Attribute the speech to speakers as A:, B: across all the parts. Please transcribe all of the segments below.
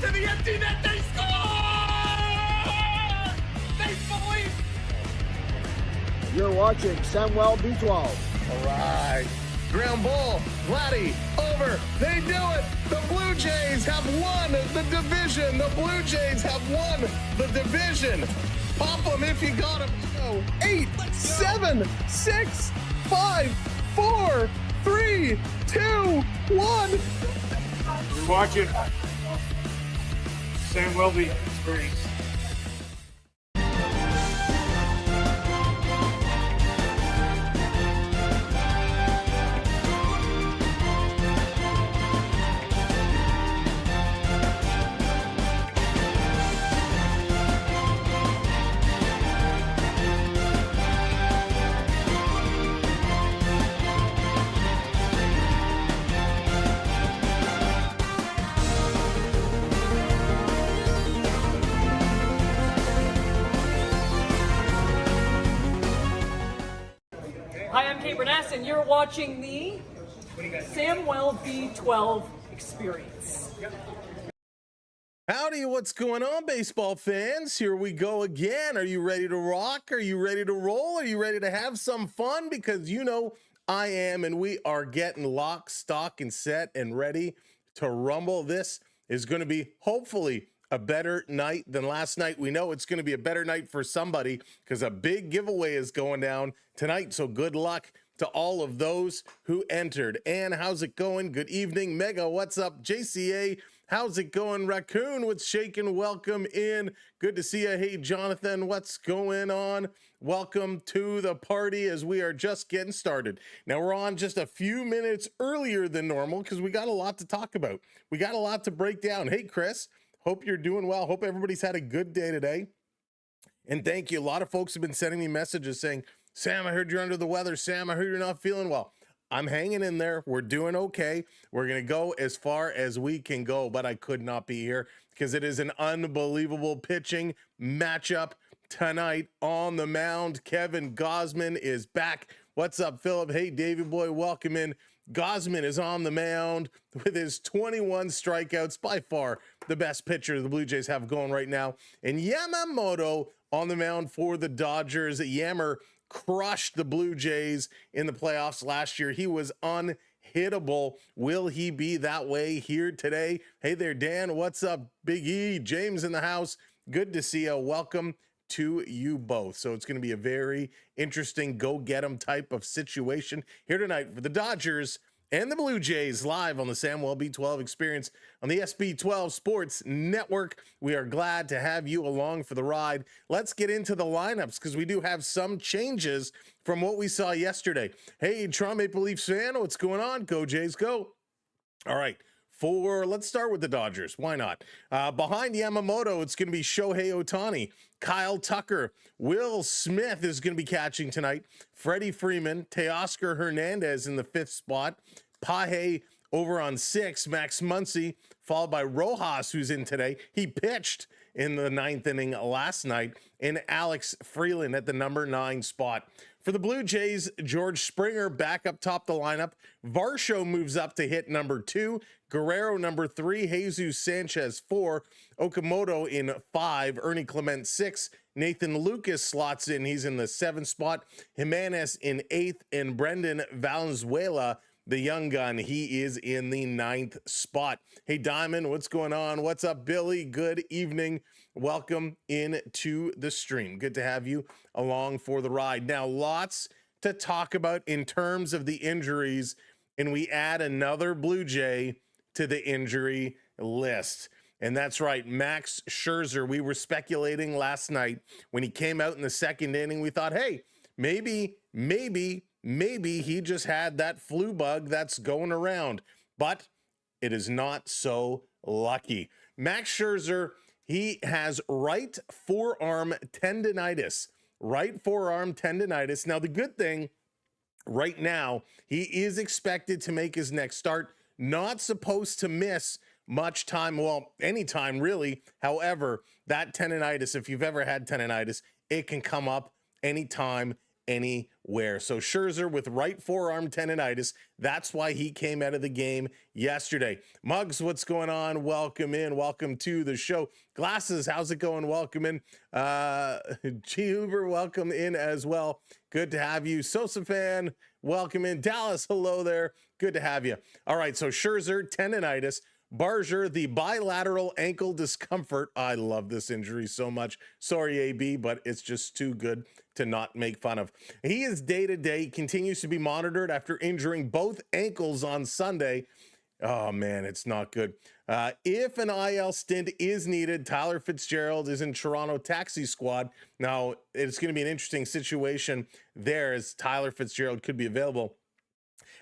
A: to the empty net. They score! They believe.
B: You're watching Samuel B12.
C: All right. Ground ball. Vladdy over. They do it. The Blue Jays have won the division. The Blue Jays have won the division. Pop them if you got them. 8, 7, 6, 5, 4, 3, 2, 1.
D: You're watching Samuel B Experience.
E: Hi, I'm Kate Burness, and you're watching the Samuel B12 Experience.
C: Howdy, what's going on, baseball fans? Here we go again. Are you ready to rock? Are you ready to roll? Are you ready to have some fun? Because you know I am, and we are getting lock, stock, and set and ready to rumble. This is going to be, hopefully, a better night than last night. We know it's going to be a better night for somebody because a big giveaway is going down tonight. So good luck to all of those who entered. Ann, how's it going? Good evening. Mega, what's up? JCA, how's it going? Raccoon, what's shaking? Welcome in. Good to see you. Hey, Jonathan, what's going on? Welcome to the party as we are just getting started. Now, we're on just a few minutes earlier than normal because we got a lot to talk about. We got a lot to break down. Hey, Chris. Hope you're doing well. Hope everybody's had a good day today. And thank you. A lot of folks have been sending me messages saying, Sam, I heard you're under the weather. Sam, I heard you're not feeling well. I'm hanging in there. We're doing okay. We're going to go as far as we can go, but I could not be here because it is an unbelievable pitching matchup tonight on the mound. Kevin Gausman is back. What's up, Philip? Hey, Davey boy, welcome in. Gausman is on the mound with his 21 strikeouts, by far the best pitcher the Blue Jays have going right now. And Yamamoto on the mound for the Dodgers. Yammer crushed the Blue Jays in the playoffs last year. He was unhittable. Will he be that way here today? Hey there, Dan. What's up, Big E? James in the house. Good to see you. Welcome to you both. So it's going to be a very interesting go get 'em type of situation here tonight for the Dodgers and the Blue Jays live on the Samuel B12 Experience on the SB12 Sports Network. We are glad to have you along for the ride. Let's get into the lineups because we do have some changes from what we saw yesterday. Hey, Toronto Maple Leafs fan, what's going on? Go Jays, go. All right. Let's start with the Dodgers. Why not? Behind Yamamoto, it's going to be Shohei Ohtani, Kyle Tucker, Will Smith is going to be catching tonight, Freddie Freeman, Teoscar Hernandez in the 5th spot, Pahe over on 6, Max Muncy, followed by Rojas, who's in today. He pitched in the 9th inning last night, and Alex Freeland at the number 9 spot. For the Blue Jays, George Springer back up top the lineup. Varsho moves up to hit number 2. Guerrero number 3. Jesus Sanchez 4. Okamoto in 5. Ernie Clement 6. Nathan Lucas slots in. He's in the 7th spot. Jimenez in 8th. And Brendan Valenzuela, the young gun, he is in the 9th spot. Hey, Diamond, what's going on? What's up, Billy? Good evening. Welcome into the stream. Good to have you along for the ride. Now, lots to talk about in terms of the injuries, and we add another Blue Jay to the injury list. And that's right, Max Scherzer. We were speculating last night when he came out in the 2nd inning. We thought, hey, maybe he just had that flu bug that's going around. But it is not so lucky. Max Scherzer, he has right forearm tendonitis. Right forearm tendonitis. Now, the good thing right now, he is expected to make his next start. Not supposed to miss much time, well, any time really. However, that tendonitis, if you've ever had tendonitis, it can come up anytime, anywhere. So Scherzer with right forearm tendonitis. That's why he came out of the game yesterday. Muggs, what's going on? Welcome in. Welcome to the show. Glasses, how's it going? Welcome in. G. Hoover, welcome in as well. Good to have you. Sosa fan, welcome in. Dallas, hello there. Good to have you. All right, so Scherzer, tendonitis. Barger, the bilateral ankle discomfort. I love this injury so much. Sorry, AB, but it's just too good to not make fun of. He is day-to-day, continues to be monitored after injuring both ankles on Sunday. Oh, man, it's not good. If an IL stint is needed, Tyler Fitzgerald is in Toronto taxi squad. Now, it's going to be an interesting situation there as Tyler Fitzgerald could be available.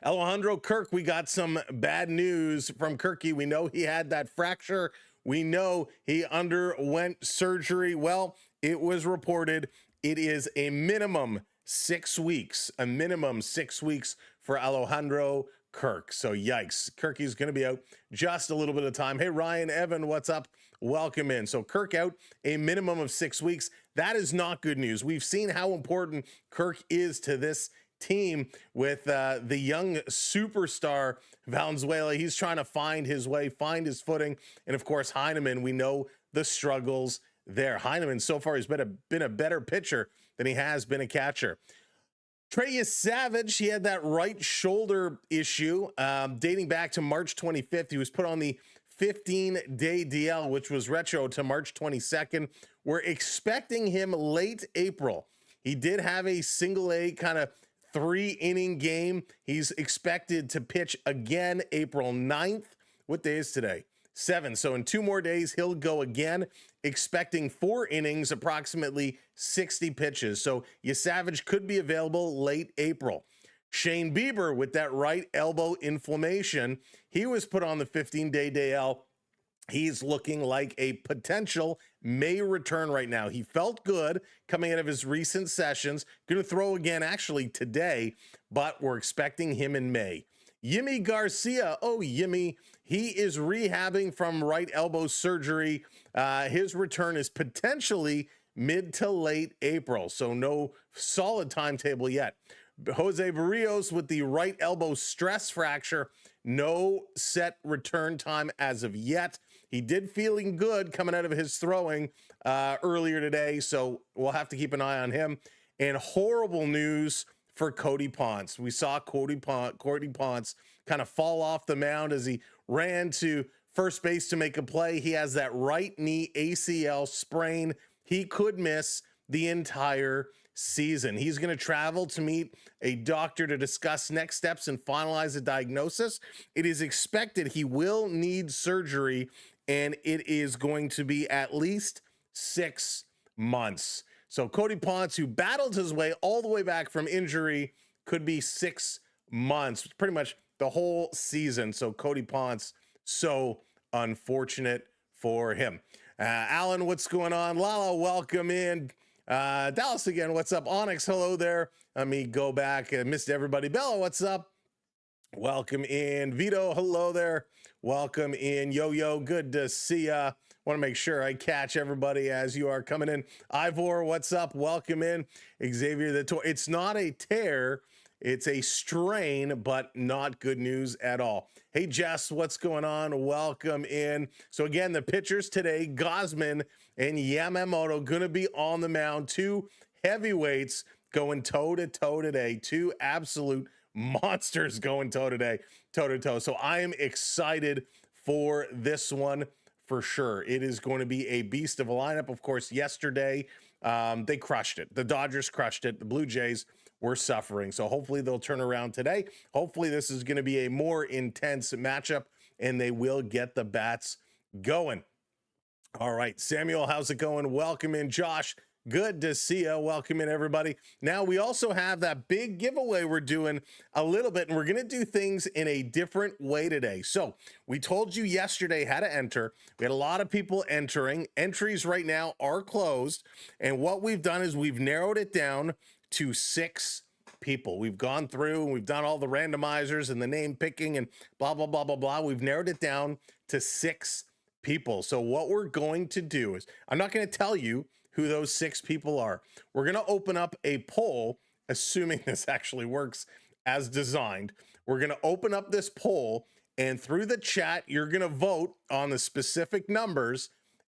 C: Alejandro Kirk, we got some bad news from Kirky. We know he had that fracture. We know he underwent surgery. Well, it was reported it is a minimum 6 weeks, for Alejandro Kirk. So yikes, Kirky's going to be out just a little bit of time. Hey, Ryan Evan, what's up? Welcome in. So Kirk out a minimum of 6 weeks. That is not good news. We've seen how important Kirk is to this team with the young superstar Valenzuela. He's trying to find his way, find his footing. And of course, Heineman, we know the struggles there. Heineman so far has been a better pitcher than he has been a catcher. Trey Savage, he had that right shoulder issue dating back to March 25th. He was put on the 15-day DL, which was retro to March 22nd. We're expecting him late April. He did have a single A kind of 3-inning game. He's expected to pitch again April 9th. What day is today? 7. So in 2 more days, he'll go again, expecting 4 innings, approximately 60 pitches. So Savage could be available late April. Shane Bieber with that right elbow inflammation, he was put on the 15-day DL. He's looking like a potential May return right now. He felt good coming out of his recent sessions. Going to throw again actually today, but we're expecting him in May. Yimi Garcia, Yimi, he is rehabbing from right elbow surgery. His return is potentially mid to late April, so no solid timetable yet. Jose Barrios with the right elbow stress fracture, no set return time as of yet. He did feeling good coming out of his throwing earlier today, so we'll have to keep an eye on him. And horrible news for Cody Ponce. We saw Cody Ponce kind of fall off the mound as he ran to first base to make a play. He has that right knee ACL sprain. He could miss the entire season. He's going to travel to meet a doctor to discuss next steps and finalize a diagnosis. It is expected he will need surgery, and it is going to be at least 6 months. So Cody Ponce, who battled his way all the way back from injury, could be 6 months, pretty much the whole season. So Cody Ponce, so unfortunate for him. Alan, what's going on? Lala, welcome in. Dallas again, what's up? Onyx, hello there. Let me go back. I missed everybody. Bella, what's up? Welcome in. Vito, hello there. Welcome in. Yo, good to see ya. Want to make sure I catch everybody as you are coming in. Ivor, what's up? Welcome in. Xavier, it's not a tear. It's a strain, but not good news at all. Hey, Jess, what's going on? Welcome in. So again, the pitchers today, Gausman and Yamamoto, going to be on the mound. 2 heavyweights going toe-to-toe today. 2 absolute monsters going toe-to-toe. So I am excited for this one for sure. It is going to be a beast of a lineup. Of course, yesterday, they crushed it. The Dodgers crushed it. The Blue Jays were suffering. So hopefully they'll turn around today. Hopefully this is going to be a more intense matchup and they will get the bats going. All right, Samuel, how's it going? Welcome in. Josh, good to see you. Welcome in, everybody. Now, we also have that big giveaway we're doing a little bit, and we're going to do things in a different way today. So we told you yesterday how to enter. We had a lot of people entering. Entries right now are closed, and what we've done is we've narrowed it down to 6 people. We've gone through and we've done all the randomizers and the name picking and blah, blah, blah, blah, blah. We've narrowed it down to 6 people. So what we're going to do is, I'm not going to tell you who those 6 people are. We're going to open up a poll assuming this actually works as designed, we're going to open up this poll, and through the chat, you're going to vote on the specific numbers.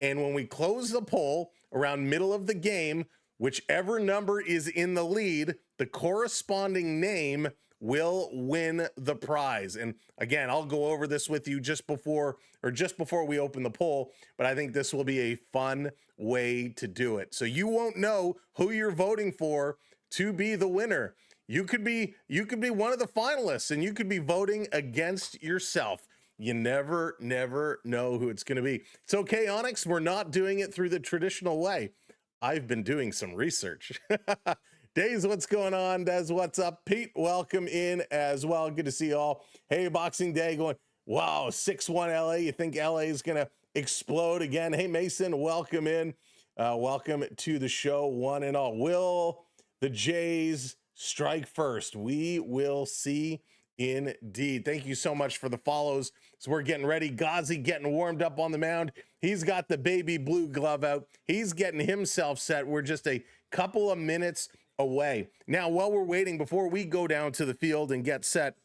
C: And when we close the poll around middle of the game, whichever number is in the lead, the corresponding name will win the prize. And again, I'll go over this with you just before we open the poll, but I think this will be a fun way to do it. So you won't know who you're voting for to be the winner. You could be one of the finalists, and you could be voting against yourself. You never know who it's going to be. It's okay, Onyx. We're not doing it through the traditional way. I've been doing some research. Days, what's going on? Des, what's up? Pete, welcome in as well. Good to see you all. Hey, Boxing Day going, wow, 6-1 LA. You think LA is going to explode again? Hey, Mason, welcome in. Welcome to the show, one and all. Will the Jays strike first? We will see indeed. Thank you so much for the follows. So we're getting ready. Ghazi getting warmed up on the mound. He's got the baby blue glove out. He's getting himself set. We're just a couple of minutes away. Now, while we're waiting, before we go down to the field and get set,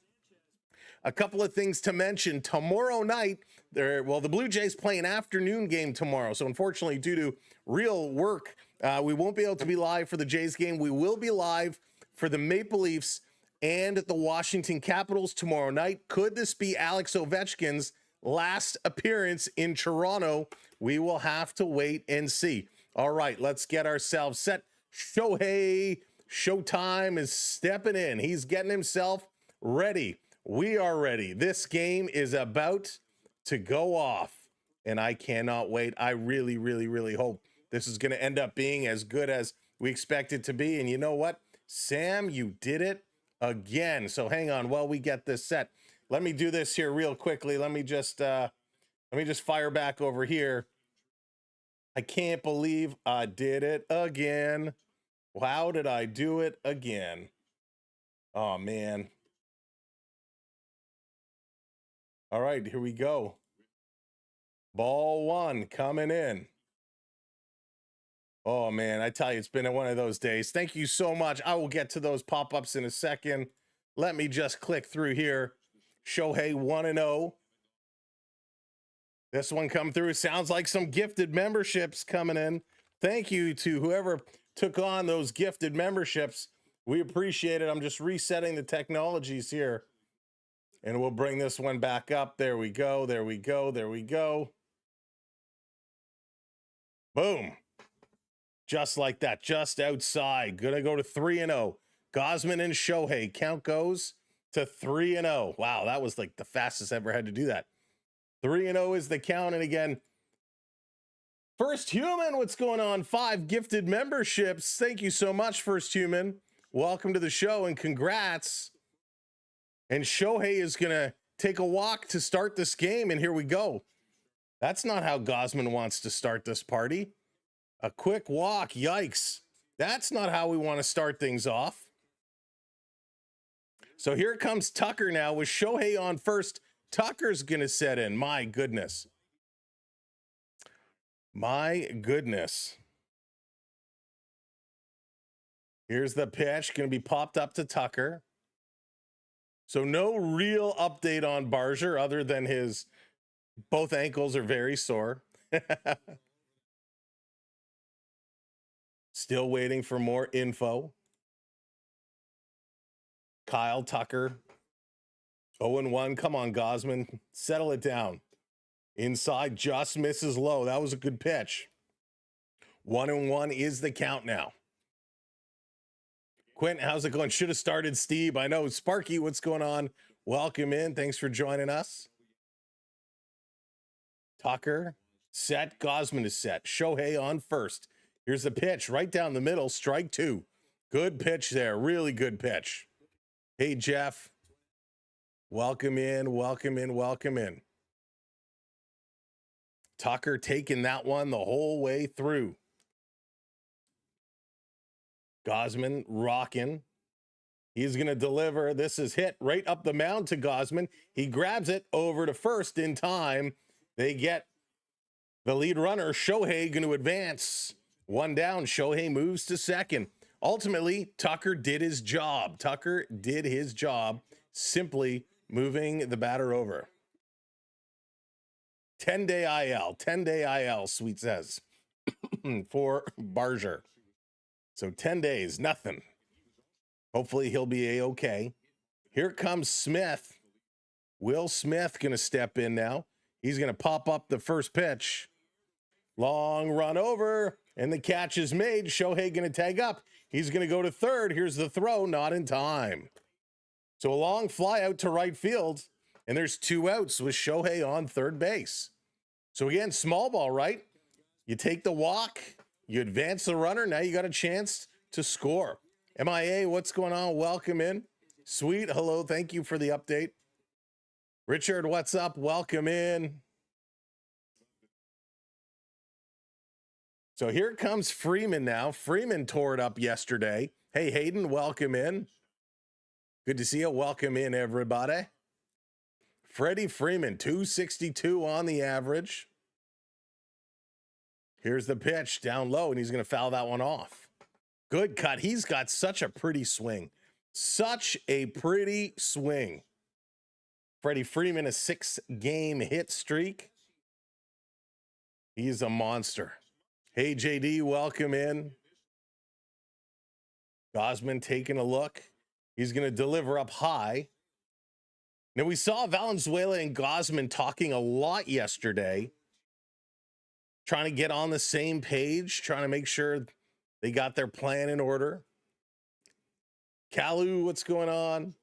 C: a couple of things to mention. Tomorrow night, the Blue Jays play an afternoon game tomorrow. So unfortunately, due to real work, we won't be able to be live for the Jays game. We will be live for the Maple Leafs and the Washington Capitals tomorrow night. Could this be Alex Ovechkin's last appearance in Toronto? We will have to wait and see. All right, let's get ourselves set. Shohei Showtime is stepping in. He's getting himself ready. We are ready. This game is about to go off, and I cannot wait. I really hope this is going to end up being as good as we expect it to be. And you know what? Sam, you did it again. So hang on while we get this set. Let me do this here real quickly. Let me just fire back over here. I can't believe I did it again. How did I do it again? Oh, man. All right, here we go. Ball one coming in. Oh, man, I tell you, it's been one of those days. Thank you so much. I will get to those pop-ups in a second. Let me just click through here. Shohei 1-0. This one come through. Sounds like some gifted memberships coming in. Thank you to whoever took on those gifted memberships. We appreciate it. I'm just resetting the technologies here, and we'll bring this one back up. There we go. There we go. There we go. Boom. Just like that, just outside. Gonna go to 3-0. Gausman and Shohei. Count goes to 3-0. Wow, that was like the fastest I ever had to do that. 3-0 is the count. And again, First Human, what's going on? 5 gifted memberships. Thank you so much, First Human. Welcome to the show and congrats. And Shohei is going to take a walk to start this game. And here we go. That's not how Gausman wants to start this party. A quick walk. Yikes. That's not how we want to start things off. So here comes Tucker now with Shohei on first. Tucker's going to set in. My goodness. My goodness. Here's the pitch. Going to be popped up to Tucker. So no real update on Barger other than his both ankles are very sore. Still waiting for more info. Kyle Tucker. 0-1. Come on, Gausman. Settle it down. Inside, just misses low. That was a good pitch. 1-1 is the count now. Quint, how's it going? Should have started Steve. I know. Sparky, what's going on? Welcome in. Thanks for joining us. Tucker, set. Gausman is set. Shohei on first. Here's the pitch right down the middle. Strike 2. Good pitch there. Really good pitch. Hey, Jeff. Welcome in. Welcome in. Welcome in. Tucker taking that one the whole way through. Gausman rocking. He's going to deliver. This is hit right up the mound to Gausman. He grabs it over to first in time. They get the lead runner, Shohei, going to advance. One down. Shohei moves to second. ultimately, Tucker did his job. Tucker did his job, simply moving the batter over. 10-day IL, 10-day IL, Sweet says, for Barger. So 10 days, nothing. Hopefully he'll be A-okay. Here comes Smith. Will Smith going to step in now. He's going to pop up the first pitch. Long run over, and the catch is made. Shohei going to tag up. He's going to go to third. Here's the throw, not in time. So a long fly out to right field, and there's 2 outs with Shohei on third base. So again, small ball, right? You take the walk, you advance the runner, now you got a chance to score. MIA, what's going on? Welcome in. Sweet, hello, thank you for the update. Richard, what's up? Welcome in. So here comes Freeman now. Freeman tore it up yesterday. Hey, Hayden, welcome in. Good to see you. Welcome in, everybody. Freddie Freeman, 262 on the average. Here's the pitch down low, and he's going to foul that one off. Good cut. He's got such a pretty swing. Such a pretty swing. Freddie Freeman, a 6-game hit streak. He's a monster. Hey, JD, welcome in. Gausman taking a look. He's going to deliver up high. Now, we saw Valenzuela and Gausman talking a lot yesterday, trying to get on the same page, trying to make sure they got their plan in order. Kalu, what's going on?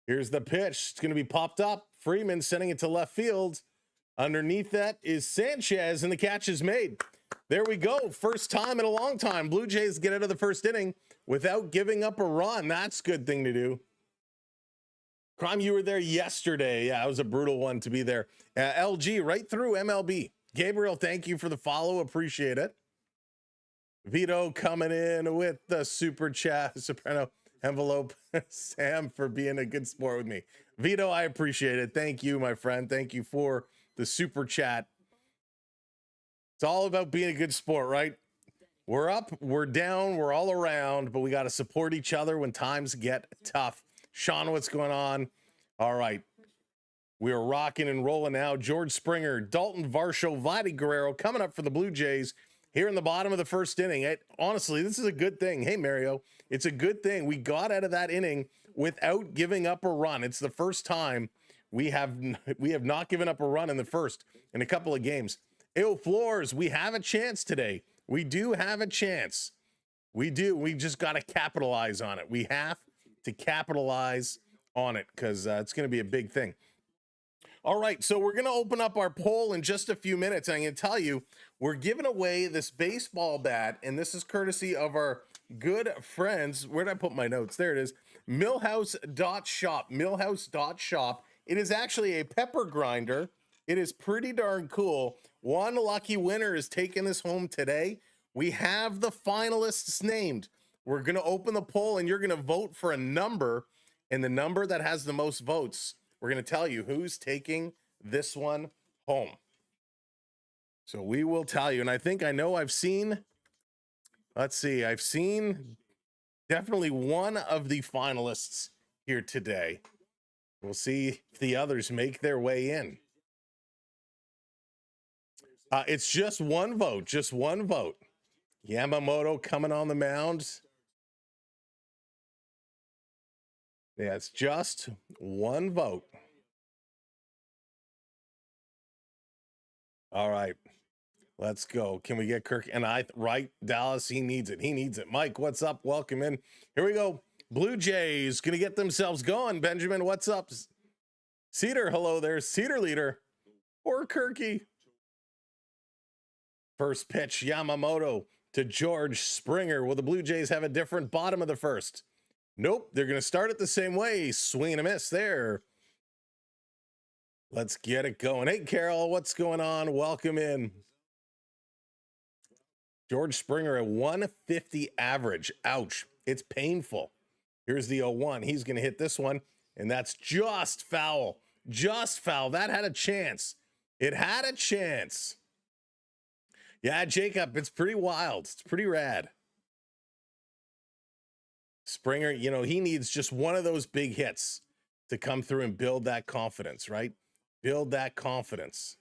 C: Here's the pitch. It's going to be popped up. Freeman sending it to left field. Underneath that is Sanchez, and the catch is made. There we go. First time in a long time. Blue Jays get out of the first inning without giving up a run. That's a good thing to do. Crime, you were there yesterday. Yeah, it was a brutal one to be there. LG, right through MLB. Gabriel, thank you for the follow. Appreciate it. Vito coming in with the super chat, soprano envelope. Sam for being a good sport with me. Vito, I appreciate it. Thank you, my friend. Thank you for the super chat. It's all about being a good sport, right? We're up, we're down, we're all around, but we got to support each other when times get tough. Sean, what's going on? All right. We are rocking and rolling now. George Springer, Dalton Varsho, Vladdy Guerrero coming up for the Blue Jays here in the bottom of the first inning. Honestly, this is a good thing. Hey, Mario, it's a good thing. We got out of that inning without giving up a run. It's the first time we have not given up a run in the first in a couple of games. Ew, Floors, we have a chance today. We do have a chance. We do. We just got to capitalize on it. We have to capitalize on it because it's going to be a big thing. All right, so we're going to open up our poll in just a few minutes. I'm going to tell you, we're giving away this baseball bat, and this is courtesy of our good friends. Where did I put my notes? There it is. Millhouse.shop. Millhouse.shop. It is actually a pepper grinder. It is pretty darn cool. One lucky winner is taking this home today. We have the finalists named. We're going to open the poll, and you're going to vote for a number, and the number that has the most votes, we're going to tell you who's taking this one home. So we will tell you. And I think I know I've seen, let's see, I've seen definitely one of the finalists here today. We'll see if the others make their way in. It's just one vote, just one vote. Yamamoto coming on the mound. Yeah, it's just one vote. All right, let's go. Can we get Kirk? And right, Dallas, he needs it. He needs it. Mike, what's up? Welcome in. Here we go. Blue Jays going to get themselves going. Benjamin, what's up? Cedar, hello there. Cedar leader. Or Kirky. First pitch, Yamamoto to George Springer. Will the Blue Jays have a different bottom of the first? Nope, they're going to start it the same way. Swing and a miss there. Let's get it going. Hey, Carol, what's going on? Welcome in. George Springer at 150 average. Ouch. It's painful. Here's the 0-1. He's going to hit this one, and that's just foul. Just foul. That had a chance. It had a chance. Yeah, Jacob, it's pretty wild. It's pretty rad. Springer, you know, he needs just one of those big hits to come through and build that confidence, right? Build that confidence.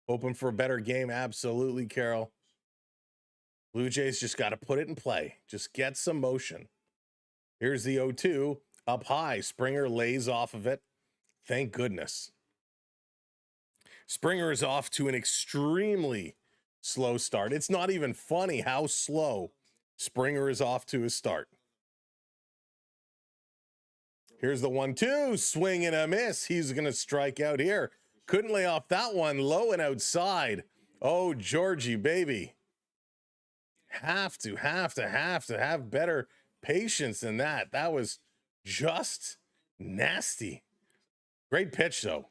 C: Hoping for a better game. Absolutely, Carol. Blue Jays just got to put it in play. Just get some motion. Here's the 0-2 up high. Springer lays off of it. Thank goodness. Springer is off to an extremely slow start. It's not even funny how slow Springer is off to his start. Here's the 1-2, swing and a miss. He's going to strike out here. Couldn't lay off that one, low and outside. Oh, Georgie, baby. Have to have better patience than that. That was just nasty. Great pitch, though.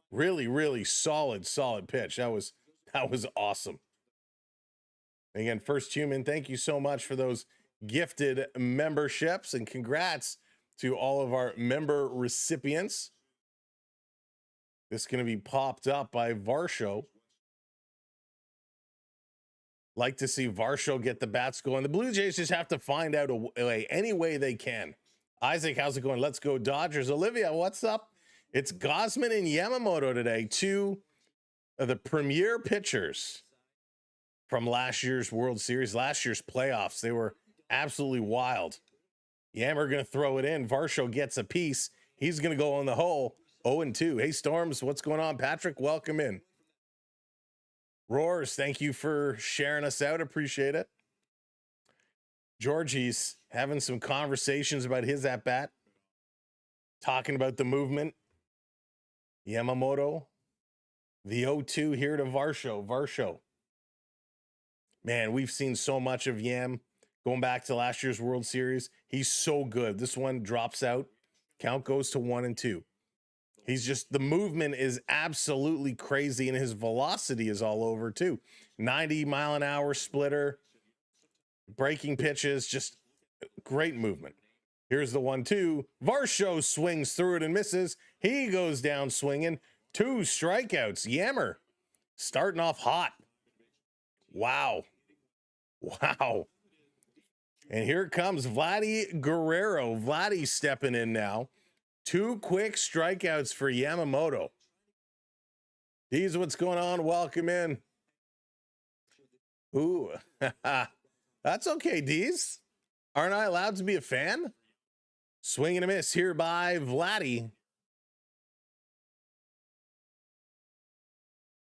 C: Really, really solid pitch. That was awesome. Again, First Human, thank you so much for those gifted memberships, and congrats to all of our member recipients. This is going to be popped up by Varsho. Like to see Varsho get the bats going. The Blue Jays just have to find out a way, any way they can. Isaac, how's it going? Let's go Dodgers. Olivia, what's up? It's Gausman and Yamamoto today, two of the premier pitchers from last year's World Series, last year's playoffs. They were absolutely wild. Yammer going to throw it in. Varsho gets a piece. He's going to go on the hole. 0-2. Hey, Storms, what's going on? Patrick, welcome in. Roars, thank you for sharing us out. Appreciate it. Georgie's having some conversations about his at-bat, talking about the movement. Yamamoto, the 0-2 here to Varsho. Varsho. Man, we've seen so much of Yam going back to last year's World Series. He's so good. This one drops out. Count goes to 1-2. He's just, the movement is absolutely crazy, and his velocity is all over too. 90-mile-an-hour splitter, breaking pitches, just great movement. Here's the 1-2. Varsho swings through it and misses. He goes down swinging. 2 strikeouts. Yammer starting off hot. Wow. Wow. And here comes Vladdy Guerrero. Vladdy stepping in now. 2 quick strikeouts for Yamamoto. These what's going on. Welcome in. Ooh. That's okay, Deez. Aren't I allowed to be a fan? Swing and a miss here by Vladdy.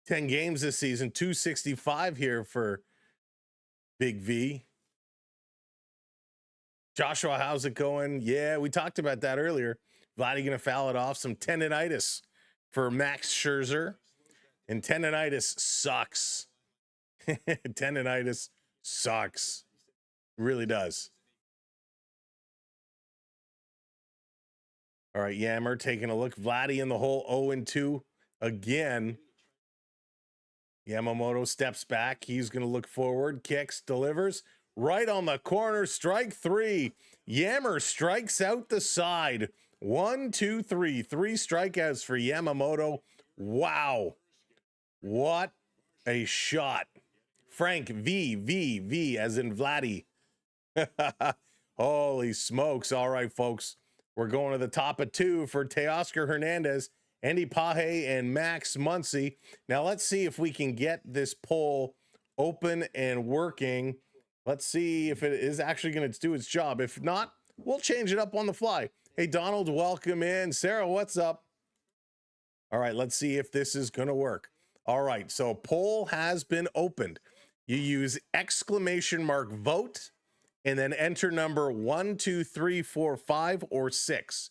C: 10 games this season, 265 here for Big V. Joshua, how's it going? Yeah, we talked about that earlier. Vladdy gonna foul it off. Some tendonitis for Max Scherzer. And tendonitis sucks. Tendonitis sucks. It really does. All right, Yammer taking a look. Vladdy in the hole, 0-2 again. Yamamoto steps back. He's going to look forward, kicks, delivers. Right on the corner, strike 3. Yammer strikes out the side. 1, 2, 3. 3 strikeouts for Yamamoto. Wow. What a shot. Frank, V, as in Vladdy. Holy smokes. All right, folks. We're going to the top of 2 for Teoscar Hernandez, Andy Paje, and Max Muncy. Now, let's see if we can get this poll open and working. Let's see if it is actually going to do its job. If not, we'll change it up on the fly. Hey, Donald, welcome in. Sarah, what's up? All right, let's see if this is going to work. All right, so poll has been opened. You use exclamation mark vote and then enter number 1, 2, 3, 4, 5, or 6.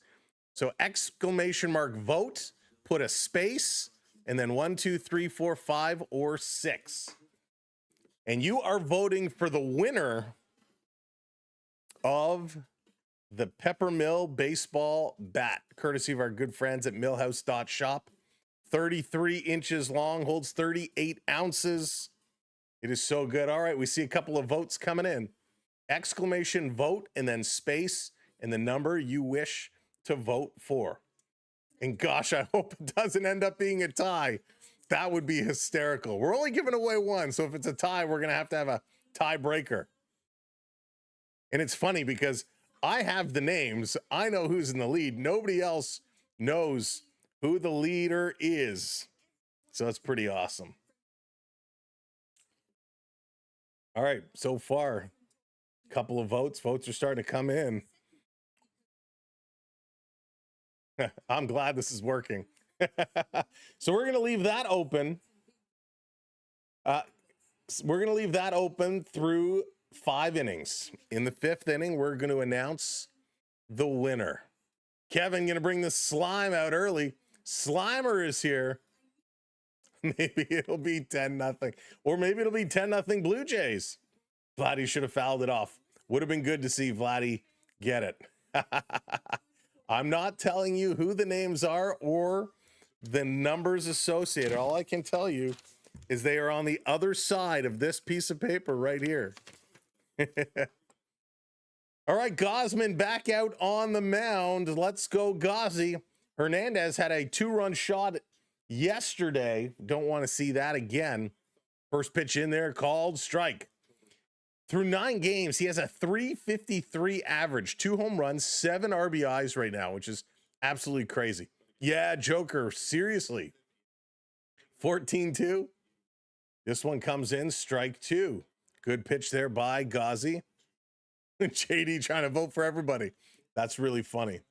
C: So exclamation mark vote, put a space, and then 1, 2, 3, 4, 5, or 6. And you are voting for the winner of the Peppermill baseball bat, courtesy of our good friends at millhouse.shop. 33 inches long, holds 38 ounces. It is so good. All right, we see a couple of votes coming in. Exclamation vote and then space and the number you wish to vote for. And gosh, I hope it doesn't end up being a tie. That would be hysterical. We're only giving away one, so if it's a tie, we're going to have a tiebreaker. And it's funny because I have the names. I know who's in the lead. Nobody else knows who the leader is. So it's pretty awesome. All right, so far, a couple of votes. Votes are starting to come in. I'm glad this is working. So we're going to leave that open. We're going to leave that open through 5 innings. In the 5th inning, we're going to announce the winner. Kevin going to bring the slime out early. Slimer is here. Maybe it'll be 10-0. Or maybe it'll be 10-0 Blue Jays. Vladdy should have fouled it off. Would have been good to see Vladdy get it. I'm not telling you who the names are or the numbers associated. All I can tell you is they are on the other side of this piece of paper right here. All right, Gausman back out on the mound. Let's go, Gauzy. Hernandez had a 2-run shot yesterday. Don't want to see that again. First pitch in there, called strike. Through 9 games, he has a .353 average, 2 home runs, 7 RBIs right now, which is absolutely crazy. Yeah, Joker, seriously. 14-2. This one comes in, strike 2. Good pitch there by Gauzy. JD trying to vote for everybody. That's really funny.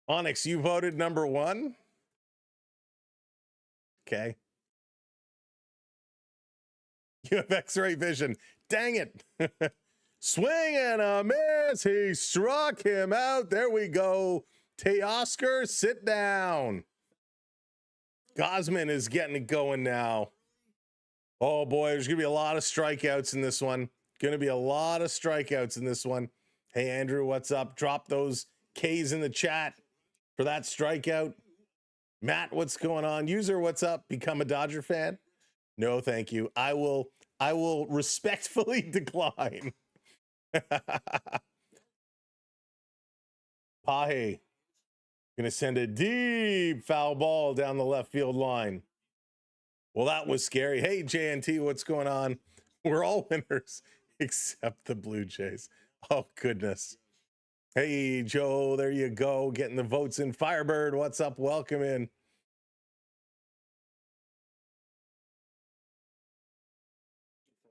C: Onyx, you voted number 1? Okay. You have X-ray vision. Dang it. Swing and a miss. He struck him out. There we go. Teoscar, sit down. Gausman is getting it going now. Oh, boy, there's going to be a lot of strikeouts in this one. Going to be a lot of strikeouts in this one. Hey, Andrew, what's up? Drop those K's in the chat for that strikeout. Matt, what's going on? User, what's up? Become a Dodger fan? No, thank you. I will respectfully decline. Pahe gonna send a deep foul ball down the left field line. Well, that was scary. Hey, JNT, what's going on? We're all winners except the Blue Jays. Oh, goodness. Hey, Joe, there you go. Getting the votes in. Firebird, what's up? Welcome in.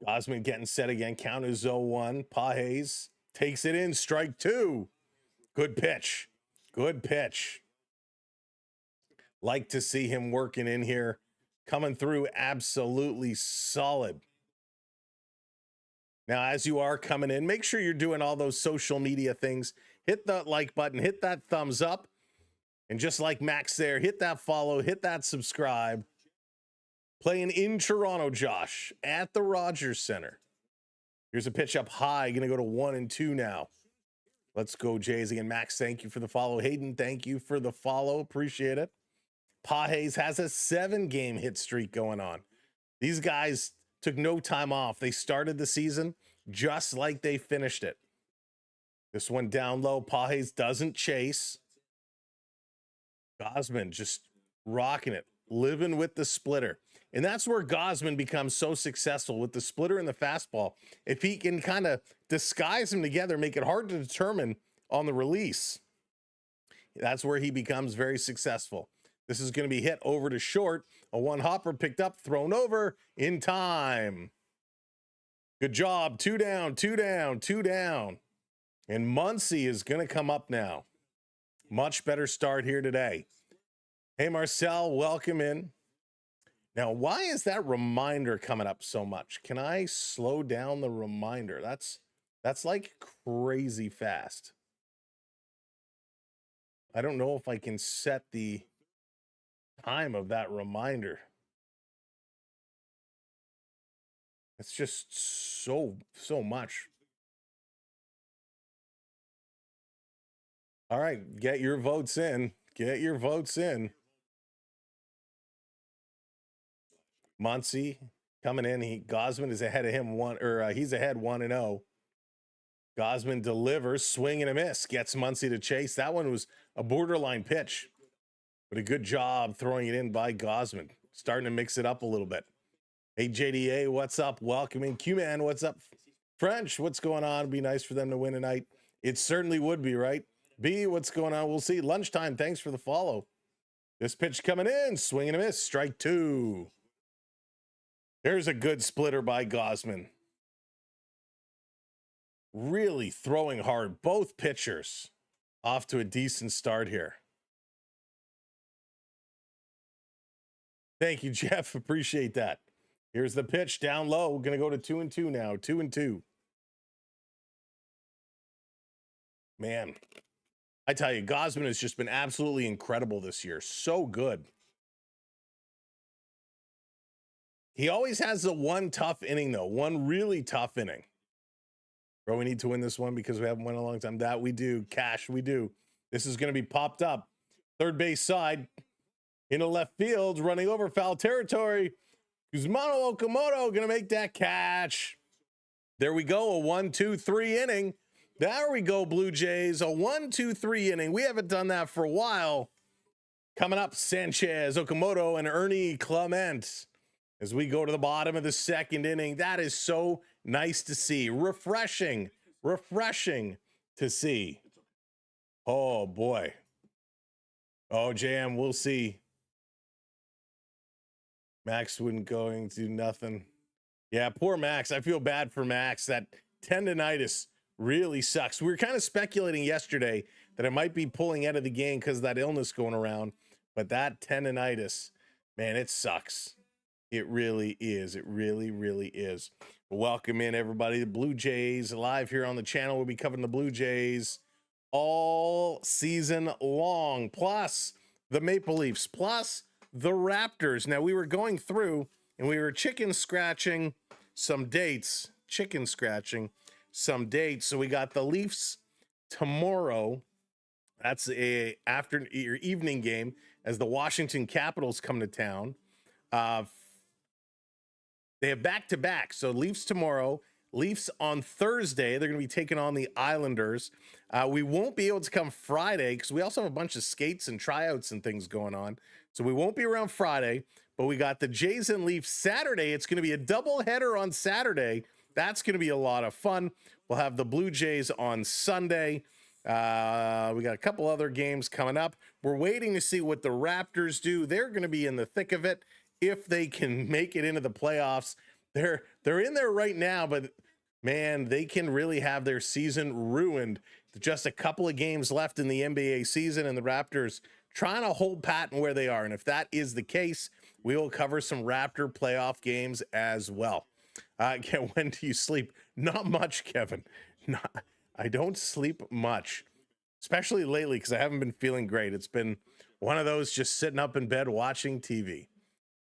C: Gausman getting set again. Count is 0-1. Pages takes it in. Strike 2. Good pitch. Good pitch. Like to see him working in here. Coming through absolutely solid. Now, as you are coming in, make sure you're doing all those social media things. Hit that like button, hit that thumbs up. And just like Max there, hit that follow, hit that subscribe. Playing in Toronto, Josh, at the Rogers Center. Here's a pitch up high. Going to go to 1-2 now. Let's go, Jays. Again, Max, thank you for the follow. Hayden, thank you for the follow. Appreciate it. Pages has a 7-game hit streak going on. These guys took no time off. They started the season just like they finished it. This one down low. Pages doesn't chase. Gausman just rocking it, living with the splitter. And that's where Gausman becomes so successful with the splitter and the fastball. If he can kind of disguise them together, make it hard to determine on the release, that's where he becomes very successful. This is going to be hit over to short. A 1-hopper picked up, thrown over in time. Good job. 2 down, 2 down, 2 down. And Muncy is going to come up now. Much better start here today. Hey, Marcel, welcome in. Now, why is that reminder coming up so much? Can I slow down the reminder? That's like crazy fast. I don't know if I can set the time of that reminder. It's just so much. All right, get your votes in. Get your votes in. Muncy coming in. Gausman is ahead of him he's ahead 1-0. Gausman delivers, swing and a miss, gets Muncy to chase. That one was a borderline pitch, but a good job throwing it in by Gausman. Starting to mix it up a little bit. Hey, JDA, what's up? Welcome in. Q-Man, what's up? French, what's going on? It'd be nice for them to win tonight. It certainly would be, right? B, what's going on? We'll see. Lunchtime, thanks for the follow. This pitch coming in, swing and a miss, strike 2. There's a good splitter by Gausman. Really throwing hard. Both pitchers off to a decent start here. Thank you, Jeff. Appreciate that. Here's the pitch down low. We're going to go to 2-2 now. 2-2. Man, I tell you, Gausman has just been absolutely incredible this year. So good. He always has the one tough inning, though. One really tough inning. Bro, we need to win this one because we haven't won in a long time. That we do. Cash, we do. This is going to be popped up. Third base side. Into left field. Running over foul territory. Yamamoto Okamoto going to make that catch. There we go. A 1-2-3 inning. There we go, Blue Jays. A 1-2-3 inning. We haven't done that for a while. Coming up, Sanchez, Okamoto, and Ernie Clement. As we go to the bottom of the second inning, that is so nice to see. Refreshing to see. Oh, boy. Oh, JM, we'll see. Max wouldn't going to do nothing. Yeah, poor Max. I feel bad for Max. That tendonitis really sucks. We were kind of speculating yesterday that it might be pulling out of the game because of that illness going around. But that tendonitis, man, it sucks. It really is. It really, really is. Welcome in, everybody. The Blue Jays live here on the channel. We'll be covering the Blue Jays all season long, plus the Maple Leafs, plus the Raptors. Now, we were going through and we were chicken scratching some dates. So we got the Leafs tomorrow. That's a evening game as the Washington Capitals come to town. They have back-to-back. So Leafs tomorrow, Leafs on Thursday. They're going to be taking on the Islanders. We won't be able to come Friday because we also have a bunch of skates and tryouts and things going on. So we won't be around Friday, but we got the Jays and Leafs Saturday. It's going to be a doubleheader on Saturday. That's going to be a lot of fun. We'll have the Blue Jays on Sunday. We got a couple other games coming up. We're waiting to see what the Raptors do. They're going to be in the thick of it. If they can make it into the playoffs, they're in there right now, but man, they can really have their season ruined. Just a couple of games left in the NBA season, and the Raptors trying to hold pat in where they are. And if that is the case, we will cover some Raptor playoff games as well. When do you sleep? Not much, Kevin. I don't sleep much, especially lately because I haven't been feeling great. It's been one of those just sitting up in bed watching TV.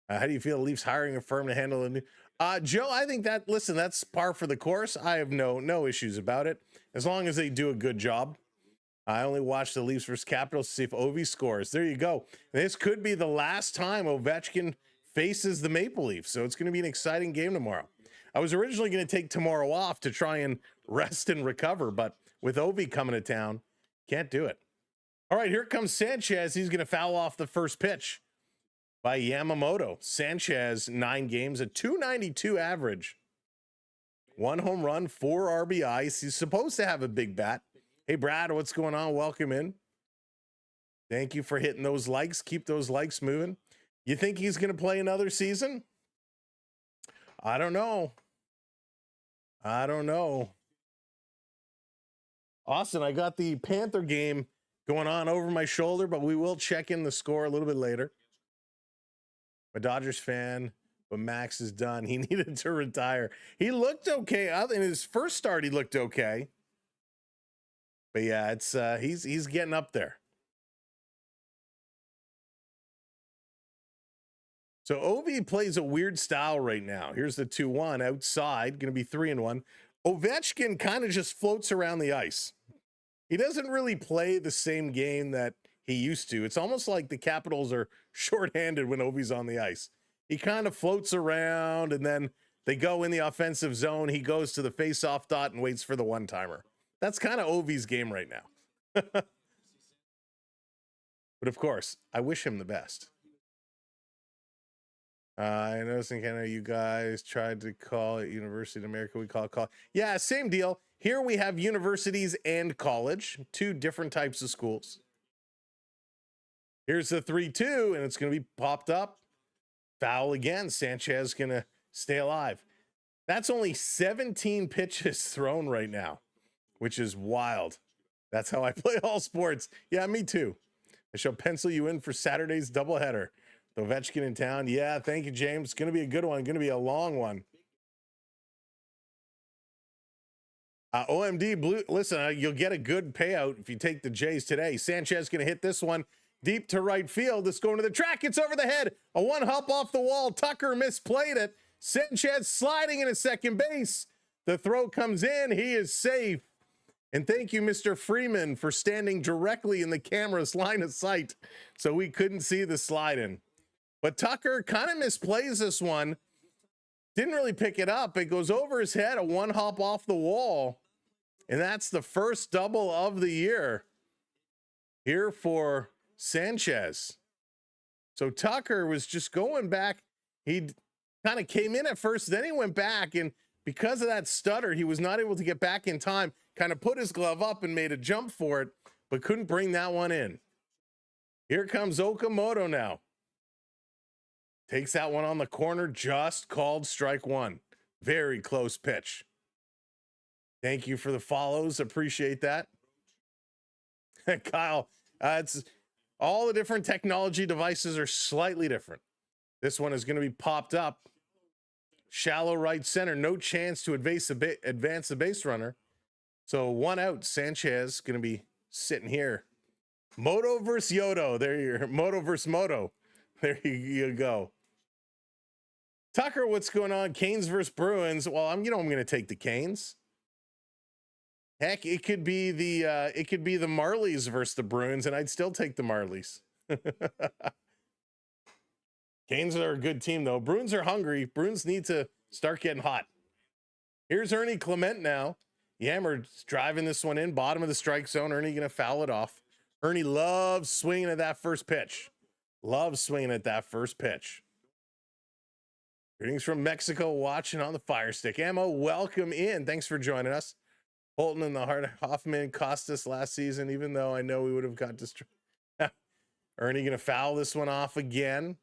C: How do you feel Leafs hiring a firm to handle the new? Joe, I think that's par for the course. I have no issues about it as long as they do a good job. I only watched the Leafs versus Capitals to see if Ovi scores. There you go. This could be the last time Ovechkin faces the Maple Leafs, so it's going to be an exciting game tomorrow. I was originally going to take tomorrow off to try and rest and recover, but with Ovi coming to town, can't do it. All right, here comes Sanchez. He's going to foul off the first pitch by Yamamoto. Sanchez, 9 games, a .292 average. 1 home run, 4 RBIs. He's supposed to have a big bat. Hey, Brad, what's going on? Welcome in. Thank you for hitting those likes. Keep those likes moving. You think he's going to play another season? I don't know. Austin, I got the Panther game going on over my shoulder, but we will check in the score a little bit later. A Dodgers fan, but Max is done. He needed to retire. He looked okay. In his first start, he looked okay. But yeah, it's he's getting up there. So Ovi plays a weird style right now. Here's the 2-1 outside, going to be 3-1. Ovechkin kind of just floats around the ice. He doesn't really play the same game that he used to. It's almost like the Capitals are shorthanded when Ovi's on the ice. He kind of floats around, and then they go in the offensive zone. He goes to the face-off dot and waits for the one-timer. That's kind of Ovi's game right now. But of course, I wish him the best. I noticed in Canada, you guys tried to call it University in America. We call it college. Yeah, same deal. Here we have universities and college, two different types of schools. Here's the 3-2, and it's going to be popped up. Foul again. Sanchez going to stay alive. That's only 17 pitches thrown right now, which is wild. That's how I play all sports. Yeah, me too. I shall pencil you in for Saturday's doubleheader. The Ovechkin in town. Yeah, thank you, James. It's going to be a good one. Going to be a long one. OMD Blue. Listen, you'll get a good payout if you take the Jays today. Sanchez going to hit this one deep to right field. It's going to the track. It's over the head. A one hop off the wall. Tucker misplayed it. Sanchez sliding into second base. The throw comes in. He is safe. And thank you, Mr. Freeman, for standing directly in the camera's line of sight so we couldn't see the slide in. But Tucker kind of misplays this one. Didn't really pick it up. It goes over his head, a one hop off the wall. And that's the first double of the year here for Sanchez. So Tucker was just going back. He kind of came in at first, then he went back. And because of that stutter, he was not able to get back in time, kind of put his glove up and made a jump for it, but couldn't bring that one in. Here comes Okamoto now. Takes that one on the corner, just called strike one. Very close pitch. Thank you for the follows. Appreciate that. Kyle, it's all the different technology devices are slightly different. This one is going to be popped up. Shallow right center. No chance to advance the base runner. So one out. Sanchez going to be sitting here. Moto versus Yodo. There you're. Moto versus Moto. There you go. Tucker, what's going on? Canes versus Bruins. Well, I'm going to take the Canes. Heck, it could be the Marlies versus the Bruins, and I'd still take the Marlies. Canes are a good team, though. Bruins are hungry. Bruins need to start getting hot. Here's Ernie Clement now. Yammer's driving this one in, bottom of the strike zone. Ernie going to foul it off. Ernie loves swinging at that first pitch. Loves swinging at that first pitch. Greetings from Mexico, watching on the Fire Stick. Ammo, welcome in. Thanks for joining us. Holton and the Heart Hoffman cost us last season, even though I know we would have got destroyed. Ernie going to foul this one off again.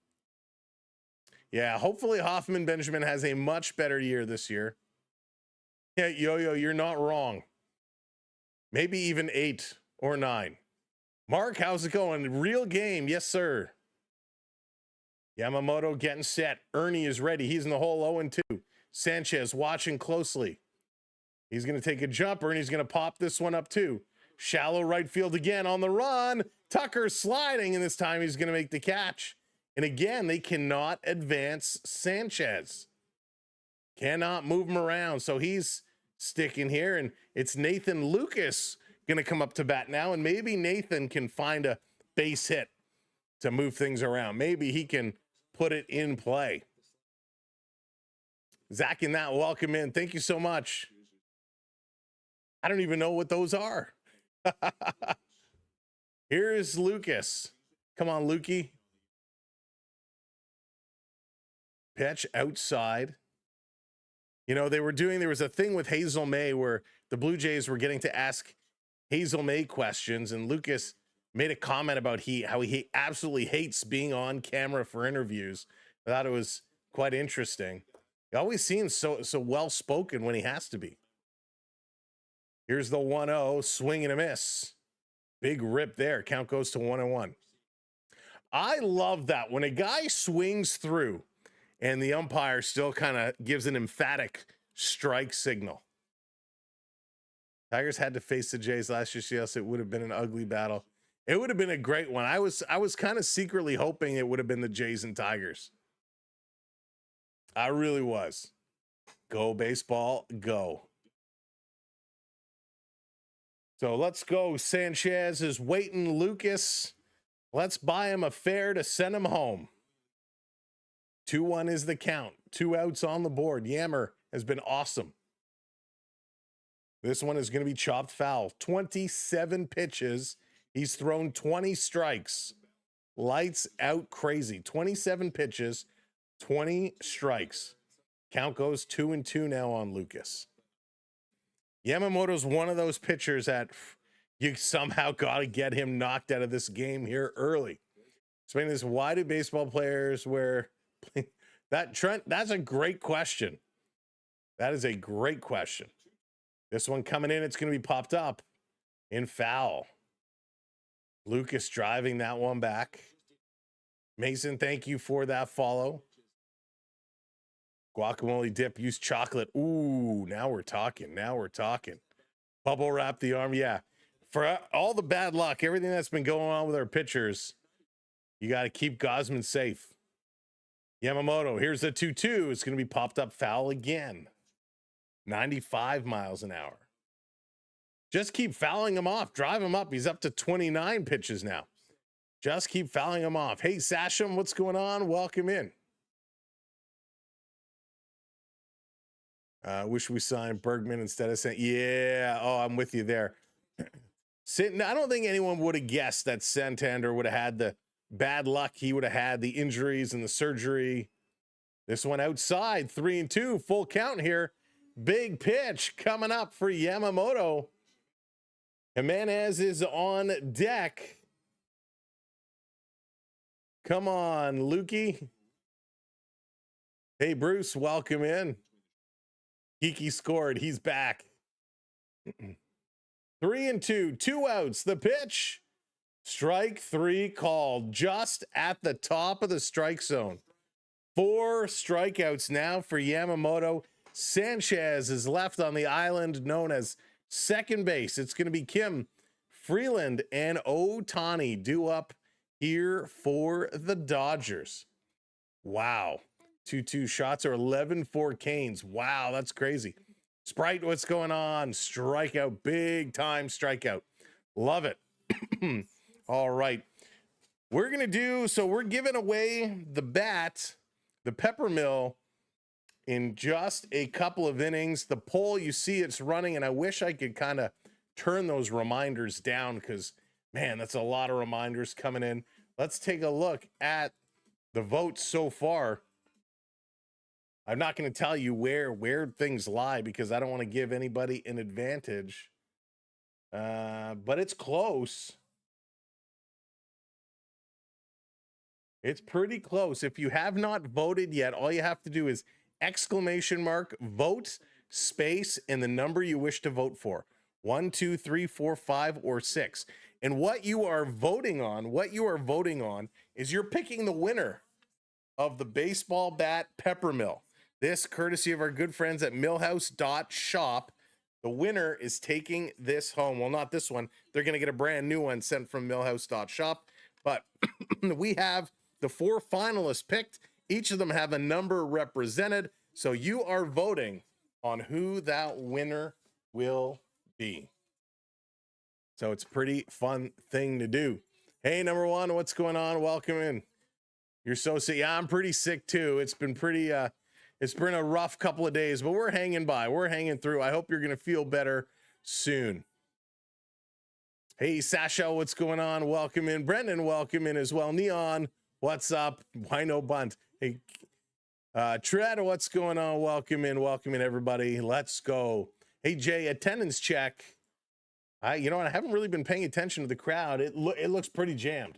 C: Yeah, hopefully Hoffman Benjamin has a much better year this year. Yeah, Yo-Yo, you're not wrong. Maybe even 8 or 9. Mark, how's it going? Real game. Yes, sir. Yamamoto getting set. Ernie is ready. He's in the hole 0-2. Sanchez watching closely. He's going to take a jump. Ernie's going to pop this one up too. Shallow right field again on the run. Tucker sliding, and this time he's going to make the catch. And again, they cannot advance Sanchez. Cannot move him around. So he's sticking here, and it's Nathan Lucas going to come up to bat now, and maybe Nathan can find a base hit to move things around. Maybe he can put it in play. Zach and that, welcome in. Thank you so much. I don't even know what those are. Here's Lucas. Come on, Lukey. Pitch outside. You know, there was a thing with Hazel May where the Blue Jays were getting to ask Hazel May questions, and Lucas made a comment about how he absolutely hates being on camera for interviews. I thought it was quite interesting. He always seems so well spoken when he has to be. Here's the 1-0, swing and a miss. Big rip there. Count goes to 1-1. I love that when a guy swings through and the umpire still kind of gives an emphatic strike signal. Tigers had to face the Jays last year, so it would have been an ugly battle. It would have been a great one. I was kind of secretly hoping it would have been the Jays and Tigers. I really was. Go baseball, go. So let's go. Sanchez is waiting. Lucas, let's buy him a fare to send him home. 2-1 is the count. 2 outs on the board. Yammer has been awesome. This one is going to be chopped foul. 27 pitches. He's thrown 20 strikes. Lights out crazy. 27 pitches, 20 strikes. Count goes 2-2 now on Lucas. Yamamoto's one of those pitchers that you somehow got to get him knocked out of this game here early. Explain this. Why do baseball players wear that? Trent, that's a great question. That is a great question. This one coming in, it's going to be popped up in foul. Lucas driving that one back. Mason, thank you for that follow. Guacamole dip, use chocolate. Ooh, now we're talking. Now we're talking. Bubble wrap the arm. Yeah. For all the bad luck, everything that's been going on with our pitchers, you got to keep Gausman safe. Yamamoto, here's the 2-2. It's going to be popped up foul again. 95 miles an hour. Just keep fouling him off. Drive him up. He's up to 29 pitches now. Just keep fouling him off. Hey, Sasham, what's going on? Welcome in. Wish we signed Bergman instead of saying, yeah. Oh, I'm with you there. I don't think anyone would have guessed that Santander would have had the bad luck. He would have had the injuries and the surgery. This one outside, 3-2, full count here. Big pitch coming up for Yamamoto. Jimenez is on deck. Come on, Lukey. Hey, Bruce, welcome in. Geeky scored. He's back. 3-2, 2 outs. The pitch. Strike 3 called just at the top of the strike zone. 4 strikeouts now for Yamamoto. Sanchez is left on the island known as second base. It's going to be Kim, Freeland, and Ohtani due up here for the Dodgers. Wow. 2-2 shots are 11 for Canes. Wow, that's crazy. Sprite, what's going on? Strikeout, big time strikeout. Love it. All right. We're going to do, so we're giving away the bat, the Peppermill, in just a couple of innings. The poll, you see it's running, and I wish I could kind of turn those reminders down because, man, that's a lot of reminders coming in. Let's take a look at the votes so far. I'm not going to tell you where things lie because I don't want to give anybody an advantage. But it's close. It's pretty close. If you have not voted yet, all you have to do is exclamation mark, vote, space, and the number you wish to vote for. 1, 2, 3, 4, 5, or 6. And what you are voting on is you're picking the winner of the baseball bat Peppermill. This courtesy of our good friends at millhouse.shop. The winner is taking this home. Well, not this one. They're going to get a brand new one sent from millhouse.shop. But we have the 4 finalists picked. Each of them have a number represented. So you are voting on who that winner will be. So it's a pretty fun thing to do. Hey, number 1, what's going on? Welcome in. You're so sick. Yeah, I'm pretty sick too. It's been pretty, it's been a rough couple of days, but we're hanging by. We're hanging through. I hope you're going to feel better soon. Hey, Sasha, what's going on? Welcome in. Brendan, welcome in as well. Neon, what's up? Why no bunt? Hey, Tread, what's going on? Welcome in, everybody. Let's go. Hey, Jay, attendance check. You know what? I haven't really been paying attention to the crowd. It looks pretty jammed.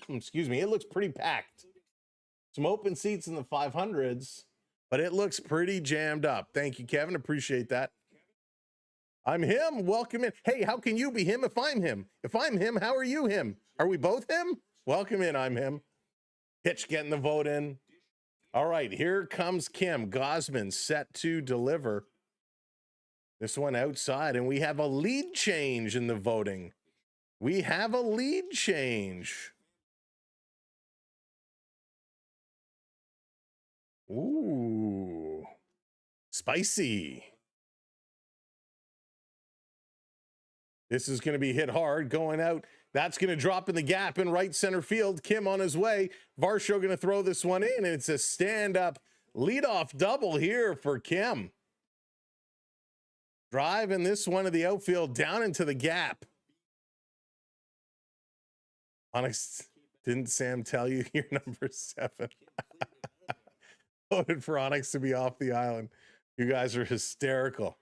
C: Excuse me. It looks pretty packed. Some open seats in the 500s, but it looks pretty jammed up. Thank you, Kevin. Appreciate that. I'm him. Welcome in. Hey, how can you be him if I'm him? If I'm him, how are you him? Are we both him? Welcome in. I'm him. Pitch getting the vote in. All right, here comes Kim. Gausman set to deliver. This one outside, and we have a lead change in the voting. We have a lead change. Ooh, spicy. This is going to be hit hard, going out. That's going to drop in the gap in right center field. Kim on his way. Varsho going to throw this one in, and it's a stand-up leadoff double here for Kim. Driving this one to the outfield down into the gap. Onyx, didn't Sam tell you you're number 7? Voted for Onyx to be off the island. You guys are hysterical.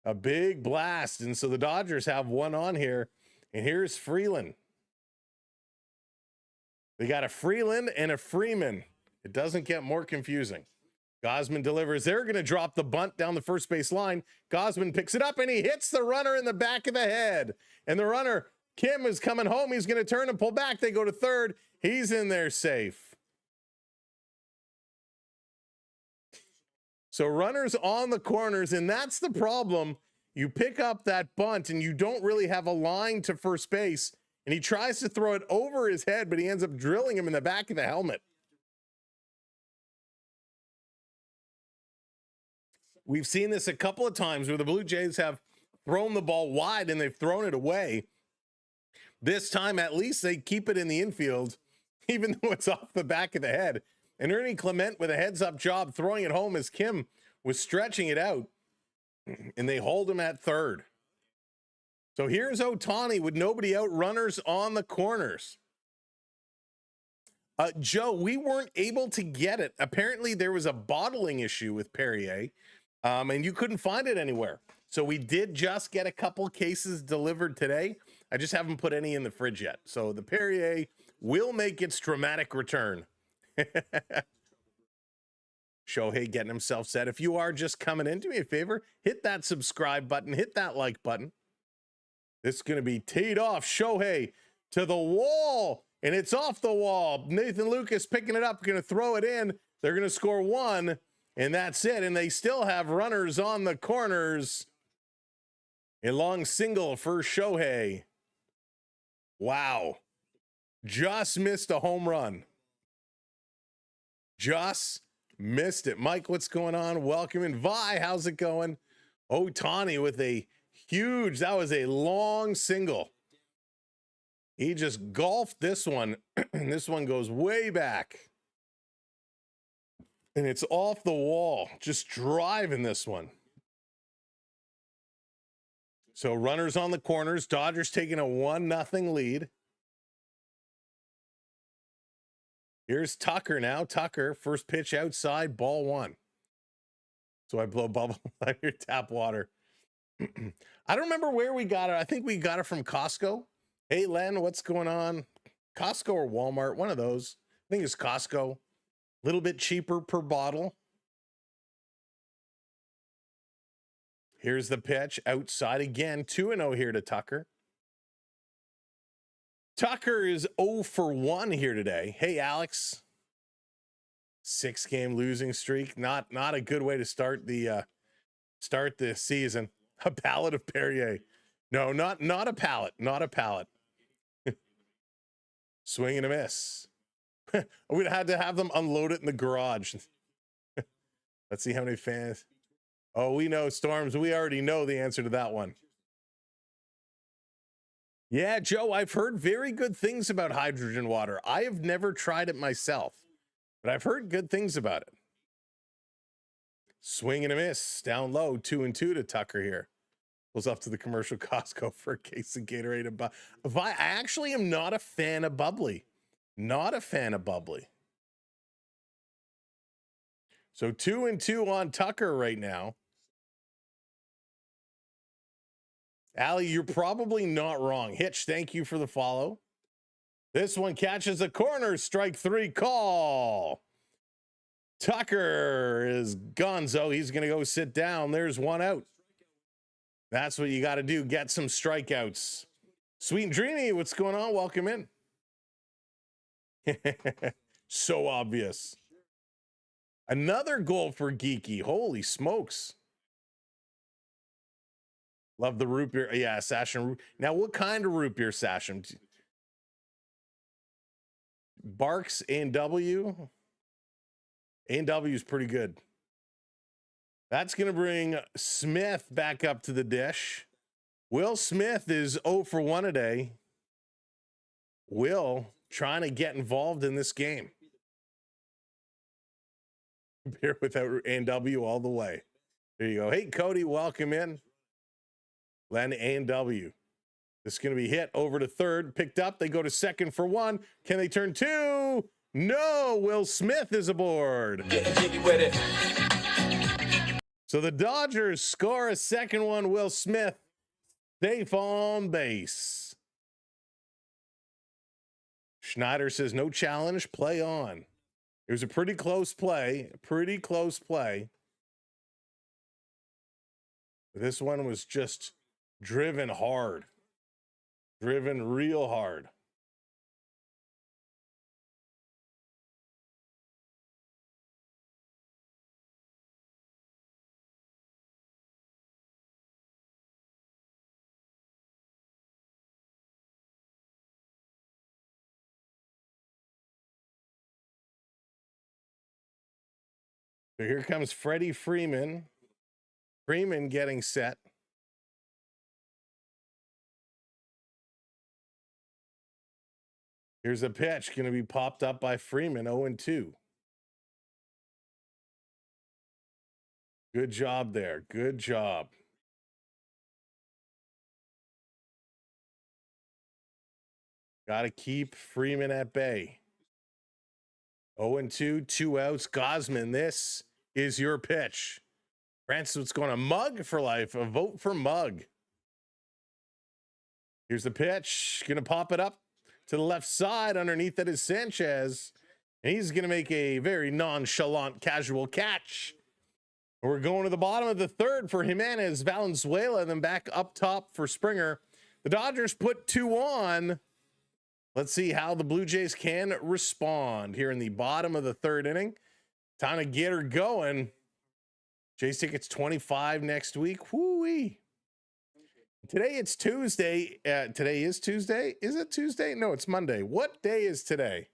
C: A big blast. And so the Dodgers have one on here. And here's Freeland. They got a Freeland and a Freeman. It doesn't get more confusing. Gausman delivers. They're going to drop the bunt down the first base line. Gausman picks it up and he hits the runner in the back of the head. And the runner, Kim, is coming home. He's going to turn and pull back. They go to third. He's in there safe. So runners on the corners, and that's the problem. You pick up that bunt and you don't really have a line to first base. And he tries to throw it over his head, but he ends up drilling him in the back of the helmet. We've seen this a couple of times where the Blue Jays have thrown the ball wide and they've thrown it away. This time, at least they keep it in the infield, even though it's off the back of the head. And Ernie Clement with a heads-up job throwing it home as Kim was stretching it out. And they hold him at third. So here's Ohtani with nobody out, runners on the corners. Joe, we weren't able to get it. Apparently there was a bottling issue with Perrier, and you couldn't find it anywhere. So we did just get a couple cases delivered today. I just haven't put any in the fridge yet. So the Perrier will make its dramatic return. Shohei getting himself set. If you are just coming in, do me a favor, hit that subscribe button, hit that like button. This is going to be teed off. Shohei to the wall, and it's off the wall. Nathan Lucas picking it up, going to throw it in. They're going to score one, and that's it. And they still have runners on the corners. A long single for Shohei. Wow. Just missed a home run. Just missed it. Mike, what's going on? Welcome in. Vi, how's it going? Ohtani with a huge, that was a long single. He just golfed this one. And this one goes way back. And it's off the wall. Just driving this one. So runners on the corners. Dodgers taking a 1-0 lead. Here's Tucker now. Tucker, first pitch outside, ball 1. So I blow bubble on your tap water. I don't remember where we got it. I think we got it from Costco. Hey, Len, what's going on? Costco or Walmart, one of those. I think it's Costco. A little bit cheaper per bottle. Here's the pitch outside again. 2-0 here to Tucker. Tucker is 0 for 1 here today. Hey, Alex. 6-game losing streak. Not a good way to start the season. A pallet of Perrier. No, not a pallet. Not a pallet. Swing and a miss. We'd had to have them unload it in the garage. Let's see how many fans. Oh, we know, Storms. We already know the answer to that one. Yeah, Joe, I've heard very good things about hydrogen water. I have never tried it myself, but I've heard good things about it. Swing and a miss. Down low, 2-2 to Tucker here. Goes up to the commercial Costco for a case of Gatorade. I actually am not a fan of bubbly. Not a fan of bubbly. So 2-2 on Tucker right now. Allie, you're probably not wrong. Hitch, thank you for the follow. This one catches a corner. Strike 3 call. Tucker is gonzo. He's going to go sit down. There's one out. That's what you got to do. Get some strikeouts. Sweet and Dreamy, what's going on? Welcome in. So obvious. Another goal for Geeky. Holy smokes. Love the root beer. Yeah, Sasham. Now, what kind of root beer, Sasham? Barks A&W. A&W is pretty good. That's going to bring Smith back up to the dish. Will Smith is 0 for 1 today. Will trying to get involved in this game. Beer without A&W all the way. There you go. Hey, Cody, welcome in. Len A&W. This is going to be hit over to third, picked up. They go to second for one. Can they turn two? No, Will Smith is aboard. So the Dodgers score a second one. Will Smith safe on base. Schneider says no challenge, play on. It was a pretty close play, This one was just driven hard, driven real hard. So here comes Freddie Freeman. Freeman getting set. Here's a pitch going to be popped up by Freeman, 0-2. Good job there. Good job. Got to keep Freeman at bay. 0-2, 2 outs. Gausman, this is your pitch. Francis going to Mug for life. A vote for Mug. Here's the pitch. Going to pop it up to the left side. Underneath that is Sanchez. And he's going to make a very nonchalant, casual catch. We're going to the bottom of the third for Jimenez, Valenzuela, and then back up top for Springer. The Dodgers put 2 on. Let's see how the Blue Jays can respond here in the bottom of the third inning. Time to get her going. Jays tickets 25 next week. Woo-wee. Today it's Tuesday. Today is Tuesday. Is it Tuesday? No, it's Monday. What day is today?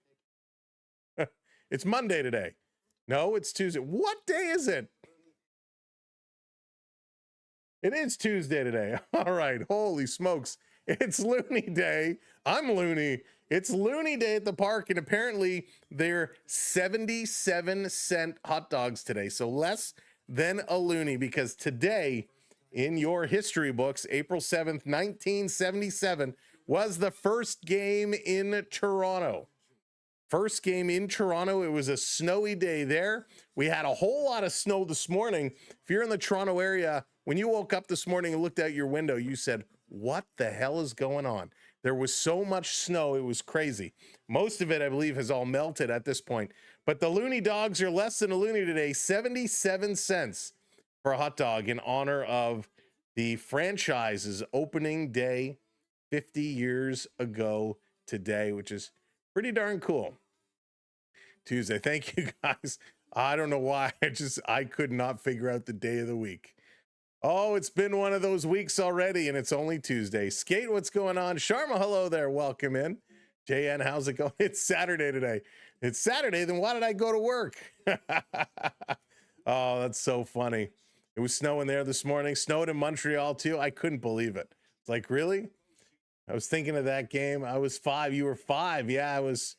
C: It's Monday today. No, it's Tuesday. What day is it? It is Tuesday today. All right. Holy smokes. It's Looney Day. I'm loony. It's Looney Day at the park, and apparently they're 77-cent hot dogs today. So less than a loony, because today in your history books, April 7th, 1977 was the first game in Toronto. First game in Toronto. It was a snowy day there. We had a whole lot of snow this morning. If you're in the Toronto area, when you woke up this morning and looked out your window, you said, what the hell is going on? There was so much snow, it was crazy. Most of it, I believe, has all melted at this point. But the Looney Dogs are less than a loony today, 77 cents for a hot dog in honor of the franchise's opening day 50 years ago today, which is pretty darn cool. Tuesday. Thank you, guys. I don't know why. I could not figure out the day of the week. Oh, it's been one of those weeks already, and it's only Tuesday. Skate, what's going on? Sharma, hello there. Welcome in. JN, how's it going? It's Saturday today. It's Saturday, then why did I go to work? Oh, that's so funny. It was snowing there this morning. Snowed in Montreal, too. I couldn't believe it. It's like, really? I was thinking of that game. I was 5. You were 5. Yeah, it was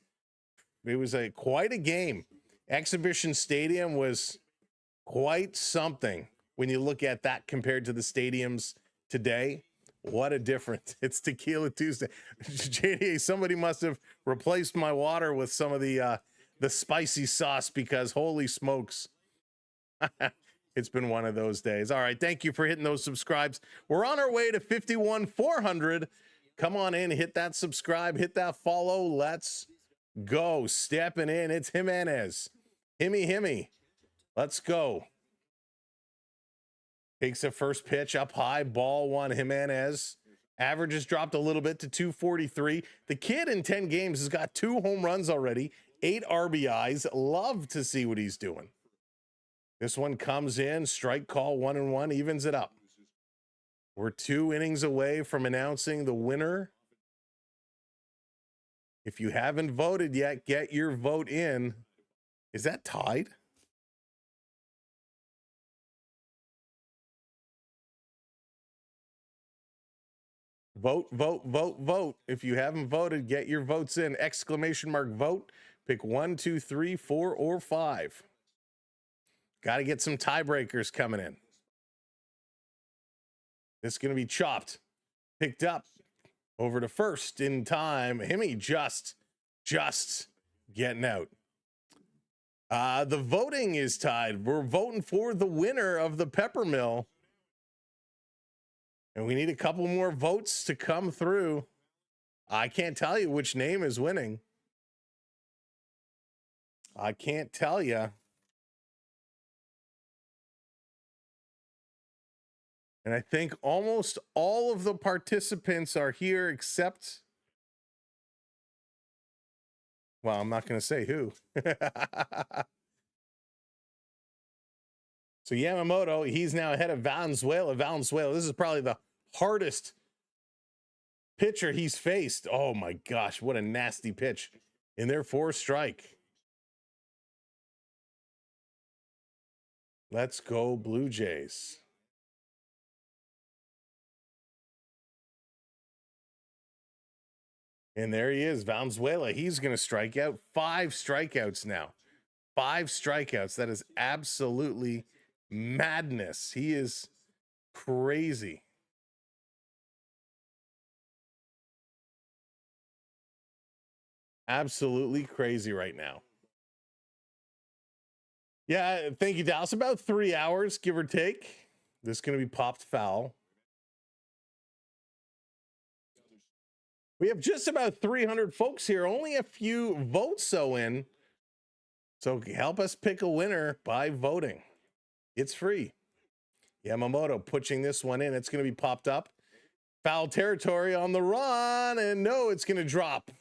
C: quite a game. Exhibition Stadium was quite something. When you look at that compared to the stadiums today, what a difference. It's Tequila Tuesday. JDA, somebody must have replaced my water with some of the spicy sauce, because holy smokes. It's been one of those days. All right, thank you for hitting those subscribes. We're on our way to 51,400. Come on in, hit that subscribe, hit that follow. Let's go. Stepping in, it's Jimenez. Himmy. Let's go. Takes a first pitch up high, ball one, Jimenez. Average has dropped a little bit to 243. The kid in 10 games has got 2 home runs already, 8 RBIs. Love to see what he's doing. This one comes in, strike call, 1-1, evens it up. We're 2 innings away from announcing the winner. If you haven't voted yet, get your vote in. Is that tied? Vote. If you haven't voted, get your votes in. Exclamation mark vote. Pick 1, 2, 3, 4, or 5. Got to get some tiebreakers coming in. This is going to be chopped, picked up over to first in time. Himmy just getting out. The voting is tied. We're voting for the winner of the Peppermill. And we need a couple more votes to come through. I can't tell you which name is winning. I can't tell you. And I think almost all of the participants are here except, well, I'm not going to say who. So Yamamoto, he's now ahead of Valenzuela. Valenzuela, this is probably the hardest pitcher he's faced. Oh my gosh, what a nasty pitch in their 4th strike. Let's go Blue Jays. And there he is, Valenzuela. He's going to strike out. 5 strikeouts now. 5 strikeouts. That is absolutely madness. He is crazy. Absolutely crazy right now. Yeah, thank you, Dallas. About 3 hours, give or take. This is going to be popped foul. We have just about 300 folks here. Only a few votes so in. So help us pick a winner by voting. It's free. Yamamoto pushing this one in. It's going to be popped up. Foul territory on the run. And no, it's going to drop.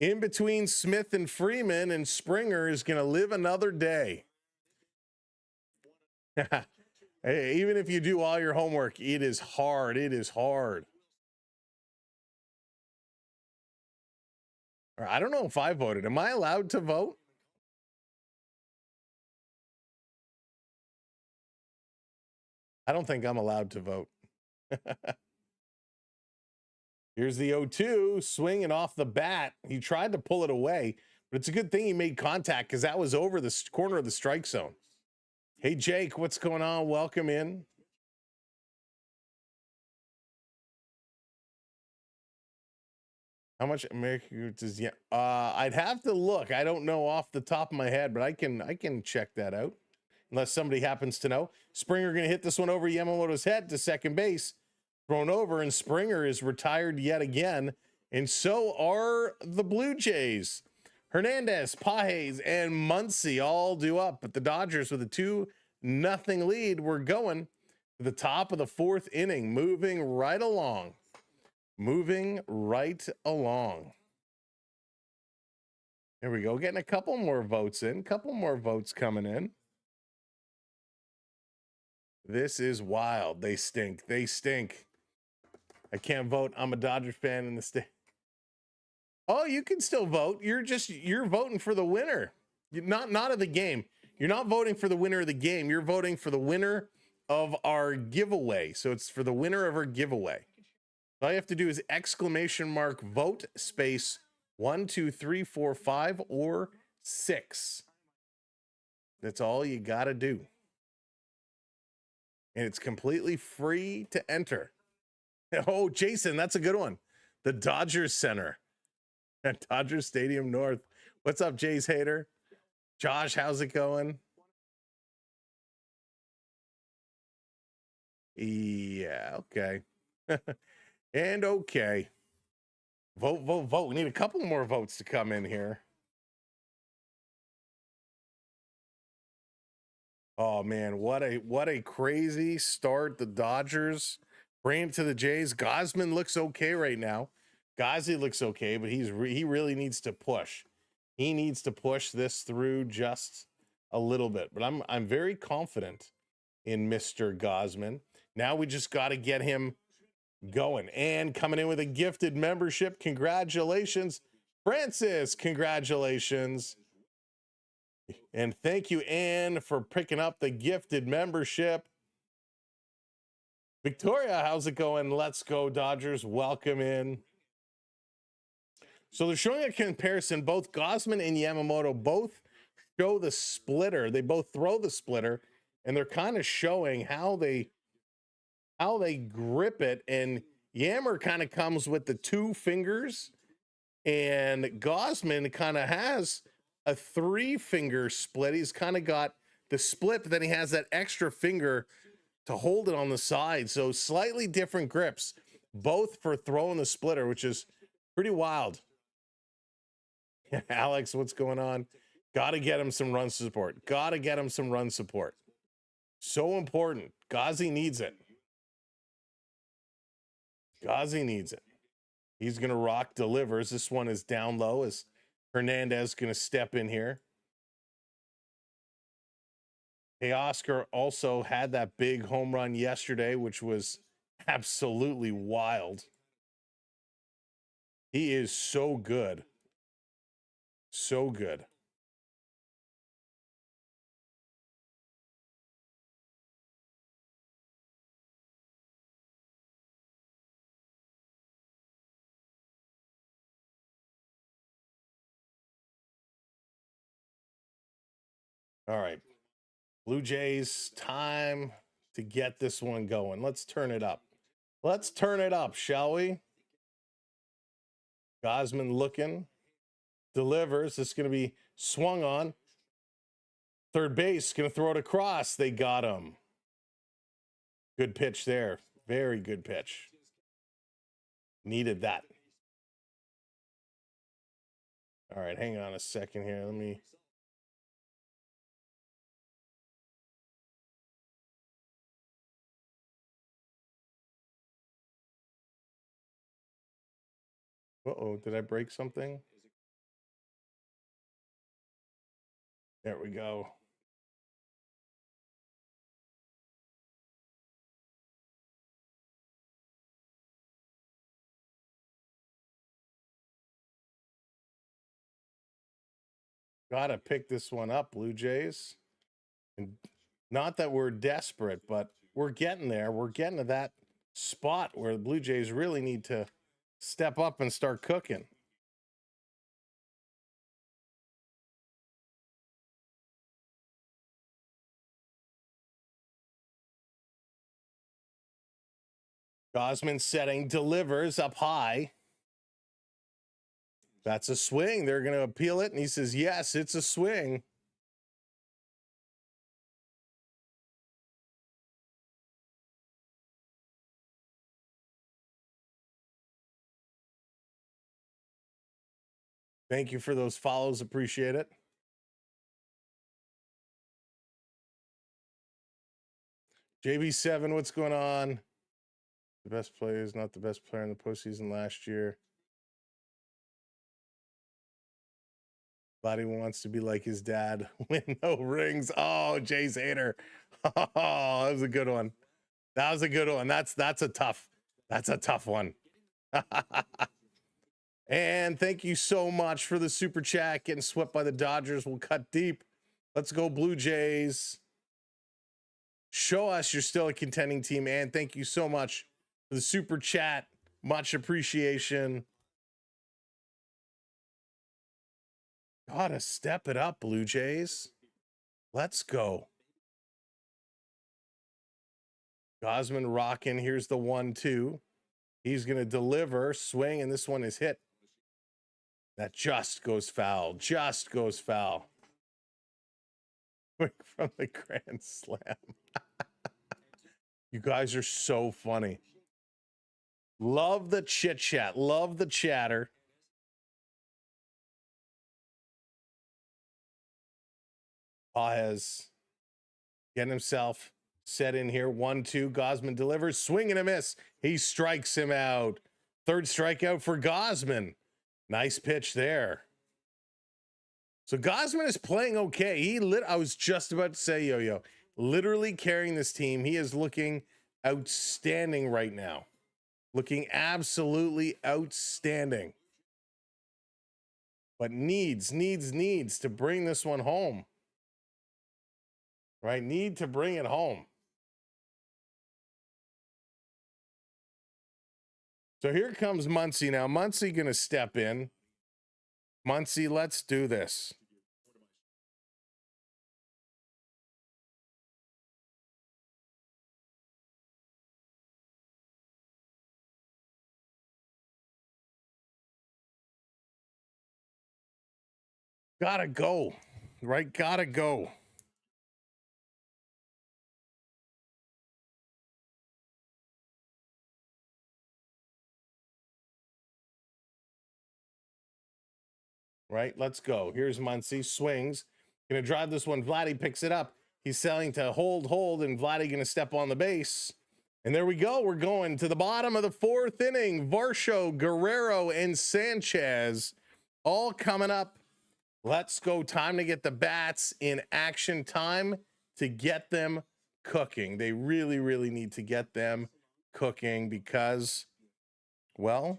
C: In between Smith and Freeman, and Springer is going to live another day. Hey, even if you do all your homework, it is hard. It is hard. I don't know if I voted. Am I allowed to vote? I don't think I'm allowed to vote. Here's the 0-2 swinging off the bat. He tried to pull it away, but it's a good thing he made contact because that was over the corner of the strike zone. Hey, Jake, what's going on? Welcome in. How much American does I'd have to look. I don't know off the top of my head, but I can check that out. Unless somebody happens to know. Springer going to hit this one over Yamamoto's head to second base. Thrown over, and Springer is retired yet again. And so are the Blue Jays. Hernandez, Pages, and Muncy all due up. But the Dodgers with a 2-0 lead. We're going to the top of the 4th inning. Moving right along. Moving right along. There we go. Getting a couple more votes in. Couple more votes coming in. This is wild. They stink. They stink. I can't vote. I'm a Dodgers fan in the state. Oh, you can still vote. You're voting for the winner. Not of the game. You're not voting for the winner of the game. You're voting for the winner of our giveaway. So it's for the winner of our giveaway. All you have to do is ! vote space 1, 2, 3, 4, 5, or 6. That's all you got to do. And it's completely free to enter. Oh, Jason, that's a good one. The Dodgers Center at Dodger Stadium North. What's up, Jays hater? Josh, how's it going? Yeah, okay. And okay. Vote, vote, vote. We need a couple more votes to come in here. Oh man, what a crazy start the Dodgers bring it to the Jays. Gausman looks okay right now. Ghazi looks okay, but he really needs to push. He needs to push this through just a little bit. But I'm very confident in Mr. Gausman. Now we just got to get him going. And coming in with a gifted membership, congratulations, Francis. Congratulations. And thank you, Ann, for picking up the gifted membership. Victoria, how's it going? Let's go, Dodgers. Welcome in. So they're showing a comparison. Both Gausman and Yamamoto both show the splitter. They both throw the splitter and they're kind of showing how they grip it. And Yammer kind of comes with the 2 fingers, and Gausman kind of has a 3-finger split. He's kind of got the split, but then he has that extra finger to hold it on the side. So slightly different grips, both for throwing the splitter, which is pretty wild. Alex, what's going on? Got to get him some run support. Got to get him some run support. So important. Gazi needs it. Gazi needs it. He's going to rock, delivers. This one is down low as Hernandez going to step in here. Hey, Oscar also had that big home run yesterday, which was absolutely wild. He is so good. So good. All right. Blue Jays, time to get this one going. Let's turn it up. Let's turn it up, shall we? Gausman looking. Delivers. This is going to be swung on. Third base, going to throw it across. They got him. Good pitch there. Very good pitch. Needed that. All right, hang on a second here. Let me... Uh-oh, did I break something? There we go. Gotta pick this one up, Blue Jays. And not that we're desperate, but we're getting there. We're getting to that spot where the Blue Jays really need to step up and start cooking. Gausman setting, delivers up high. That's a swing. They're going to appeal it, and he says, yes, it's a swing. Thank you for those follows. Appreciate it. JB7, what's going on? The best player is not the best player in the postseason last year. Body wants to be like his dad. Win no rings. Oh, Jay's hater. Oh, that was a good one. That was a good one. That's a tough one. And thank you so much for the super chat. Getting swept by the Dodgers. We'll cut deep. Let's go Blue Jays. Show us you're still a contending team. And thank you so much for the super chat. Much appreciation. Gotta step it up, Blue Jays. Let's go. Gausman rocking. Here's the 1-2. He's going to deliver, swing, and this one is hit. That just goes foul. Just goes foul. From the Grand Slam. You guys are so funny. Love the chit chat. Love the chatter. Paez getting himself set in here. 1-2. Gausman delivers. Swing and a miss. He strikes him out. Third strikeout for Gausman. Nice pitch there. So Gausman is playing okay. I was just about to say, Yo-Yo, literally carrying this team. He is looking outstanding right now. Looking absolutely outstanding. But needs to bring this one home. Right? Need to bring it home. So here comes Muncy now. Muncy going to step in. Muncy, let's do this. Gotta go, right? Gotta go. Right, let's go. Here's Muncy, swings. Gonna drive this one. Vladdy picks it up. He's selling to hold, and Vladdy gonna step on the base. And there we go. We're going to the bottom of the fourth inning. Varsho, Guerrero, and Sanchez all coming up. Let's go. Time to get the bats in action. Time to get them cooking. They really, really need to get them cooking because, well,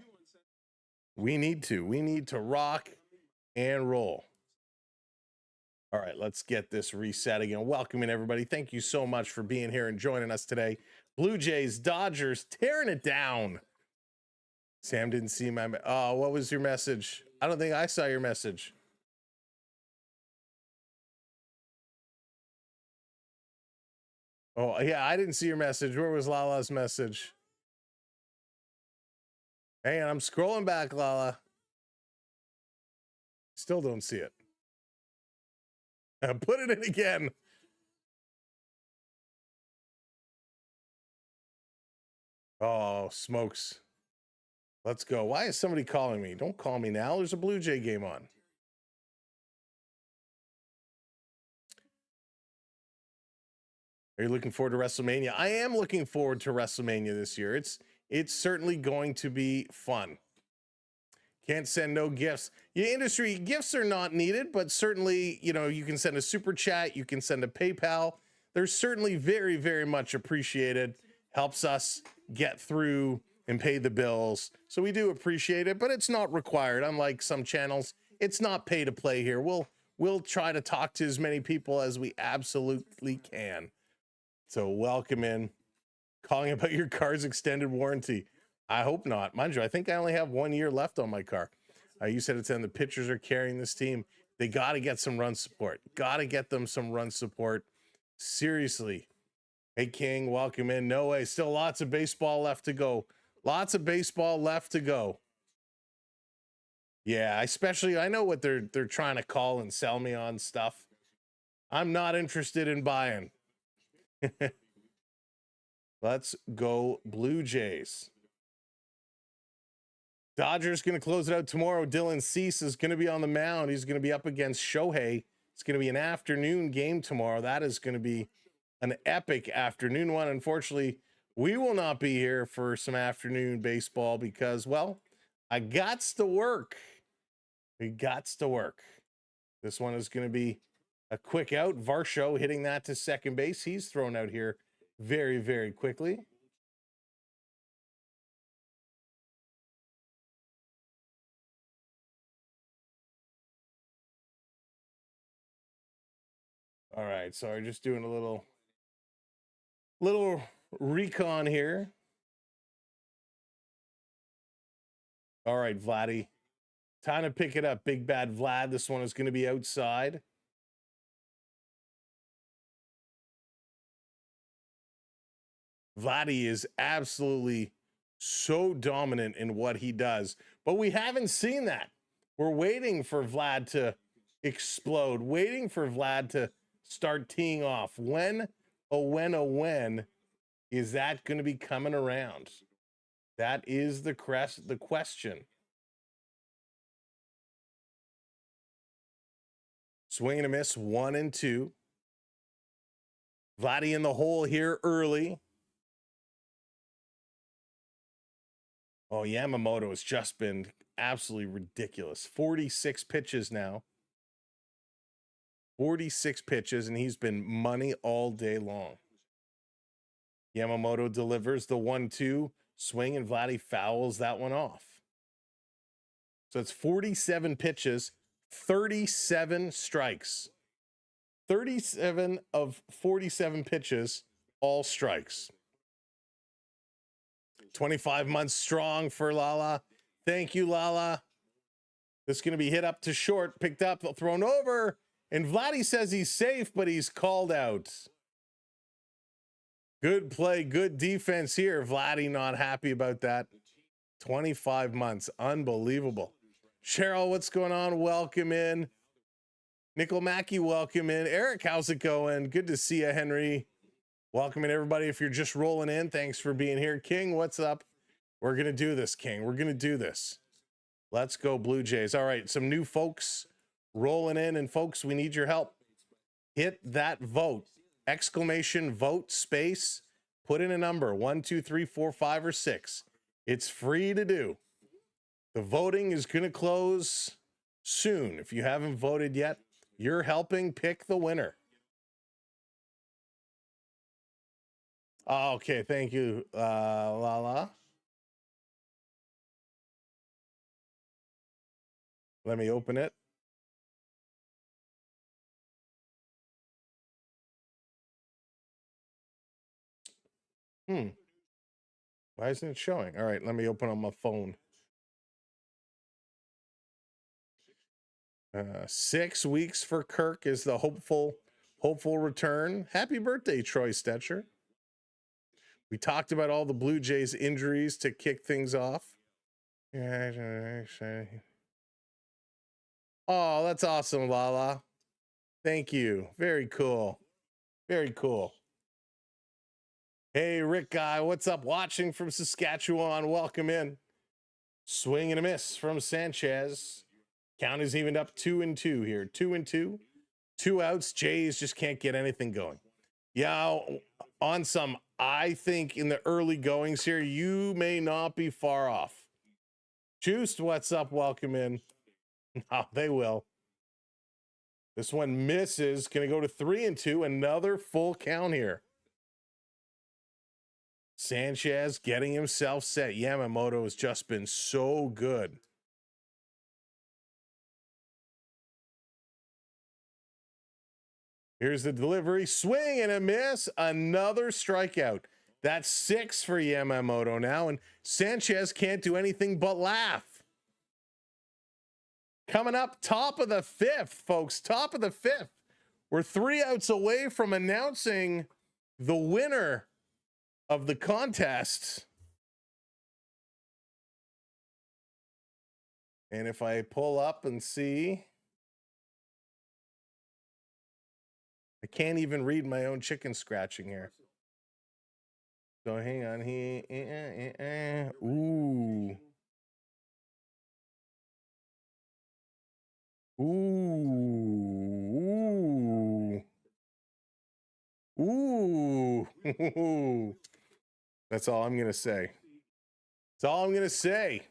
C: we need to. We need to rock and roll. All right, let's get this reset again. Welcome in, everybody. Thank you so much for being here and joining us today. Blue Jays, Dodgers, tearing it down. Sam didn't see my... Oh, what was your message? I don't think I saw your message. Oh, yeah, I didn't see your message. Where was Lala's message? Hang on, I'm scrolling back, Lala. Still don't see it. Put it in again. Oh, smokes. Let's go. Why is somebody calling me? Don't call me now. There's a Blue Jay game on. Are you looking forward to WrestleMania? I am looking forward to WrestleMania this year. It's certainly going to be fun. Can't send no gifts. Your industry gifts are not needed, but certainly, you know, you can send a super chat. You can send a PayPal. They're certainly very, very much appreciated. Helps us get through and pay the bills. So we do appreciate it, but it's not required. Unlike some channels, it's not pay to play here. We'll try to talk to as many people as we absolutely can. So welcome in. Calling about your car's extended warranty. I hope not. Mind you, I think I only have 1 year left on my car. You said it's in the pitchers are carrying this team. They got to get some run support. Got to get them some run support. Seriously. Hey, King, welcome in. No way. Still lots of baseball left to go. Lots of baseball left to go. Yeah, especially, I know what they're trying to call and sell me on stuff. I'm not interested in buying. Let's go Blue Jays. Dodgers going to close it out tomorrow. Dylan Cease is going to be on the mound. He's going to be up against Shohei. It's going to be an afternoon game tomorrow. That is going to be an epic afternoon one. Unfortunately, we will not be here for some afternoon baseball because, well, I gots to work. We gots to work. This one is going to be a quick out. Varsho hitting that to second base. He's thrown out here very, very quickly. All right, sorry, just doing a little recon here. All right, Vladdy. Time to pick it up, Big Bad Vlad. This one is going to be outside. Vladdy is absolutely so dominant in what he does, but we haven't seen that. We're waiting for Vlad to explode, waiting for Vlad to start teeing off. When is that going to be coming around? That is the question. Swing and a miss, 1-2. Vladdy in the hole here early. Oh, Yamamoto has just been absolutely ridiculous. 46 pitches now. 46 pitches, and he's been money all day long. Yamamoto delivers the 1-2 swing, and Vladdy fouls that one off. So it's 47 pitches, 37 strikes. 37 of 47 pitches, all strikes. 25 months strong for Lala. Thank you, Lala. This is going to be hit up to short, picked up, thrown over. And Vladdy says he's safe, but he's called out. Good play, good defense here. Vladdy not happy about that. 25 months. Unbelievable. Cheryl, what's going on? Welcome in. Nickel Mackey, welcome in. Eric, how's it going? Good to see you, Henry. Welcome in, everybody. If you're just rolling in, thanks for being here. King, what's up? We're going to do this, King. We're going to do this. Let's go, Blue Jays. All right, some new folks rolling in. And, folks, we need your help. Hit that vote. Exclamation vote space. Put in a number, 1, 2, 3, 4, 5, or 6. It's free to do. The voting is going to close soon. If you haven't voted yet, you're helping pick the winner. Oh, okay, thank you, Lala. Let me open it. Why isn't it showing? All right, let me open on my phone. 6 weeks for Kirk is the hopeful return. Happy birthday, Troy Stetcher. We talked about all the Blue Jays injuries to kick things off. Oh, that's awesome, Lala. Thank you. Very cool. Very cool. Hey, Rick Guy, what's up? Watching from Saskatchewan. Welcome in. Swing and a miss from Sanchez. Count is evened up 2-2 here. 2-2. 2 outs. Jays just can't get anything going. Yeah, on some, I think in the early goings here, you may not be far off. Juiced, what's up? Welcome in. Oh, they will. This one misses. Going to go to 3-2. Another full count here. Sanchez getting himself set. Yamamoto has just been so good. Here's the delivery. Swing and a miss. Another strikeout. That's 6 for Yamamoto now, and Sanchez can't do anything but laugh. Coming up, top of the 5th, folks. Top of the 5th. We're 3 outs away from announcing the winner of the contest. And if I pull up and see, I can't even read my own chicken scratching here. So hang on here. Ooh. Ooh. Ooh. Ooh. That's all I'm going to say. That's all I'm going to say.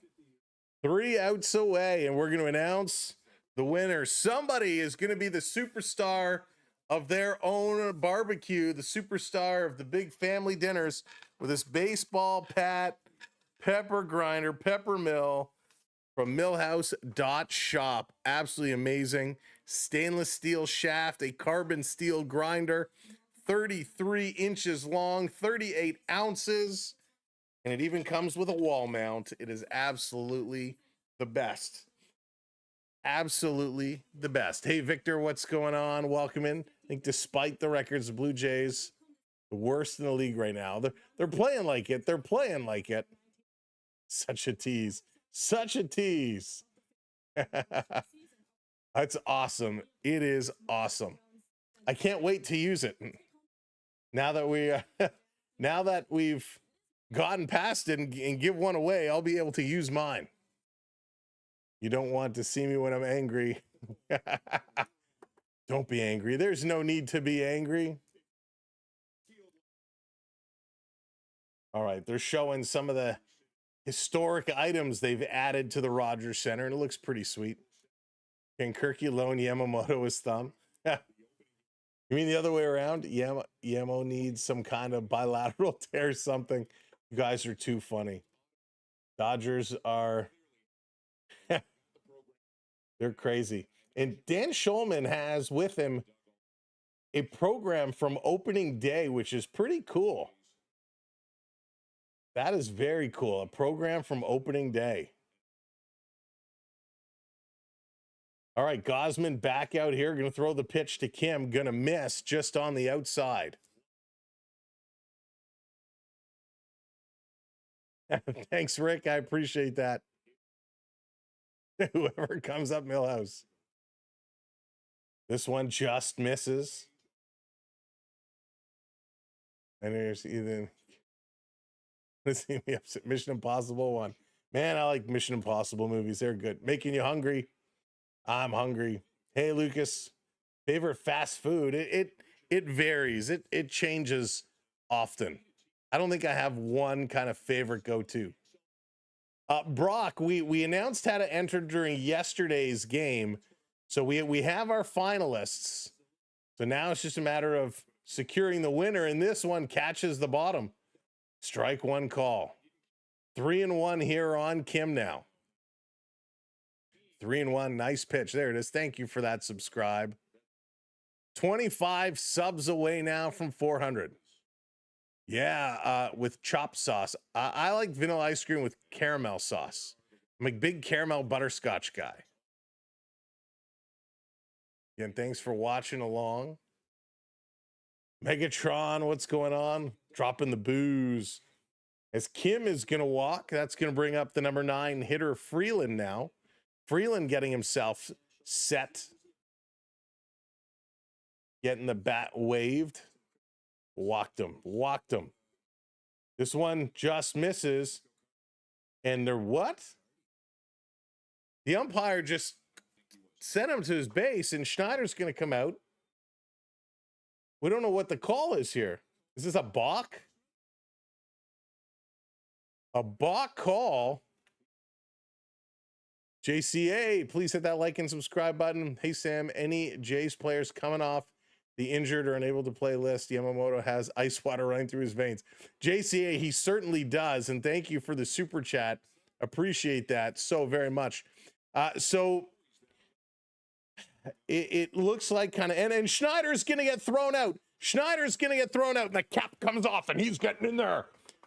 C: 3 outs away, and we're going to announce the winner. Somebody is going to be the superstar of their own barbecue, the superstar of the big family dinners with this baseball pat, pepper grinder, pepper mill from millhouse.shop. Absolutely amazing. Stainless steel shaft, a carbon steel grinder, 33 inches long, 38 ounces, and it even comes with a wall mount. It is absolutely the best. Absolutely the best. Hey, Victor, what's going on? Welcome in. I think despite the records, the Blue Jays, the worst in the league right now. They're playing like it. They're playing like it. Such a tease. Such a tease. That's awesome. It is awesome. I can't wait to use it. Now that we've gotten past it and give one away, I'll be able to use mine. You don't want to see me when I'm angry. Don't be angry. There's no need to be angry. All right, they're showing some of the historic items they've added to the Rogers Center, and it looks pretty sweet. Can Kirky loan Yamamoto his thumb? You mean the other way around? Yamo needs some kind of bilateral tear or something. You guys are too funny. Dodgers are... They're crazy. And Dan Schulman has with him a program from opening day, which is pretty cool. That is very cool. A program from opening day. All right, Gausman back out here. Going to throw the pitch to Kim. Going to miss just on the outside. Thanks, Rick. I appreciate that. Whoever comes up, Millhouse. This one just misses. And there's Ethan. Mission Impossible 1. Man, I like Mission Impossible movies. They're good. Making you hungry. I'm hungry. Hey, Lucas. Favorite fast food? It varies. It changes often. I don't think I have one kind of favorite go-to. Brock, we announced how to enter during yesterday's game. So we have our finalists. So now it's just a matter of securing the winner, and this one catches the bottom. Strike one call. 3-1 here on Kim now. 3-1, nice pitch. There it is. Thank you for that subscribe. 25 subs away now from 400. Yeah, with chopped sauce. I like vanilla ice cream with caramel sauce. I'm a big caramel butterscotch guy. Again, thanks for watching along. Megatron, what's going on? Dropping the booze. As Kim is going to walk, that's going to bring up the number 9 hitter, Freeland now. Freeland getting himself set. Getting the bat waved. Walked him. This one just misses. And they're what? The umpire just sent him to his base, and Schneider's going to come out. We don't know what the call is here. Is this a balk? A balk call. JCA, please hit that like and subscribe button. Hey, Sam, any Jays players coming off the injured or unable to play list? Yamamoto has ice water running through his veins. JCA, he certainly does. And thank you for the super chat. Appreciate that so very much. So it looks like kind of, and Schneider's going to get thrown out. Schneider's going to get thrown out, and the cap comes off, and he's getting in there.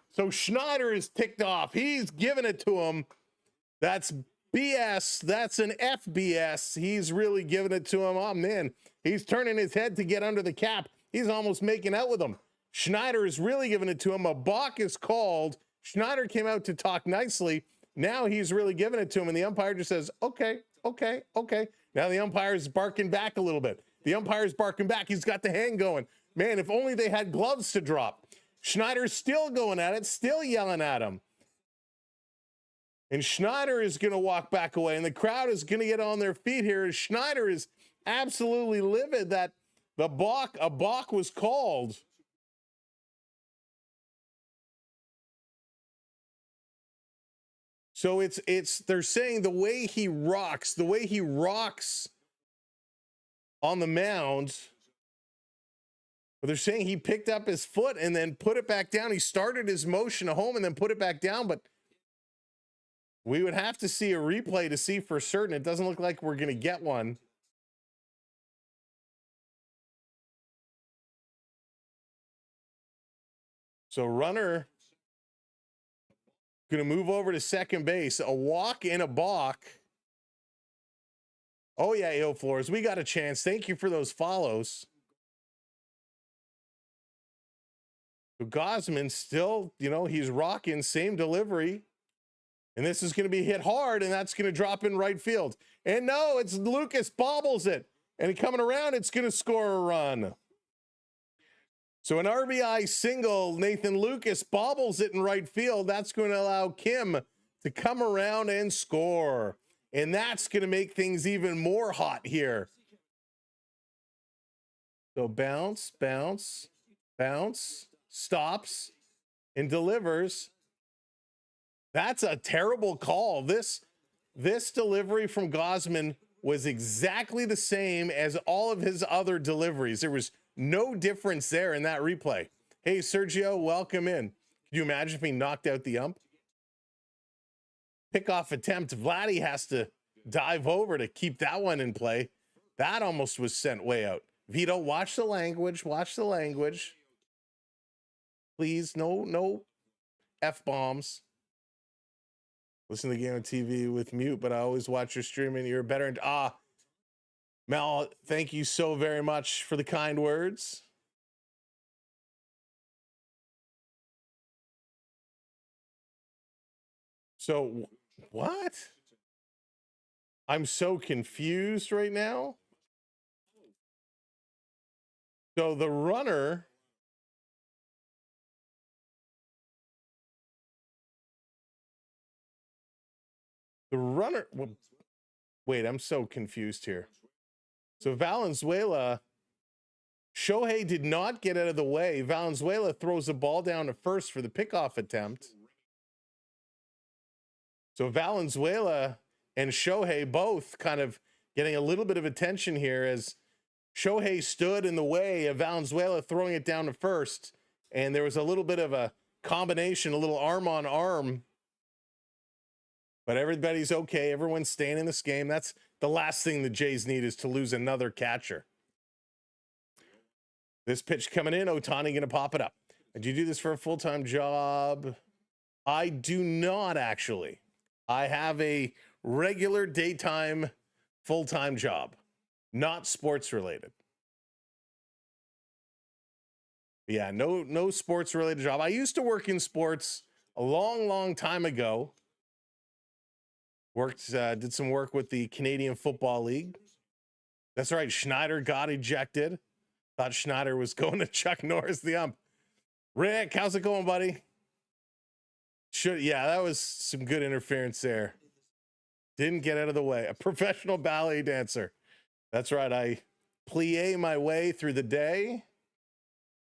C: So Schneider is ticked off. He's giving it to him. That's BS. That's an FBS. He's really giving it to him. Oh, man. He's turning his head to get under the cap. He's almost making out with him. Schneider is really giving it to him. A balk is called. Schneider came out to talk nicely. Now he's really giving it to him, and the umpire just says, okay. Now the umpire is barking back a little bit. The umpire's barking back. He's got the hand going. Man, if only they had gloves to drop. Schneider's still going at it, still yelling at him. And Schneider is going to walk back away, and the crowd is going to get on their feet here. Schneider is absolutely livid that a balk was called. So they're saying the way he rocks on the mound, but they're saying he picked up his foot and then put it back down. He started his motion to home and then put it back down, but we would have to see a replay to see for certain. It doesn't look like we're going to get one. So runner going to move over to second base. A walk and a balk. Oh, yeah, AO Flores, we got a chance. Thank you for those follows. So Gausman still, he's rocking, same delivery. And this is going to be hit hard, and that's going to drop in right field. And no, it's Lucas bobbles it. And coming around, it's going to score a run. So an RBI single, Nathan Lucas bobbles it in right field. That's going to allow Kim to come around and score. And that's going to make things even more hot here. So bounce, stops, and delivers. That's a terrible call. This delivery from Gausman was exactly the same as all of his other deliveries. There was no difference there in that replay. Hey, Sergio, welcome in. Can you imagine if he knocked out the ump? Pickoff attempt. Vladdy has to dive over to keep that one in play. That almost was sent way out. Vito, watch the language. Watch the language. Please, no F-bombs. Listen to the game on TV with mute, but I always watch your streaming. You're better. Mel, thank you so very much for the kind words. So, what? I'm so confused right now. So the runner. Wait, I'm so confused here. So Valenzuela, Shohei did not get out of the way. Valenzuela throws the ball down to first for the pickoff attempt. So Valenzuela and Shohei both kind of getting a little bit of attention here as Shohei stood in the way of Valenzuela throwing it down to first. And there was a little bit of a combination, a little arm on arm. But everybody's okay. Everyone's staying in this game. That's the last thing the Jays need, is to lose another catcher. This pitch coming in, Ohtani going to pop it up. Do you do this for a full-time job? I do not, actually. I have a regular daytime full-time job, not sports related. Yeah, no sports related job. I used to work in sports a long time ago. Did some work with the Canadian Football League. That's right. Schneider got ejected. Thought Schneider was going to Chuck Norris, the ump. Rick, how's it going, buddy? Yeah, that was some good interference there. Didn't get out of the way. A professional ballet dancer. That's right. I plie my way through the day,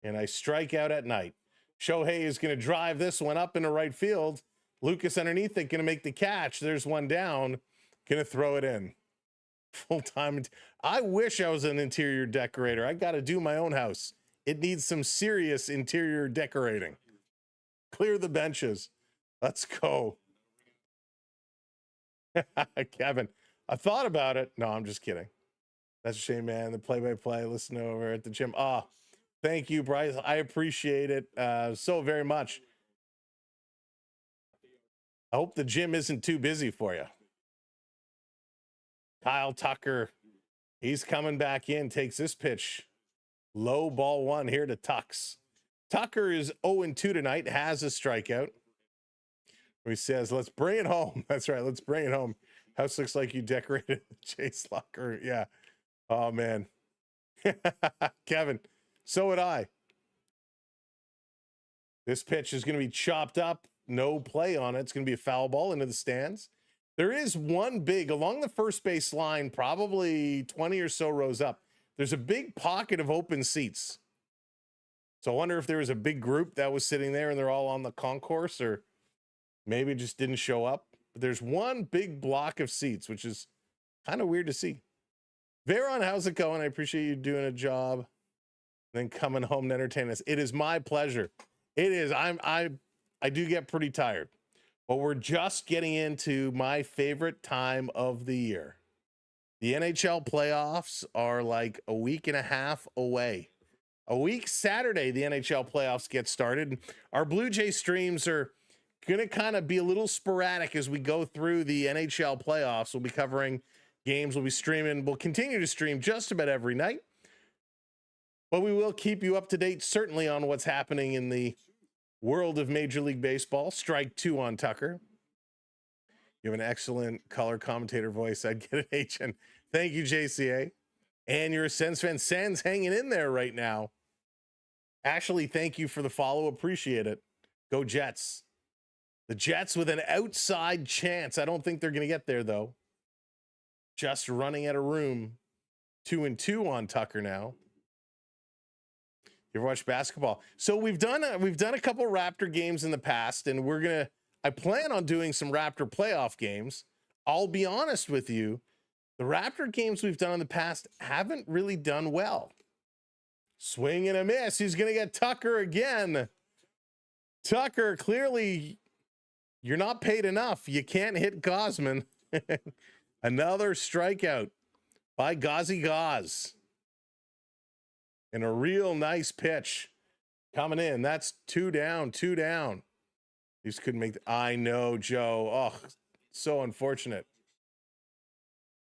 C: and I strike out at night. Shohei is going to drive this one up into right field. Lucas underneath it, going to make the catch. There's one down. Going to throw it in. Full time. I wish I was an interior decorator. I got to do my own house. It needs some serious interior decorating. Clear the benches. Let's go. Kevin, I thought about it. No, I'm just kidding. That's a shame, man. The play-by-play, listen over at the gym. Thank you, Bryce. I appreciate it so very much. I hope the gym isn't too busy for you. Kyle Tucker, he's coming back in, takes this pitch. Low ball one here to Tux. Tucker is 0-2 tonight, has a strikeout. He says, let's bring it home. That's right, let's bring it home. House looks like you decorated the Chase locker. Yeah. Oh, man. Kevin, so would I. This pitch is going to be chopped up. No play on it. It's going to be a foul ball into the stands. There is one big, along the first base line, probably 20 or so rows up, there's a big pocket of open seats. So I wonder if there was a big group that was sitting there and they're all on the concourse, or maybe just didn't show up. But there's one big block of seats, which is kind of weird to see. Veron, how's it going? I appreciate you doing a job. Then coming home to entertain us. It is my pleasure. It is. I do get pretty tired, but we're just getting into my favorite time of the year. The NHL playoffs are like a week and a half away. A week Saturday, the NHL playoffs get started. Our Blue Jay streams are going to kind of be a little sporadic as we go through the NHL playoffs. We'll be covering games. We'll be streaming. We'll continue to stream just about every night, but we will keep you up to date, certainly, on what's happening in the world of Major League Baseball. Strike two on Tucker. You have an excellent color commentator voice. I'd get an HN. Thank you, JCA. And you're a Sens fan. Sens hanging in there right now. Ashley, thank you for the follow. Appreciate it. Go Jets. The Jets with an outside chance. I don't think they're going to get there, though. Just running out of room. 2-2 on Tucker now. You ever watch basketball? So we've done a couple Raptor games in the past, and I plan on doing some Raptor playoff games. I'll be honest with you, the Raptor games we've done in the past haven't really done well. Swing and a miss. He's going to get Tucker again. Tucker, clearly you're not paid enough. You can't hit Gausman. Another strikeout by Gauzy Gauze. And a real nice pitch coming in. That's two down. These couldn't make I know, Joe. Oh, so unfortunate.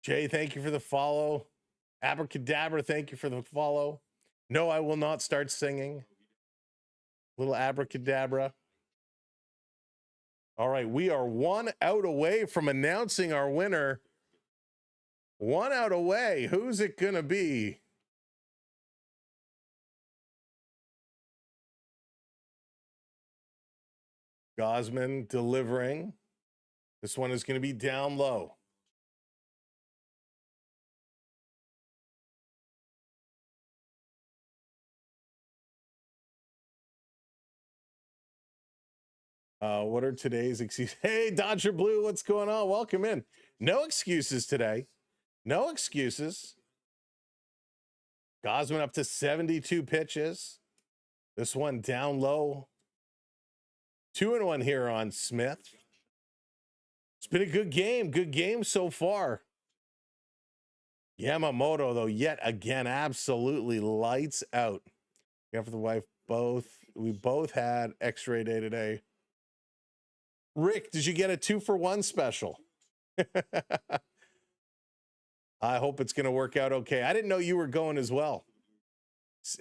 C: Jay, thank you for the follow. Abracadabra, thank you for the follow. No, I will not start singing. Little abracadabra. All right, we are 1 out away from announcing our winner. 1 out away. Who's it going to be? Gausman delivering. This one is going to be down low. What are today's excuses? Hey, Dodger Blue, what's going on? Welcome in. No excuses today. No excuses. Gausman up to 72 pitches. This one down low. 2-1 here on Smith. It's been a good game. Good game so far. Yamamoto, though, yet again, absolutely lights out. Yeah, for the wife, we both had X-ray day today. Rick, did you get a 2-for-1 special? I hope it's going to work out okay. I didn't know you were going as well.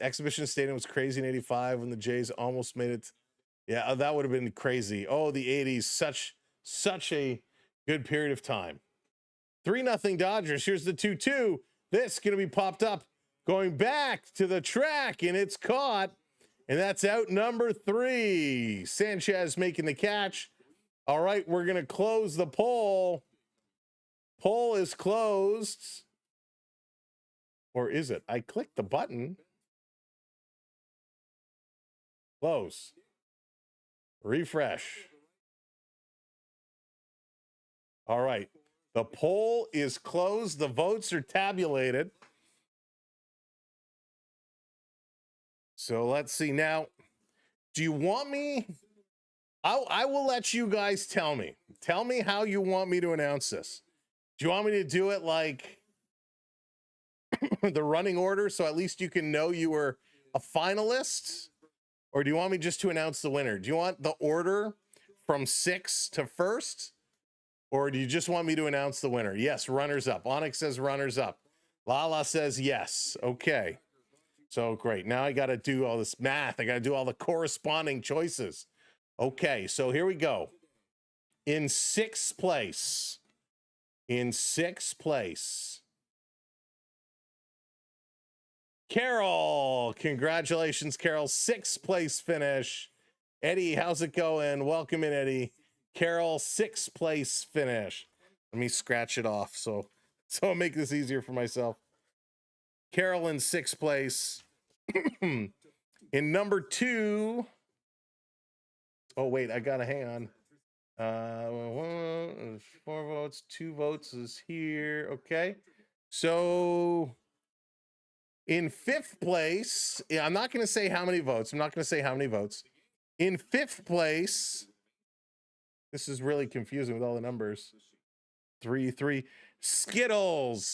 C: Exhibition Stadium was crazy in 85 when the Jays almost made it. Yeah, that would have been crazy. Oh, the 80s, such a good period of time. 3-0 Dodgers. Here's the 2-2. This going to be popped up, going back to the track, and it's caught. And that's out number 3. Sanchez making the catch. All right, we're going to close the poll. Poll is closed. Or is it? I clicked the button. Close. Refresh. All right. The poll is closed. The votes are tabulated. So let's see. Now, do you want me? I will let you guys tell me. Tell me how you want me to announce this. Do you want me to do it like the running order so at least you can know you were a finalist? Or do you want me just to announce the winner? Do you want the order from 6th to 1st? Or do you just want me to announce the winner? Yes, runners up. Onyx says runners up. Lala says yes. Okay. So great. Now I got to do all this math. I got to do all the corresponding choices. Okay, so here we go. In 6th place. In 6th place. Carol. Congratulations, Carol. 6th place finish. Eddie, how's it going? Welcome in, Eddie. Carol, 6th place finish. Let me scratch it off so I'll make this easier for myself. Carol in 6th place. In number 2. Oh, wait, I gotta hang on. 4 votes, 2 votes is here. Okay. So in 5th place, I'm not gonna say how many votes. In 5th place, this is really confusing with all the numbers. 3. Skittles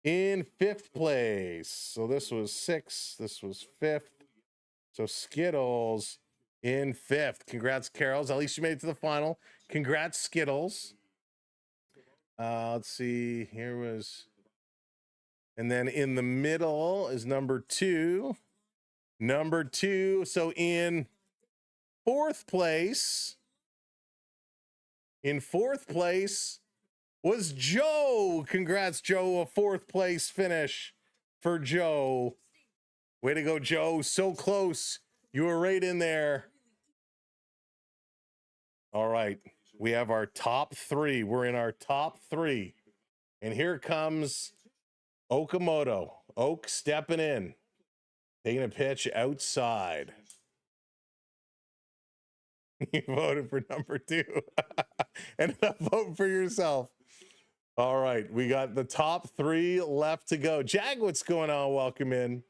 C: in 5th place. So this was 6th, this was 5th. So Skittles in 5th. Congrats, Carols. At least you made it to the final. Congrats, Skittles. Let's see. Here was, and then in the middle is number 2. Number 2. So in 4th place. In 4th place was Joe. Congrats, Joe. A 4th place finish for Joe. Way to go, Joe. So close. You were right in there. All right. We have our top 3. We're in our top 3. And here comes Okamoto. Oak stepping in. Taking a pitch outside. You voted for number 2. Ended up voting for yourself. All right. We got the top 3 left to go. Jag, what's going on? Welcome in.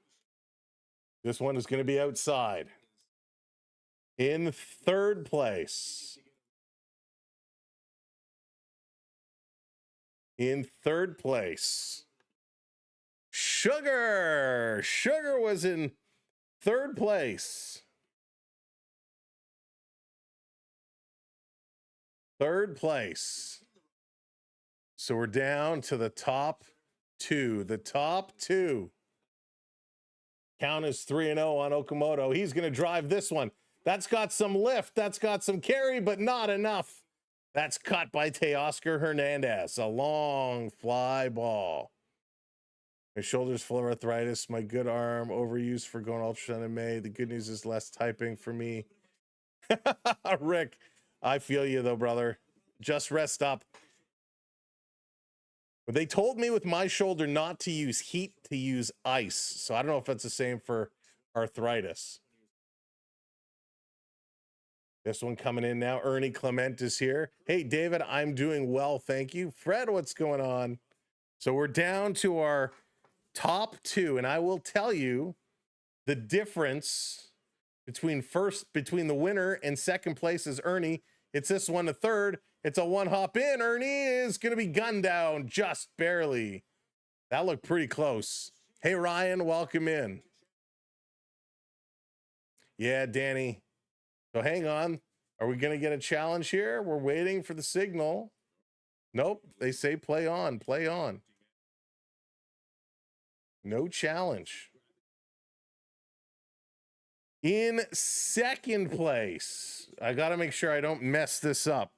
C: This one is going to be outside. In 3rd place. In 3rd place. Sugar. Sugar was in 3rd place. 3rd place. So we're down to the top 2. The top 2. Count is 3-0 on Okamoto. He's going to drive this one. That's got some lift. That's got some carry, but not enough. That's caught by Teoscar Hernandez. A long fly ball. My shoulder's full of arthritis. My good arm overused for going ultrasound in May. The good news is less typing for me. Rick, I feel you though, brother. Just rest up. But they told me with my shoulder not to use heat, to use ice. So I don't know if that's the same for arthritis. This one coming in now. Ernie Clement is here. Hey, David, I'm doing well. Thank you. Fred, what's going on? So we're down to our top two. And I will tell you the difference between the winner and second place is Ernie. It's this one to third. It's a one hop in. Ernie is going to be gunned down just barely. That looked pretty close. Hey, Ryan, welcome in. Yeah, Danny. So hang on. Are we going to get a challenge here? We're waiting for the signal. Nope. They say play on, play on. No challenge. In second place, I got to make sure I don't mess this up.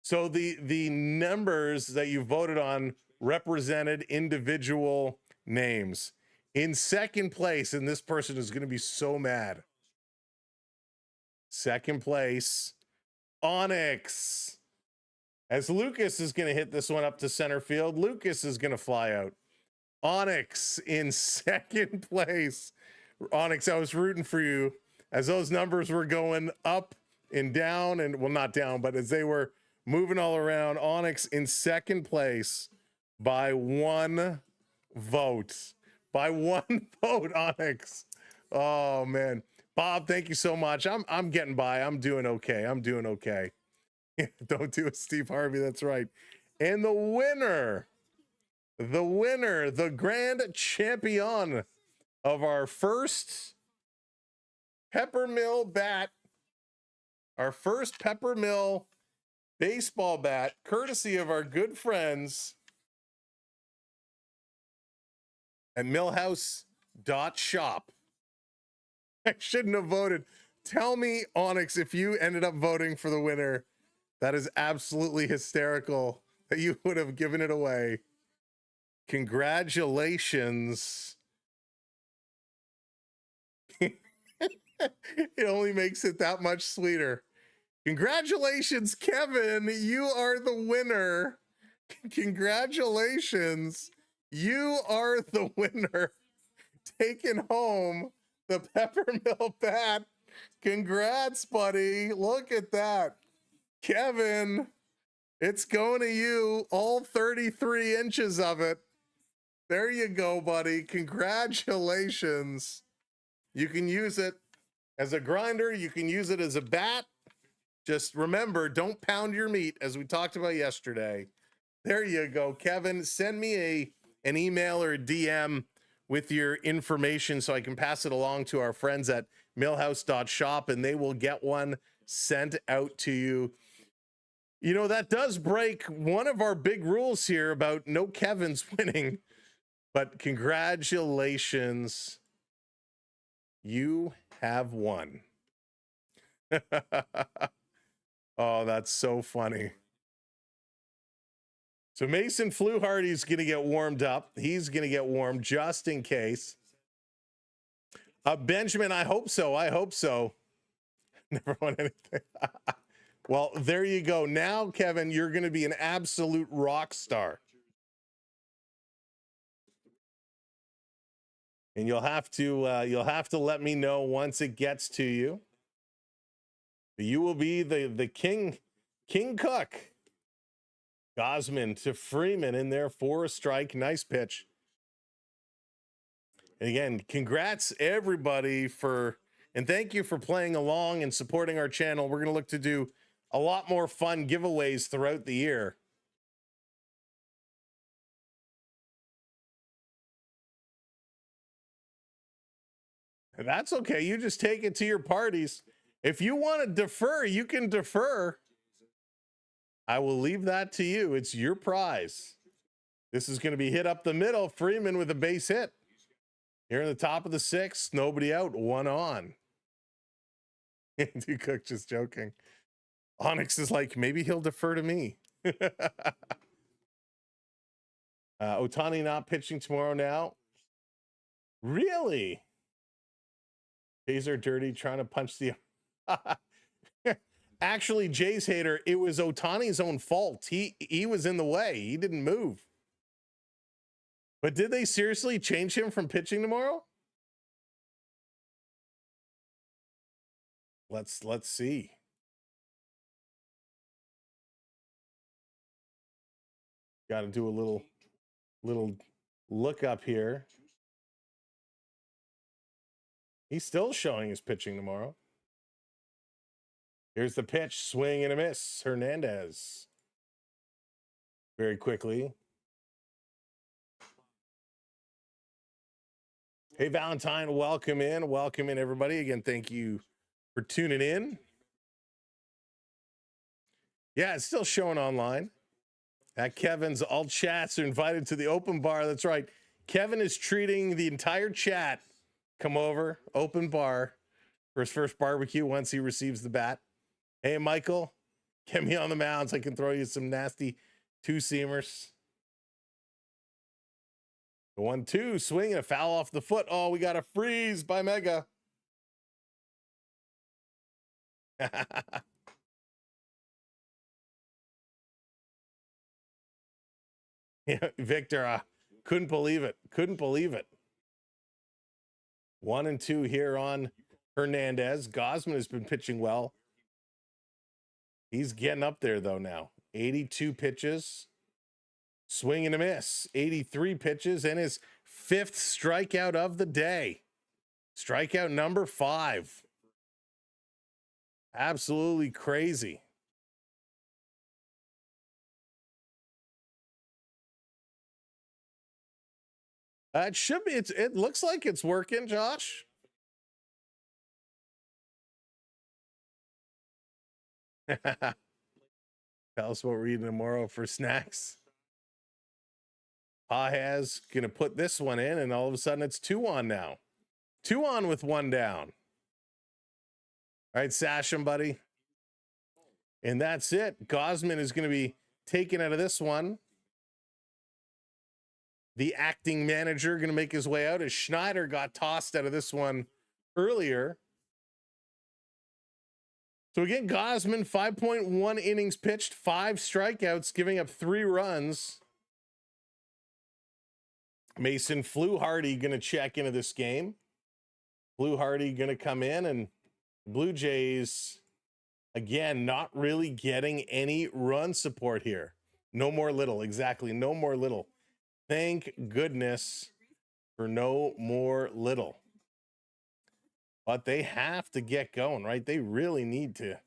C: So the numbers that you voted on represented individual names. In second place, and this person is going to be so mad. Second place, Onyx. As Lucas is going to hit this one up to center field, Lucas is going to fly out. Onyx in second place. Onyx, I was rooting for you as those numbers were going up and down, and well, not down, but as they were moving all around. Onyx in second place by one vote. By one vote, Onyx. Oh man, Bob, thank you so much. I'm getting by. I'm doing okay. I'm doing okay. Don't do it, Steve Harvey. That's right. And the winner, the grand champion of our first Peppermill bat, our first Peppermill baseball bat, courtesy of our good friends at millhouse.shop. I shouldn't have voted. Tell me, Onyx, if you ended up voting for the winner. That is absolutely hysterical that you would have given it away. Congratulations. It only makes it that much sweeter. Congratulations, Kevin. You are the winner. Congratulations. You are the winner. Taking home the Peppermill bat. Congrats, buddy. Look at that. Kevin, it's going to you, all 33 inches of it. There you go, buddy. Congratulations. You can use it as a grinder. You can use it as a bat. Just remember, don't pound your meat, as we talked about yesterday. There you go, Kevin. Send me an email or a DM with your information so I can pass it along to our friends at millhouse.shop, and they will get one sent out to you. You know, that does break one of our big rules here about no Kevins winning, but congratulations. You have won. Oh, that's so funny. So Mason Fluharty's going to get warmed up. He's going to get warm just in case. Benjamin, I hope so. I hope so. Never won anything. Well, there you go. Now, Kevin, you're going to be an absolute rock star. And you'll have to let me know once it gets to you. You will be the king cook. Gausman to Freeman in there for a strike. Nice pitch. And again, congrats everybody and thank you for playing along and supporting our channel. We're going to look to do a lot more fun giveaways throughout the year. That's okay. You just take it to your parties. If you want to defer, you can defer. I will leave that to you. It's your prize. This is going to be hit up the middle. Freeman with a base hit. Here in the top of the sixth. Nobody out. One on. Andy Cook just joking. Onyx is like, maybe he'll defer to me. Ohtani not pitching tomorrow now. Really? Jays are dirty trying to punch the... Actually, Jays hater, it was Ohtani's own fault. He was in the way. He didn't move. But did they seriously change him from pitching tomorrow? Let's see. Got to do a little look up here. He's still showing his pitching tomorrow. Here's the pitch, swing and a miss. Hernandez. Very quickly. Hey, Valentine, welcome in. Welcome in, everybody. Again, thank you for tuning in. Yeah, it's still showing online. At Kevin's, all chats are invited to the open bar. That's right. Kevin is treating the entire chat. Come over, open bar, for his first barbecue once he receives the bat. Hey, Michael, get me on the mound so I can throw you some nasty two-seamers. The 1-2, swing and a foul off the foot. Oh, we got a freeze by Mega. Yeah, Victor, couldn't believe it. Couldn't believe it. 1-2 here on Hernandez. Gausman has been pitching well. He's getting up there, though, now. 82 pitches. Swing and a miss. 83 pitches and his 5th strikeout of the day. Strikeout number 5. Absolutely crazy. It should be. It looks like it's working, Josh. Tell us what we're eating tomorrow for snacks. Pahez gonna put this one in, and all of a sudden it's 2 on now. 2 on with 1 down. All right, sash him, buddy. And that's it. Gausman is going to be taken out of this one. The acting manager going to make his way out as Schneider got tossed out of this one earlier. So again, Gausman, 5.1 innings pitched, 5 strikeouts, giving up 3 runs. Mason Fluharty going to check into this game. Fluharty going to come in, and Blue Jays, again, not really getting any run support here. No more little, exactly, no more little. Thank goodness for no more little. But they have to get going, right? They really need to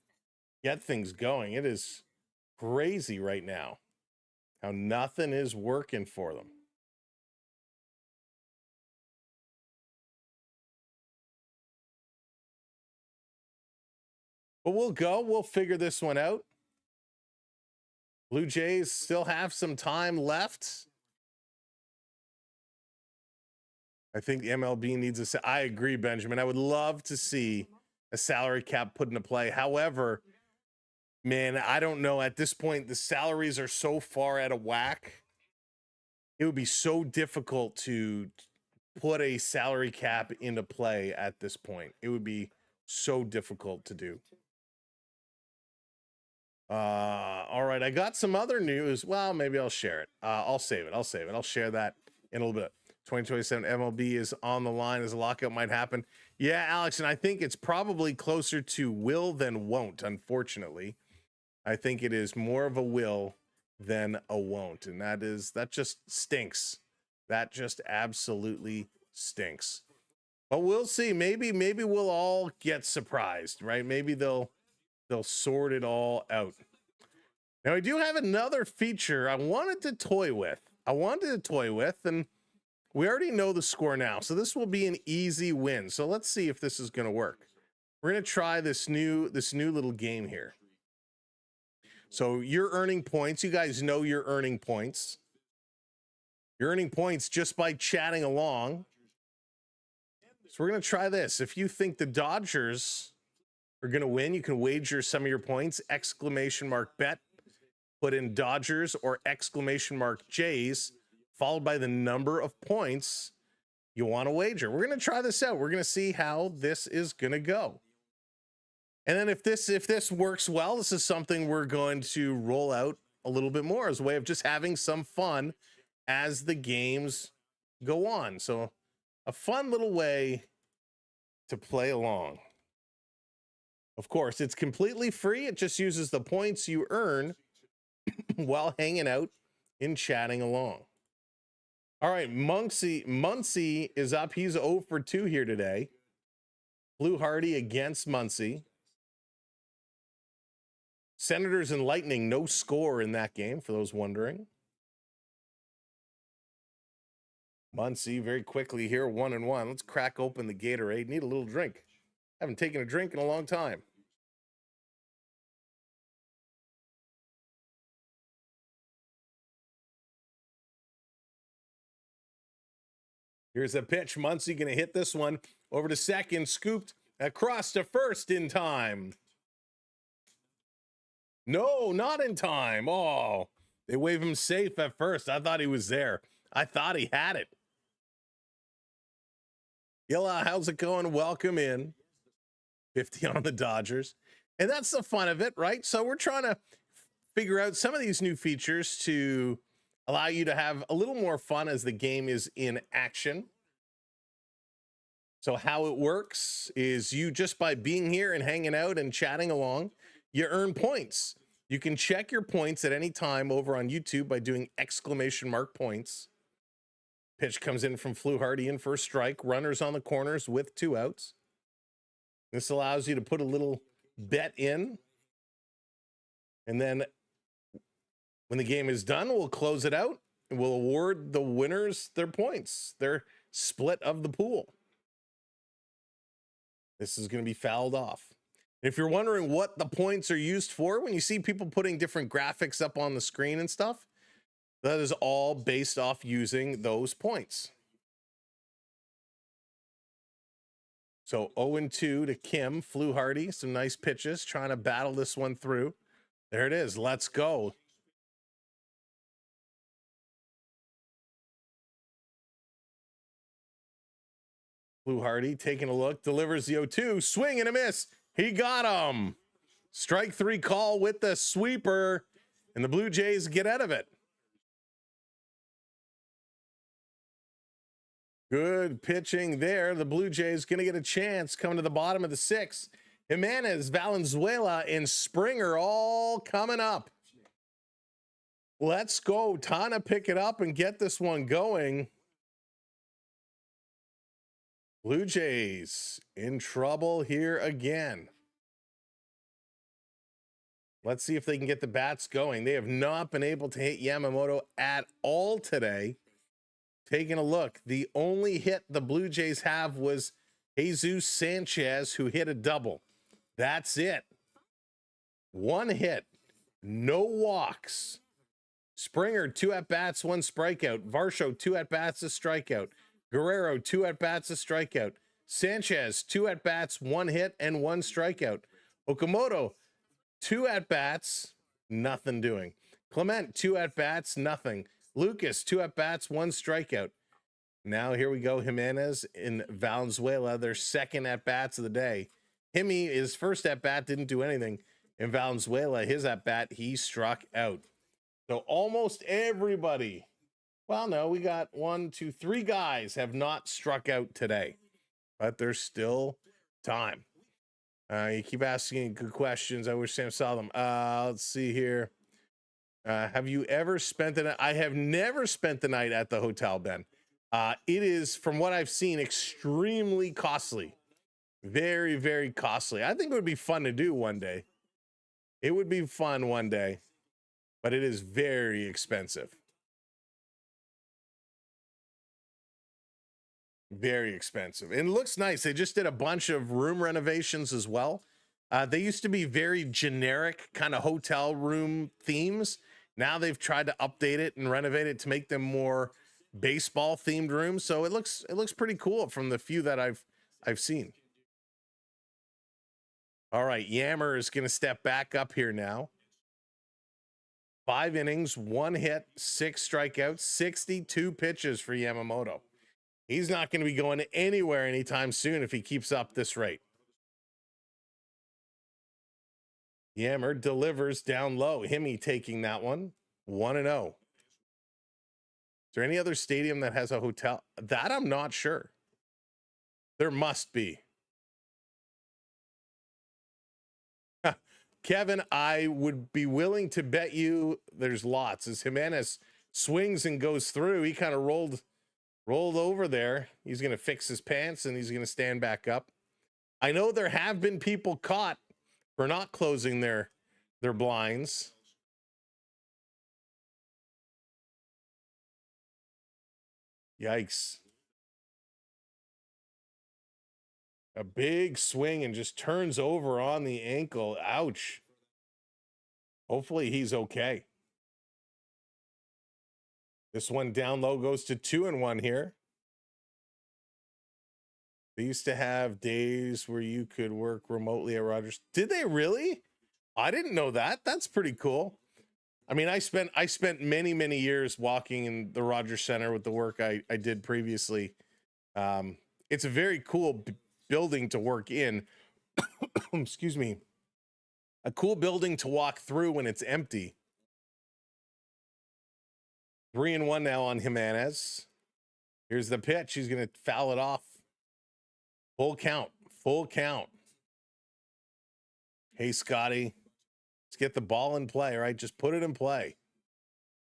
C: get things going. It is crazy right now how nothing is working for them. But we'll go. We'll figure this one out. Blue Jays still have some time left. I think the MLB needs I agree, Benjamin. I would love to see a salary cap put into play. However, man, I don't know. At this point, the salaries are so far out of whack. It would be so difficult to put a salary cap into play at this point. It would be so difficult to do. All right, I got some other news. Well, maybe I'll share it. I'll save it. I'll share that in a little bit. 2027 MLB is on the line as a lockout might happen. Yeah, Alex, and I think it's probably closer to will than won't, unfortunately. I think it is more of a will than a won't, and that just stinks. That just absolutely stinks. But we'll see. Maybe we'll all get surprised, right? Maybe they'll sort it all out. Now, I do have another feature I wanted to toy with. And we already know the score now, so this will be an easy win. So let's see if this is going to work. We're going to try this new little game here. So you're earning points. You guys know you're earning points. You're earning points just by chatting along. So we're going to try this. If you think the Dodgers are going to win, you can wager some of your points. !bet. Put in Dodgers or !Jays followed by the number of points you want to wager. We're going to try this out. We're going to see how this is going to go. And then if this works well, this is something we're going to roll out a little bit more as a way of just having some fun as the games go on. So a fun little way to play along. Of course, it's completely free. It just uses the points you earn while hanging out and chatting along. All right, Muncy is up. He's 0 for 2 here today. Fluharty against Muncy. Senators and Lightning, no score in that game, for those wondering. Muncy very quickly here, 1-1. Let's crack open the Gatorade. Need a little drink. Haven't taken a drink in a long time. Here's a pitch. Muncy going to hit this one over to second, scooped across to first in time. No, not in time. Oh, they wave him safe at first. I thought he was there. I thought he had it. Yella, how's it going? Welcome in. 50 on the Dodgers. And that's the fun of it, right? So we're trying to figure out some of these new features to allow you to have a little more fun as the game is in action. So how it works is you just by being here and hanging out and chatting along, you earn points. You can check your points at any time over on YouTube by doing !points. Pitch comes in from Fluharty in for a strike. Runners on the corners with 2 outs. This allows you to put a little bet in. And then when the game is done, we'll close it out and we'll award the winners their points, their split of the pool. This is going to be fouled off. If you're wondering what the points are used for, when you see people putting different graphics up on the screen and stuff, that is all based off using those points. So 0-2 to Kim. Fluharty, some nice pitches, trying to battle this one through. There it is. Let's go. Fluharty taking a look, delivers the 0-2, swing and a miss. He got him. Strike 3 call with the sweeper, and the Blue Jays get out of it. Good pitching there. The Blue Jays going to get a chance coming to the bottom of the 6th. Jimenez, Valenzuela, and Springer all coming up. Let's go. Time to pick it up and get this one going. Blue Jays in trouble here again. Let's see if they can get the bats going. They have not been able to hit Yamamoto at all today. Taking a look, the only hit the Blue Jays have was Jesus Sanchez, who hit a double. That's it. 1 hit, no walks. Springer, 2 at-bats, 1 strikeout. Varsho, 2 at-bats, a strikeout. Guerrero, 2 at-bats, a strikeout. Sanchez, 2 at-bats, 1 hit, and 1 strikeout. Okamoto, 2 at-bats, nothing doing. Clement, 2 at-bats, nothing. Lucas, 2 at-bats, 1 strikeout. Now here we go. Jimenez and Valenzuela, their second at-bats of the day. Himmy, his first at-bat didn't do anything. And Valenzuela, his at-bat, he struck out. So almost everybody. Well, no, we got 1, 2, 3 guys have not struck out today. But there's still time. You keep asking good questions. I wish Sam saw them. Let's see here. Have you ever spent the night? I have never spent the night at the hotel, Ben. It is, from what I've seen, extremely costly. Very, very costly. I think it would be fun to do one day. It would be fun one day, but it is very expensive. Very expensive. And it looks nice. They just did a bunch of room renovations as well. They used to be very generic kind of hotel room themes. Now they've tried to update it and renovate it to make them more baseball themed rooms. So it looks pretty cool from the few that I've seen. All right, Yammer is going to step back up here now. 5 innings, 1 hit, 6 strikeouts, 62 pitches for Yamamoto. He's not going to be going anywhere anytime soon if he keeps up this rate. Yammer delivers down low. Himmy taking that one. 1-0. Is there any other stadium that has a hotel? That I'm not sure. There must be. Kevin, I would be willing to bet you there's lots. As Jimenez swings and goes through, he kind of rolled over there. He's going to fix his pants and he's going to stand back up. I know there have been people caught for not closing their blinds. Yikes. A big swing and just turns over on the ankle. Ouch. Hopefully he's okay. This one down low goes to 2-1 here. They used to have days where you could work remotely at Rogers. Did they really? I didn't know that. That's pretty cool. I mean, I spent many years walking in the Rogers Center with the work I did previously. It's a very cool building to work in. Excuse me. A cool building to walk through when it's empty. 3-1 now on Jimenez. Here's the pitch. He's going to foul it off. Full count. Full count. Hey, Scotty. Let's get the ball in play, right? Just put it in play.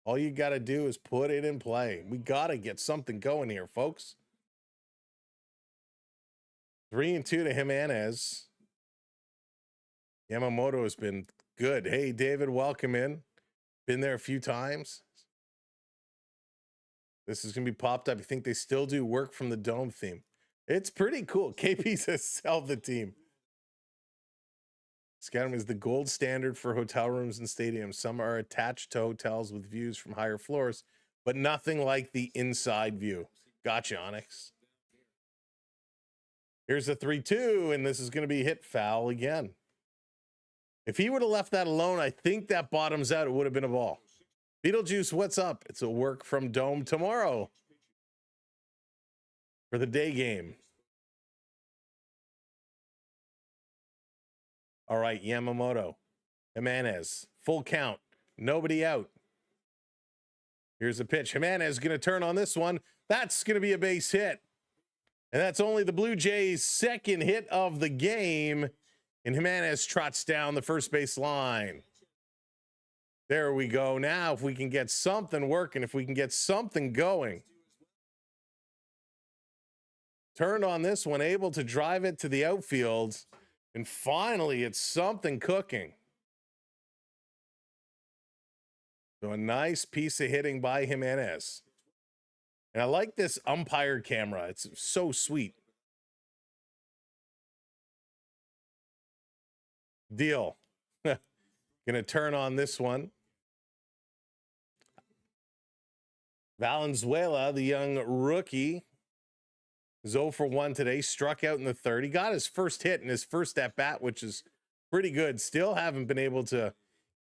C: All you got to do is put it in play. We got to get something going here, folks. 3-2 to Jimenez. Yamamoto has been good. Hey, David, welcome in. Been there a few times. This is going to be popped up. You think they still do work from the dome theme? It's pretty cool. KP says sell the team. Scouting is the gold standard for hotel rooms and stadiums. Some are attached to hotels with views from higher floors, but nothing like the inside view. Gotcha, Onyx. Here's a 3-2, and this is going to be hit foul again. If he would have left that alone, I think that bottoms out. It would have been a ball. Beetlejuice, what's up? It's a work from dome tomorrow for the day game. All right, Yamamoto. Jimenez, full count. Nobody out. Here's a pitch. Jimenez is going to turn on this one. That's going to be a base hit. And that's only the Blue Jays' second hit of the game. And Jimenez trots down the first base line. There we go. Now, if we can get something working, if we can get something going. Turned on this one, able to drive it to the outfield. And finally, it's something cooking. So a nice piece of hitting by Jimenez. And I like this umpire camera. It's so sweet. Deal. Gonna turn on this one. Valenzuela, the young rookie, is 0 for 1 today. Struck out in the third. He got his first hit in his first at bat, which is pretty good. Still haven't been able to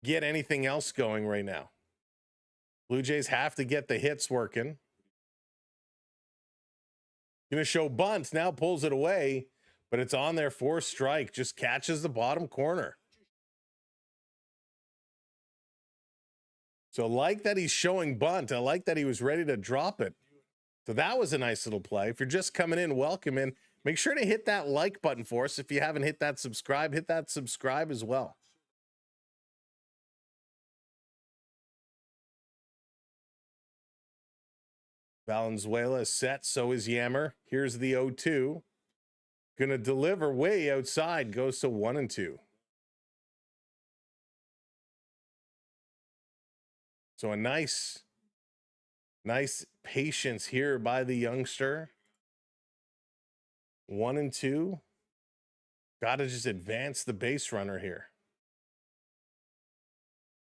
C: get anything else going right now. Blue Jays have to get the hits working. Gonna show bunt. Now pulls it away, but it's on there for strike. Just catches the bottom corner. So like that he's showing bunt. I like that he was ready to drop it. So that was a nice little play. If you're just coming in, welcome in. Make sure to hit that like button for us. If you haven't hit that subscribe as well. Valenzuela is set. So is Yammer. Here's the 0-2. Gonna deliver way outside. Goes to 1-2. So a nice patience here by the youngster. 1-2. Got to just advance the base runner here.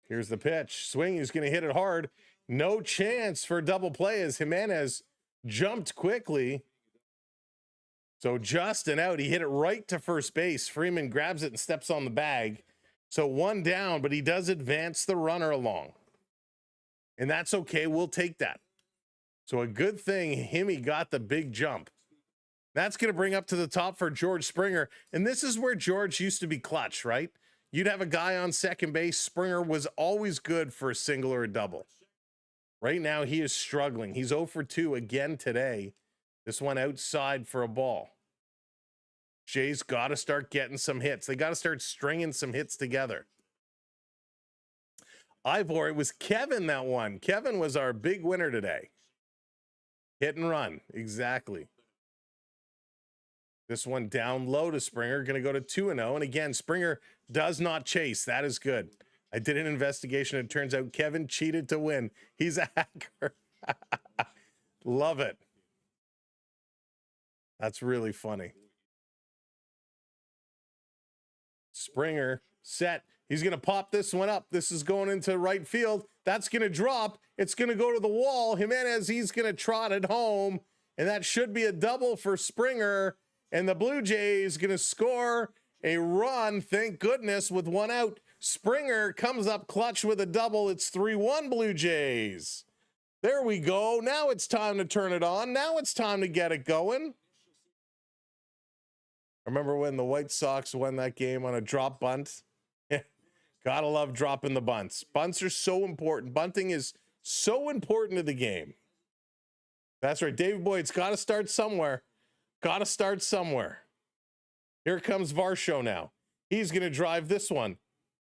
C: Here's the pitch. Swing. He's going to hit it hard. No chance for a double play as Jimenez jumped quickly. So just an out. He hit it right to first base. Freeman grabs it and steps on the bag. So 1 down, but he does advance the runner along. And that's okay. We'll take that. So a good thing Himmy got the big jump. That's going to bring up to the top for George Springer. And this is where George used to be clutch, right? You'd have a guy on second base. Springer was always good for a single or a double. Right now, he is struggling. He's 0 for 2 again today. This one outside for a ball. Jay's got to start getting some hits. They got to start stringing some hits together. Ivor, it was Kevin that won. Kevin was our big winner today. Hit and run, exactly. This one down low to Springer, going to go to 2-0. And again, Springer does not chase. That is good. I did an investigation. It turns out Kevin cheated to win. He's a hacker. Love it. That's really funny. Springer set. He's going to pop this one up. This is going into right field. That's going to drop. It's going to go to the wall. Jimenez, he's going to trot it home. And that should be a double for Springer. And the Blue Jays going to score a run, thank goodness, with one out. Springer comes up clutch with a double. It's 3-1 Blue Jays. There we go. Now it's time to turn it on. Now it's time to get it going. Remember when the White Sox won that game on a drop bunt? Gotta love dropping the bunts. Bunts are so important. Bunting is so important to the game. That's right. David Boyd's got to start somewhere. Got to start somewhere. Here comes Varsho now. He's going to drive this one.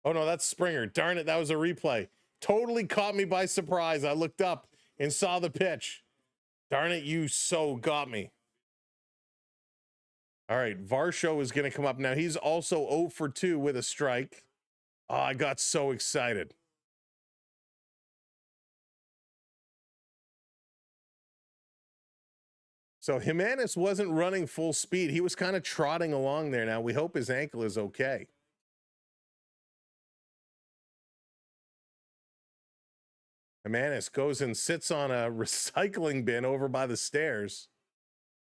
C: Oh, no, that's Springer. Darn it, that was a replay. Totally caught me by surprise. I looked up and saw the pitch. Darn it, you so got me. All right, Varsho is going to come up now. He's also 0 for 2 with a strike. Oh, I got so excited. So Jimenez wasn't running full speed. He was kind of trotting along there. Now we hope his ankle is okay. Jimenez goes and sits on a recycling bin over by the stairs.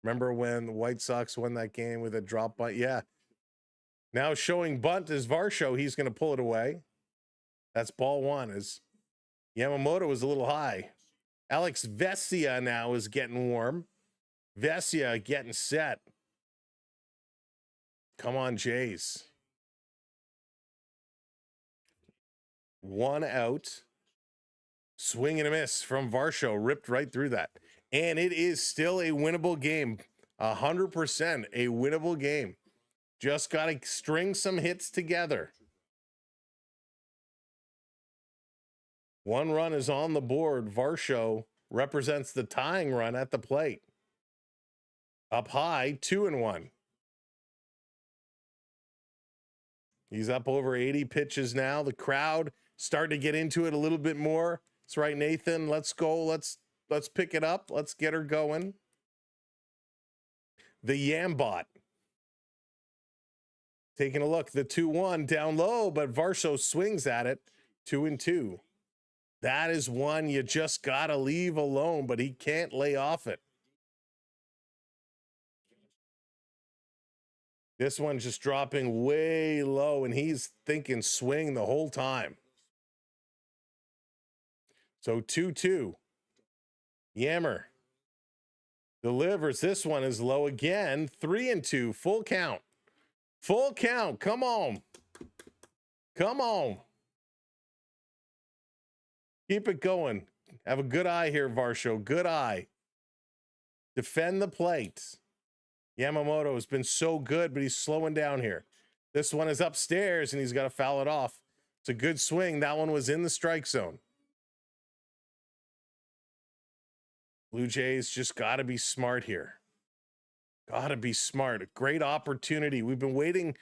C: Remember when the White Sox won that game with a drop bunt? Yeah. Now showing bunt is Varsho. He's going to pull it away. That's ball one. As Yamamoto was a little high. Alex Vesia now is getting warm. Vesia getting set. Come on, Jays. One out. Swing and a miss from Varsho. Ripped right through that. And it is still a winnable game. 100% a winnable game. Just got to string some hits together. One run is on the board. Varsho represents the tying run at the plate. Up high, 2-1. He's up over 80 pitches now. The crowd starting to get into it a little bit more. That's right, Nathan. Let's go. Let's pick it up. Let's get her going. The Yambot. Taking a look. The 2-1 down low, but Varsho swings at it. 2-2. That is one you just got to leave alone, but he can't lay off it. This one's just dropping way low, and he's thinking swing the whole time. So 2-2. Yammer delivers. This one is low again. 3-2. Full count. Full count. Come on. Come on. Keep it going. Have a good eye here, Varsho. Good eye. Defend the plate. Yamamoto has been so good, but he's slowing down here. This one is upstairs, and he's got to foul it off. It's a good swing. That one was in the strike zone. Blue Jays just got to be smart here. Got to be smart. A great opportunity. We've been waiting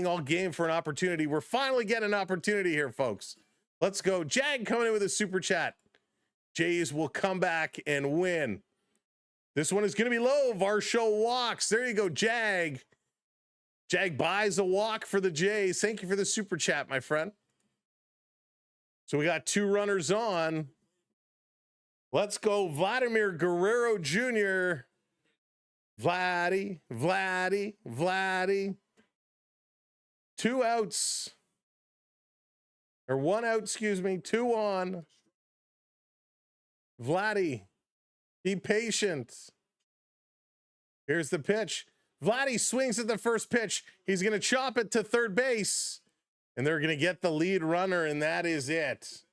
C: all game for an opportunity. We're finally getting an opportunity here, folks. Let's go. Jag coming in with a super chat. Jays will come back and win. This one is going to be low. Varsho walks. There you go, Jag. Jag buys a walk for the Jays. Thank you for the super chat, my friend. So we got two runners on. Let's go, Vladimir Guerrero Jr. Vladdy. Two outs. Or one out, excuse me. Two on. Vladdy, be patient. Here's the pitch. Vladdy swings at the first pitch. He's going to chop it to third base. And they're going to get the lead runner, and that is it.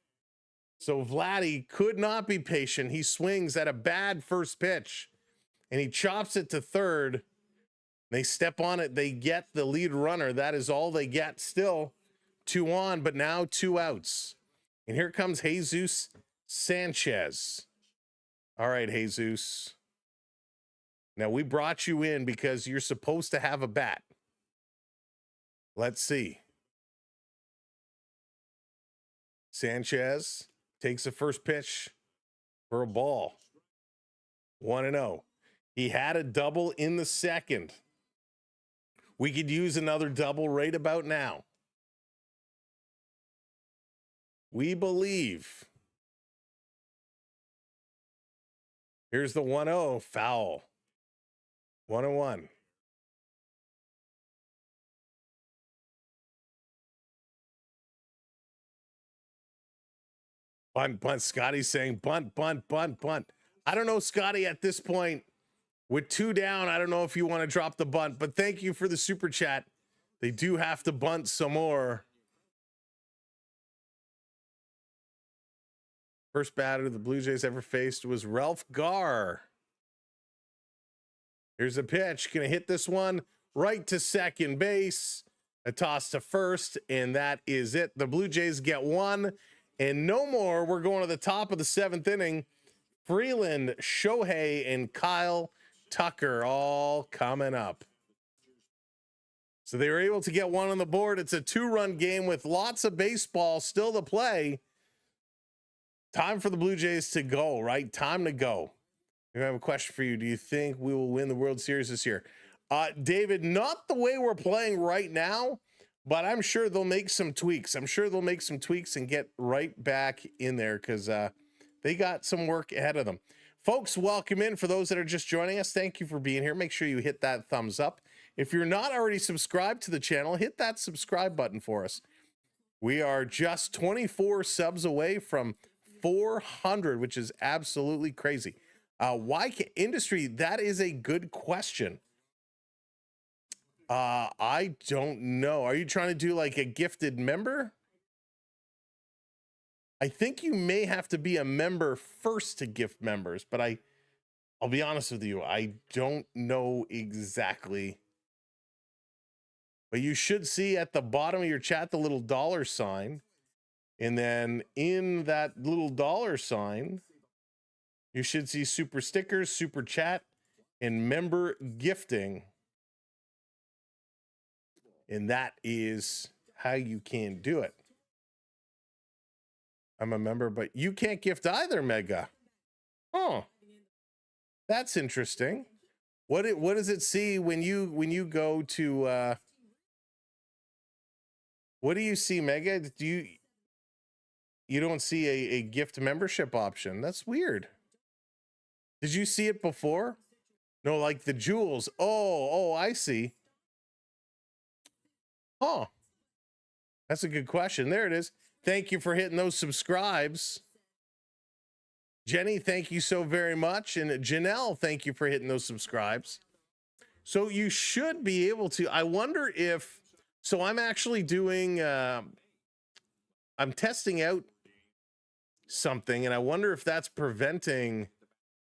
C: So Vladdy could not be patient. He swings at a bad first pitch, and he chops it to third. They step on it. They get the lead runner. That is all they get. Still 2 on, but now 2 outs. And here comes Jesus Sanchez. All right, Jesus. Now, we brought you in because you're supposed to have a bat. Let's see. Sanchez takes the first pitch for a ball. 1-0. He had a double in the second. We could use another double right about now. We believe. Here's the 1-0 foul. 1-1. Bunt, bunt. Scotty's saying bunt, bunt, bunt, bunt. I don't know, Scotty, at this point, with 2 down, I don't know if you want to drop the bunt, but thank you for the super chat. They do have to bunt some more. First batter the Blue Jays ever faced was Ralph Garr. Here's a pitch. Gonna hit this one right to second base. A toss to first, and that is it. The Blue Jays get 1 and no more. We're going to the top of the 7th inning. Freeland, Shohei, and Kyle Tucker all coming up. So they were able to get 1 on the board. It's a 2-run game with lots of baseball still to play. Time for the Blue Jays to go, right? Time to go. I have a question for you. Do you think we will win the World Series this year? David, not the way we're playing right now, but I'm sure they'll make some tweaks. I'm sure they'll make some tweaks and get right back in there because they got some work ahead of them. Folks, welcome in. For those that are just joining us, thank you for being here. Make sure you hit that thumbs up. If you're not already subscribed to the channel, hit that subscribe button for us. We are just 24 subs away from 400, which is absolutely crazy. Why industry? That is a good question. I don't know. Are you trying to do like a gifted member? I think you may have to be a member first to gift members, but I'll be honest with you, I don't know exactly. But you should see at the bottom of your chat the little $sign. And then in that little $sign, you should see super stickers, super chat, and member gifting. And that is how you can do it. I'm a member, but you can't gift either, Mega. Oh, that's interesting. What does it see when you go to what do you see, Mega? Do you don't see a gift membership option? That's weird. Did you see it before? No, like the jewels. Oh, I see. Oh, that's a good question. There it is. Thank you for hitting those subscribes. Jenny, thank you so very much. And Janelle, thank you for hitting those subscribes. So you should be able to, I wonder if, so I'm actually doing, I'm testing out something, and I wonder if that's preventing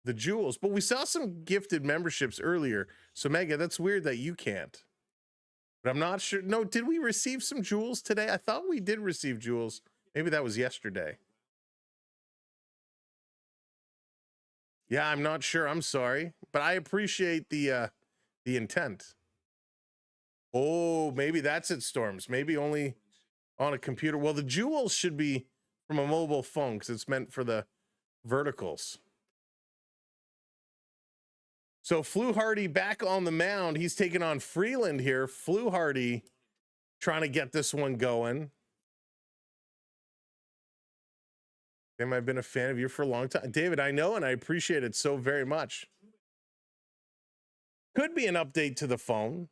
C: the jewels. But we saw some gifted memberships earlier. So Mega, that's weird that you can't. But I'm not sure. No, did we receive some jewels today? I thought we did receive jewels. Maybe that was yesterday. Yeah, I'm not sure. I'm sorry, but I appreciate the intent. Oh, maybe that's it, Storms. Maybe only on a computer. Well, the jewels should be from a mobile phone because it's meant for the verticals. So Fluharty back on the mound. He's taking on Freeland here. Fluharty trying to get this one going. Sam, I've been a fan of you for a long time. David, I know, and I appreciate it so very much. Could be an update to the phone.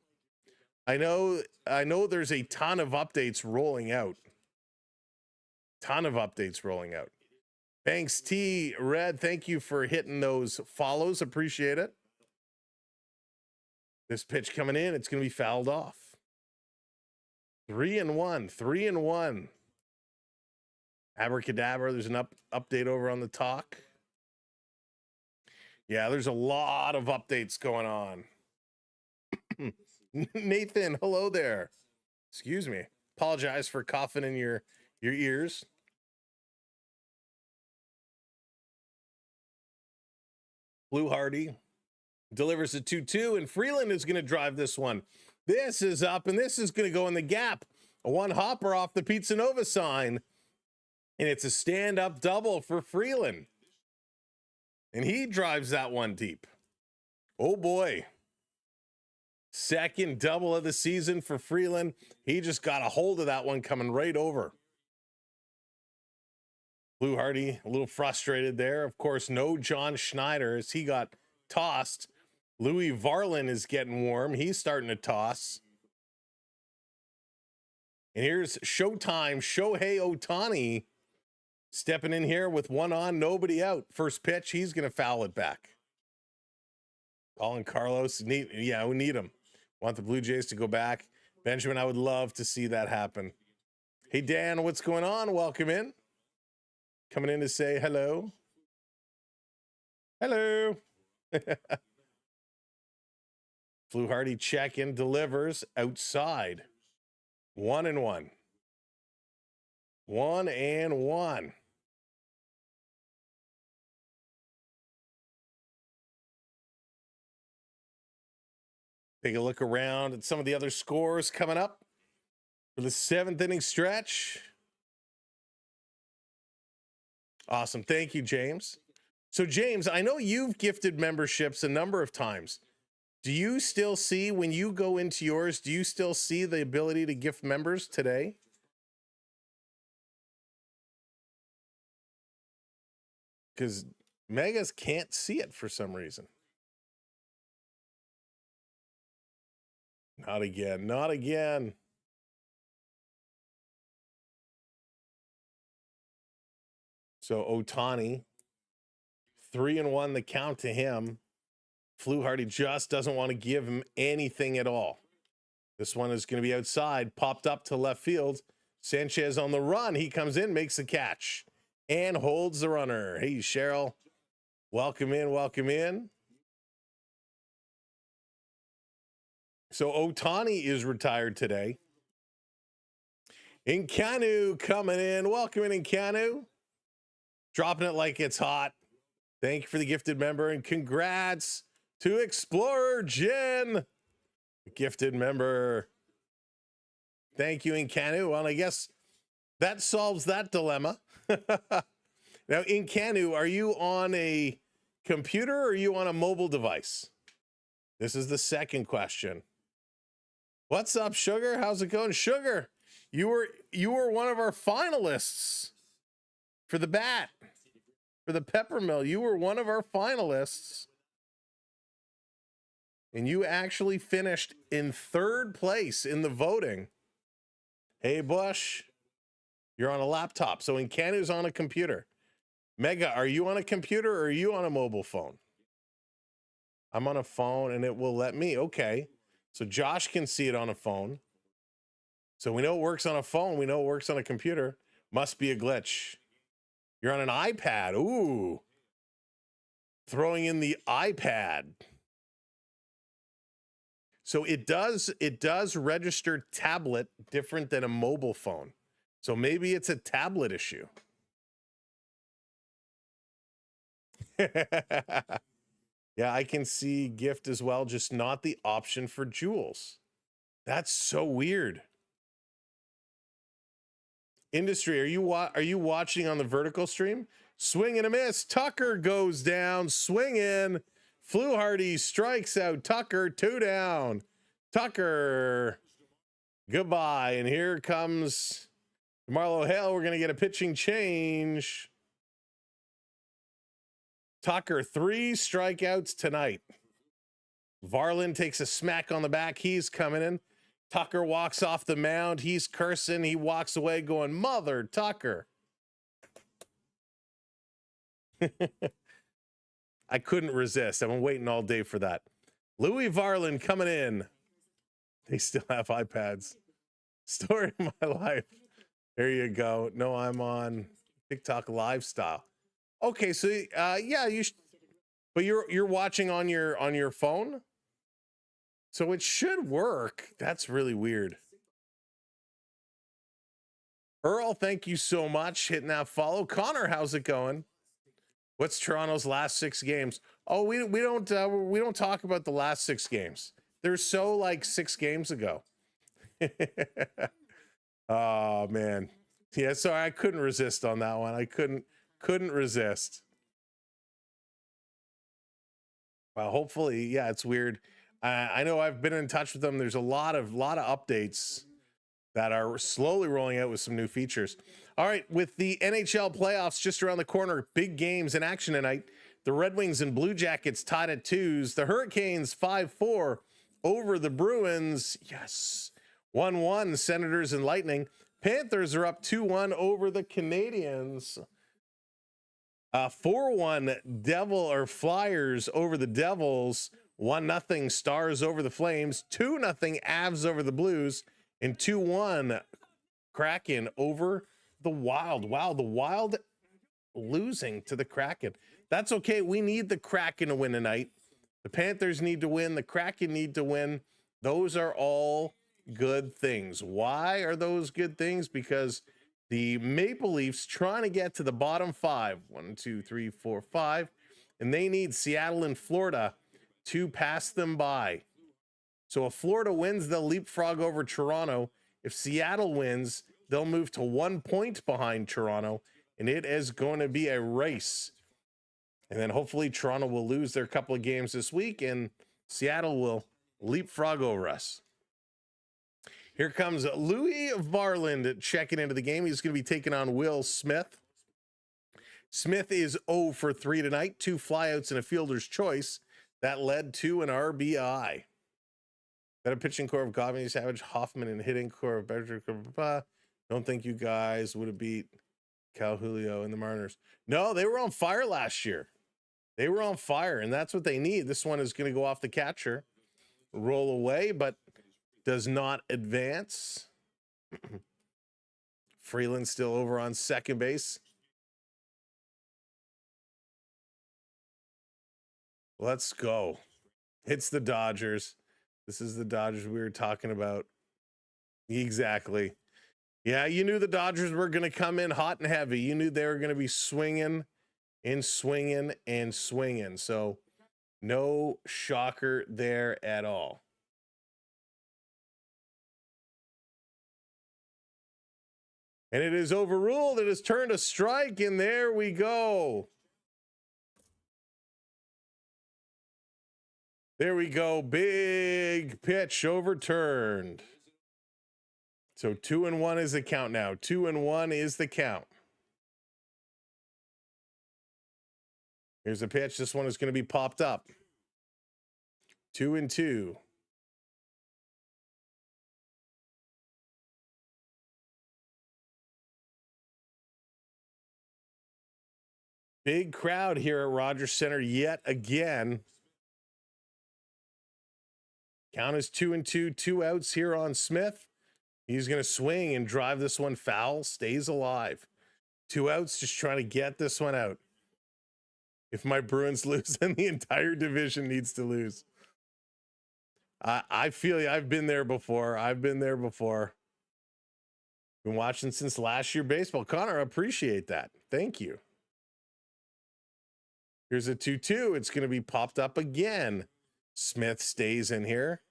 C: I know there's a ton of updates rolling out. Thanks, T Red. Thank you for hitting those follows. Appreciate it. This pitch coming in, it's going to be fouled off. 3-1, 3-1. Abracadabra. There's an update over on the talk. Yeah, there's a lot of updates going on. Nathan, hello there. Excuse me. Apologize for coughing in your ears. Blue Hardy delivers a 2-2, and Freeland is going to drive this one. This is up, and this is going to go in the gap. A one hopper off the Pizza Nova sign, and it's a stand-up double for Freeland. And he drives that one deep. Oh, boy. Second double of the season for Freeland. He just got a hold of that one coming right over. Blue Hardy a little frustrated there. Of course, no John Schneider as he got tossed. Louis Varlin is getting warm. He's starting to toss. And here's Showtime Shohei Ohtani stepping in here with one on, nobody out. First pitch, he's going to foul it back. Colin Carlos, we need him. Want the Blue Jays to go back. Benjamin, I would love to see that happen. Hey, Dan, what's going on? Welcome in. Coming in to say hello. Hello. Blue Hardy check-in delivers outside. 1-1. 1-1. Take a look around at some of the other scores coming up for the 7th inning stretch. Awesome. Thank you, James. So, James, I know you've gifted memberships a number of times. Do you still see, when you go into yours, do you still see the ability to gift members today? Because Megas can't see it for some reason. Not again. Not again. So Ohtani, 3-1 the count to him. Blue Hardy just doesn't want to give him anything at all. This one is going to be outside, popped up to left field. Sanchez on the run. He comes in, makes the catch, and holds the runner. Hey, Cheryl. Welcome in, welcome in. So Ohtani is retired today. Nkanu coming in. Welcome in, Nkanu. Dropping it like it's hot. Thank you for the gifted member, and congrats to Explorer Jen, gifted member. Thank you, Nkanu. Well, I guess that solves that dilemma. Now, Nkanu, are you on a computer or are you on a mobile device? This is the second question. What's up, Sugar? How's it going? Sugar, you were one of our finalists for the bat, for the Peppermill. You were one of our finalists. And you actually finished in 3rd place in the voting. Hey, Bush, you're on a laptop. So Nkanu's on a computer. Mega, are you on a computer or are you on a mobile phone? I'm on a phone and it will let me. Okay. So Josh can see it on a phone. So we know it works on a phone. We know it works on a computer. Must be a glitch. You're on an iPad. Ooh. Throwing in the iPad. So it does register tablet different than a mobile phone. So maybe it's a tablet issue. Yeah, I can see gift as well, just not the option for Jules. That's so weird. Industry, are you watching on the vertical stream? Swing and a miss. Tucker goes down, swinging. Blue Hardy strikes out Tucker, 2 down. Tucker, goodbye. And here comes Marlo Hale. We're going to get a pitching change. Tucker, 3 strikeouts tonight. Varlin takes a smack on the back. He's coming in. Tucker walks off the mound. He's cursing. He walks away going, Mother Tucker. I couldn't resist. I've been waiting all day for that. Louis Varland coming in. They still have iPads. Story of my life. There you go. No, I'm on TikTok live style. Okay, so yeah, you should, but you're watching on your phone, so it should work. That's really weird. Earl, thank you so much. Hitting that follow. Connor, how's it going? What's Toronto's last 6 games? Oh, we don't talk about the last 6 games. They're so like 6 games ago. Oh man. Yeah, sorry, I couldn't resist on that one. I couldn't resist. Well, hopefully, yeah, it's weird. I know I've been in touch with them. There's a lot of updates that are slowly rolling out with some new features. All right, with the NHL playoffs just around the corner, big games in action tonight. The Red Wings and Blue Jackets tied at 2s. The Hurricanes 5-4 over the Bruins. Yes. 1-1 Senators and Lightning. Panthers are up 2-1 over the Canadiens. 4-1 Flyers over the Devils. 1-0 Stars over the Flames. 2-0 Avs over the Blues. And 2-1 Kraken over the Wild. Wow, the Wild losing to the Kraken. That's okay. We need the Kraken to win tonight. The Panthers need to win. The Kraken need to win. Those are all good things. Why are those good things? Because the Maple Leafs trying to get to the bottom 5. 1, 2, 3, 4, 5. And they need Seattle and Florida to pass them by. So if Florida wins, they'll leapfrog over Toronto. If Seattle wins, they'll move to 1 point behind Toronto. And it is going to be a race. And then hopefully Toronto will lose their couple of games this week and Seattle will leapfrog over us. Here comes Louis Varland checking into the game. He's going to be taking on Will Smith. Smith is 0 for 3 tonight. 2 flyouts and a fielder's choice. That led to an RBI. Got a pitching core of Gausman, Savage, Hoffman, and hitting core of Bedrick. Don't think you guys would have beat Cal Julio and the Mariners. No, they were on fire last year. They were on fire, and that's what they need. This one is going to go off the catcher, roll away, but does not advance. Freeland still over on second base. Let's go. It's the Dodgers. This is the Dodgers we were talking about. Exactly. Yeah, you knew the Dodgers were going to come in hot and heavy. You knew they were going to be swinging and swinging and swinging. So no shocker there at all. And it is overruled. It has turned a strike, and there we go. There we go. Big pitch overturned. So 2-1 is the count now. 2-1 is the count. Here's the pitch. This one is going to be popped up. 2-2. Big crowd here at Rogers Center yet again. Count is 2-2, 2 outs here on Smith. He's going to swing and drive this one foul, stays alive. 2 outs, just trying to get this one out. If my Bruins lose, then the entire division needs to lose. I feel you. I've been there before. Been watching since last year baseball. Connor, I appreciate that. Thank you. Here's a 2-2. It's going to be popped up again. Smith stays in here.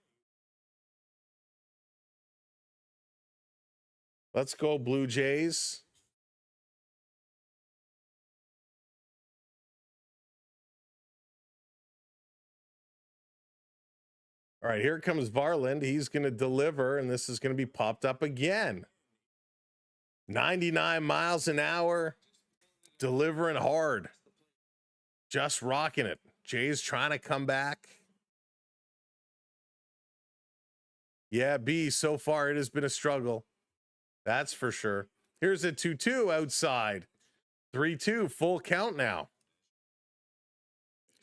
C: Let's go, Blue Jays. All right, here comes Varland. He's going to deliver, and this is going to be popped up again. 99 miles an hour, delivering hard. Just rocking it. Jays trying to come back. Yeah, B, so far it has been a struggle. That's for sure. Here's a 2-2 outside. 3-2, full count now.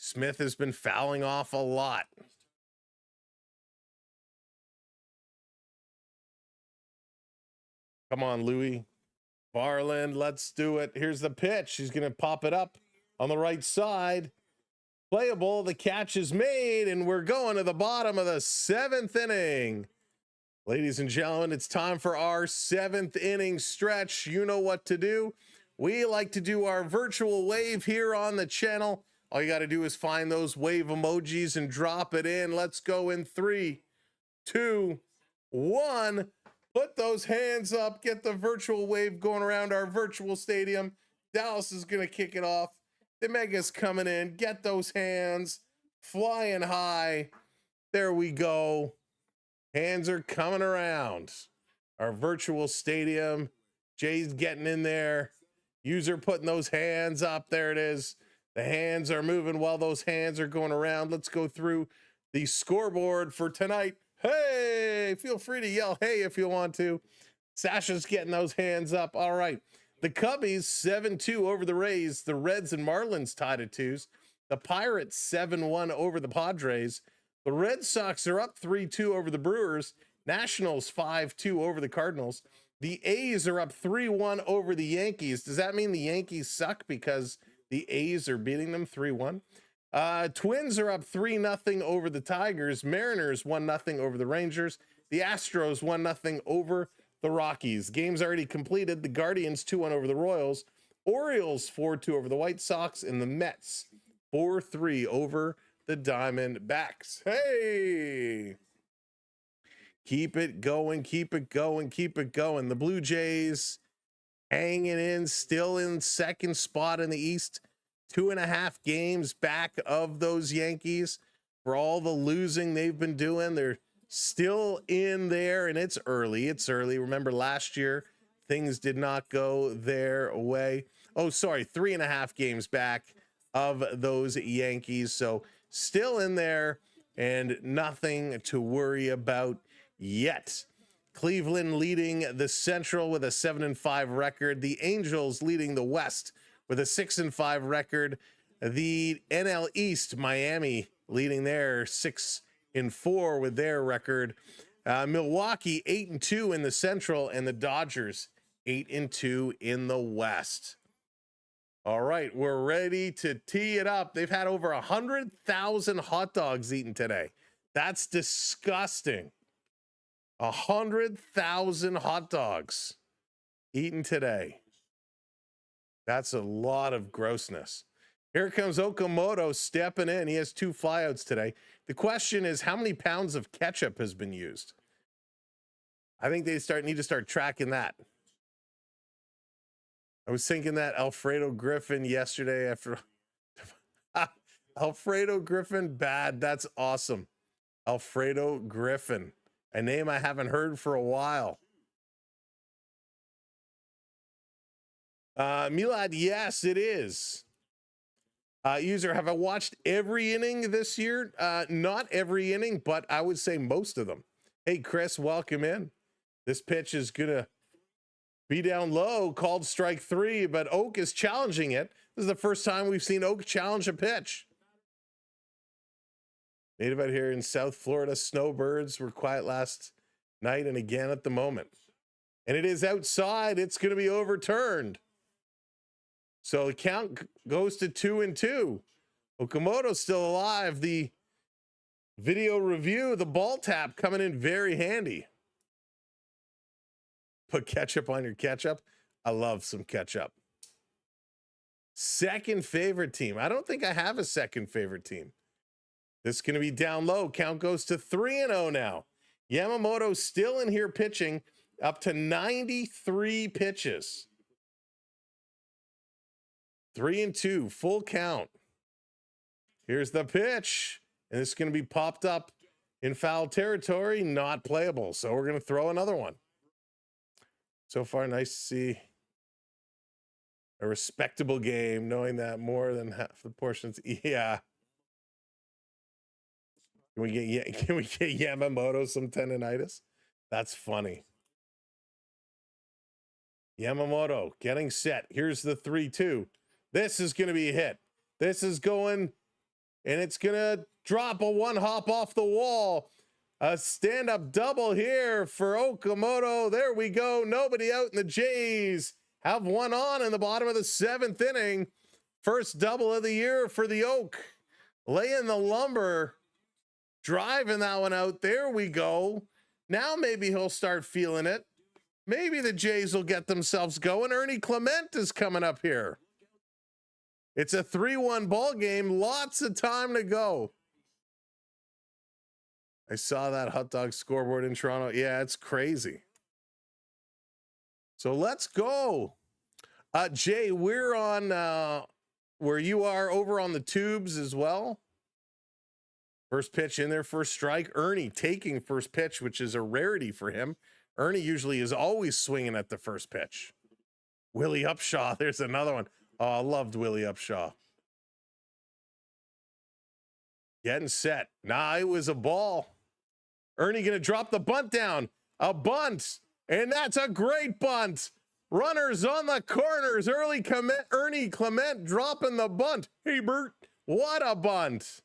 C: Smith has been fouling off a lot. Come on, Louis. Barland, let's do it. Here's the pitch. He's going to pop it up on the right side. Playable. The catch is made, and we're going to the bottom of the 7th inning. Ladies and gentlemen, it's time for our 7th inning stretch. You know what to do. We like to do our virtual wave here on the channel. All you got to do is find those wave emojis and drop it in. Let's go in 3, 2, 1. Put those hands up. Get the virtual wave going around our virtual stadium. Dallas is going to kick it off. The Mega's coming in. Get those hands flying high. There we go. Hands are coming around our virtual stadium. Jay's getting in there. User putting those hands up. There it is. The hands are moving while those hands are going around. Let's go through the scoreboard for tonight. Hey, feel free to yell hey if you want to. Sasha's getting those hands up. All right. The Cubbies 7-2 over the Rays. The Reds and Marlins tied at 2s. The Pirates 7-1 over the Padres. The Red Sox are up 3-2 over the Brewers. Nationals 5-2 over the Cardinals. The A's are up 3-1 over the Yankees. Does that mean the Yankees suck because the A's are beating them 3-1? Twins are up 3-0 over the Tigers. Mariners 1-0 over the Rangers. The Astros 1-0 over the Rockies. Games already completed. The Guardians 2-1 over the Royals. Orioles 4-2 over the White Sox. And the Mets 4-3 over the Diamondbacks. Hey! Keep it going, keep it going, keep it going. The Blue Jays hanging in, still in second spot in the East. 2.5 games back of those Yankees. For all the losing they've been doing, they're still in there, and it's early. It's early. Remember last year, things did not go their way. Oh, sorry, 3.5 games back of those Yankees. So still in there and nothing to worry about yet. Cleveland leading the Central with a 7-5 record. The Angels leading the West with a 6-5 record. The NL East, Miami leading there 6-4 with their record. Milwaukee 8-2 in the Central, and the Dodgers 8-2 in the West. All right, we're ready to tee it up. They've had over 100,000 hot dogs eaten today. That's disgusting. 100,000 hot dogs eaten today. That's a lot of grossness. Here comes Okamoto stepping in. He has 2 flyouts today. The question is, how many pounds of ketchup has been used? I think they need to start tracking that. I was thinking that Alfredo Griffin yesterday after Alfredo Griffin, bad. That's awesome. Alfredo Griffin, a name I haven't heard for a while. Milad, yes, it is. User, have I watched every inning this year? Not every inning, but I would say most of them. Hey, Chris, welcome in. This pitch is going to be down low, called strike 3, but Oak is challenging it. This is the first time we've seen Oak challenge a pitch. Native out here in South Florida, snowbirds were quiet last night and again at the moment. And it is outside. It's going to be overturned. So the count goes to 2-2. Okamoto's still alive. The video review, the ball tap coming in very handy. Put ketchup on your ketchup. I love some ketchup. Second favorite team. I don't think I have a second favorite team. This is going to be down low. Count goes to 3-0 now. Yamamoto still in here pitching up to 93 pitches. 3-2, full count. Here's the pitch. And it's going to be popped up in foul territory, not playable. So we're going to throw another one. So far, nice to see a respectable game, knowing that more than half the portions. Yeah. Can we get Yamamoto some tendonitis? That's funny. Yamamoto getting set. Here's the 3-2. This is going to be a hit. This is going and it's going to drop a one hop off the wall. A stand-up double here for Okamoto. There we go. Nobody out, and the Jays have one on in the bottom of the 7th inning. First double of the year for the Oak. Laying the lumber, driving that one out. There we go. Now maybe he'll start feeling it. Maybe the Jays will get themselves going. Ernie Clement is coming up here. It's a 3-1 ball game. Lots of time to go. I saw that hot dog scoreboard in Toronto. Yeah, it's crazy. So let's go. Jay, we're on where you are over on the tubes as well. First pitch in there, first strike. Ernie taking first pitch, which is a rarity for him. Ernie usually is always swinging at the first pitch. Willie Upshaw, there's another one. Oh, I loved Willie Upshaw. Getting set. Nah, it was a ball. Ernie going to drop the bunt down. A bunt. And that's a great bunt. Runners on the corners. Ernie Clement dropping the bunt. Hey, Bert, what a bunt.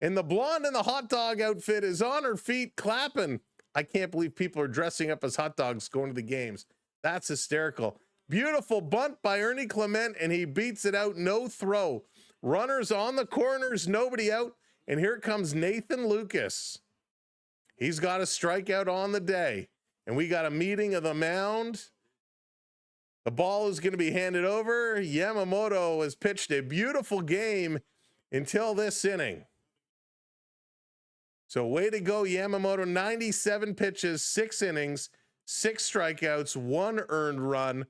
C: And the blonde in the hot dog outfit is on her feet clapping. I can't believe people are dressing up as hot dogs going to the games. That's hysterical. Beautiful bunt by Ernie Clement, and he beats it out. No throw. Runners on the corners, nobody out. And here comes Nathan Lucas. He's got a strikeout on the day. And we got a meeting of the mound. The ball is going to be handed over. Yamamoto has pitched a beautiful game until this inning. So way to go, Yamamoto. 97 pitches, 6 innings, 6 strikeouts, 1 earned run.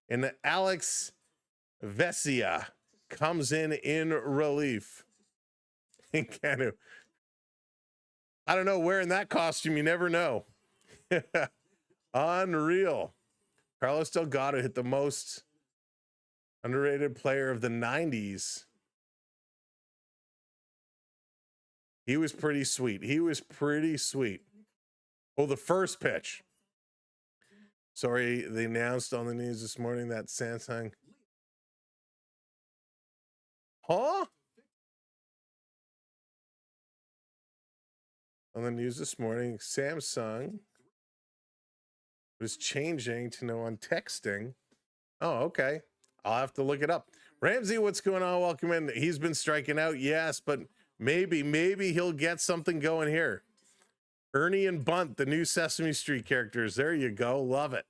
C: And Alex Vesia comes in relief. Canu. I don't know, wearing that costume, you never know. Unreal. Carlos Delgado hit the most underrated player of the 90s. He was pretty sweet. He was pretty sweet. Oh, the first pitch. Sorry, they announced on the news this morning that Samsung. Huh? On the news this morning, Samsung was changing to no on texting. Oh, okay. I'll have to look it up. Ramsey, what's going on? Welcome in. He's been striking out, yes, but maybe he'll get something going here. Ernie and Bunt, the new Sesame Street characters. There you go. Love it.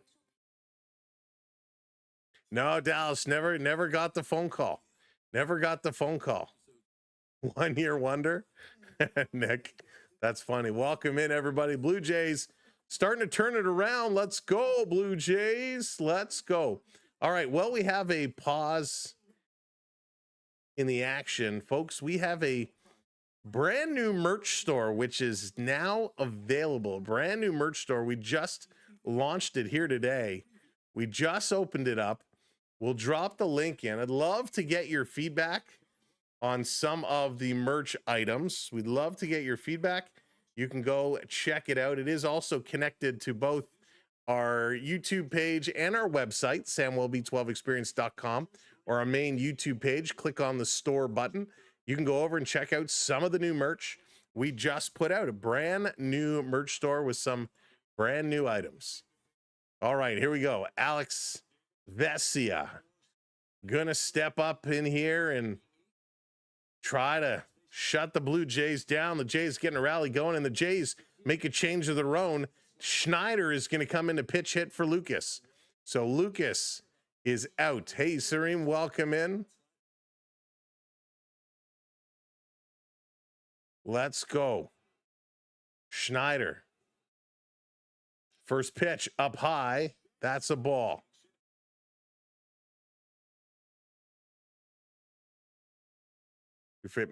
C: No, Dallas never got the phone call. Never got the phone call. 1 year wonder. Nick, that's funny. Welcome in, everybody. Blue Jays starting to turn it around. Let's go, Blue Jays. Let's go. All right. Well, we have a pause in the action, folks. We have a brand new merch store, which is now available. Brand new merch store. We just launched it here today. We just opened it up. We'll drop the link in. I'd love to get your feedback on some of the merch items. We'd love to get your feedback. You can go check it out. It is also connected to both our YouTube page and our website, samwellb12experience.com, or our main YouTube page. Click on the store button. You can go over and check out some of the new merch. We just put out a brand new merch store with some brand new items. All right, here we go. Alex Vesia gonna step up in here and try to shut the Blue Jays down. The Jays getting a rally going, and the Jays make a change of their own. Schneider is going to come in to pitch hit for Lucas. So Lucas is out. Hey, Sareem, welcome in. Let's go. Schneider. First pitch up high. That's a ball.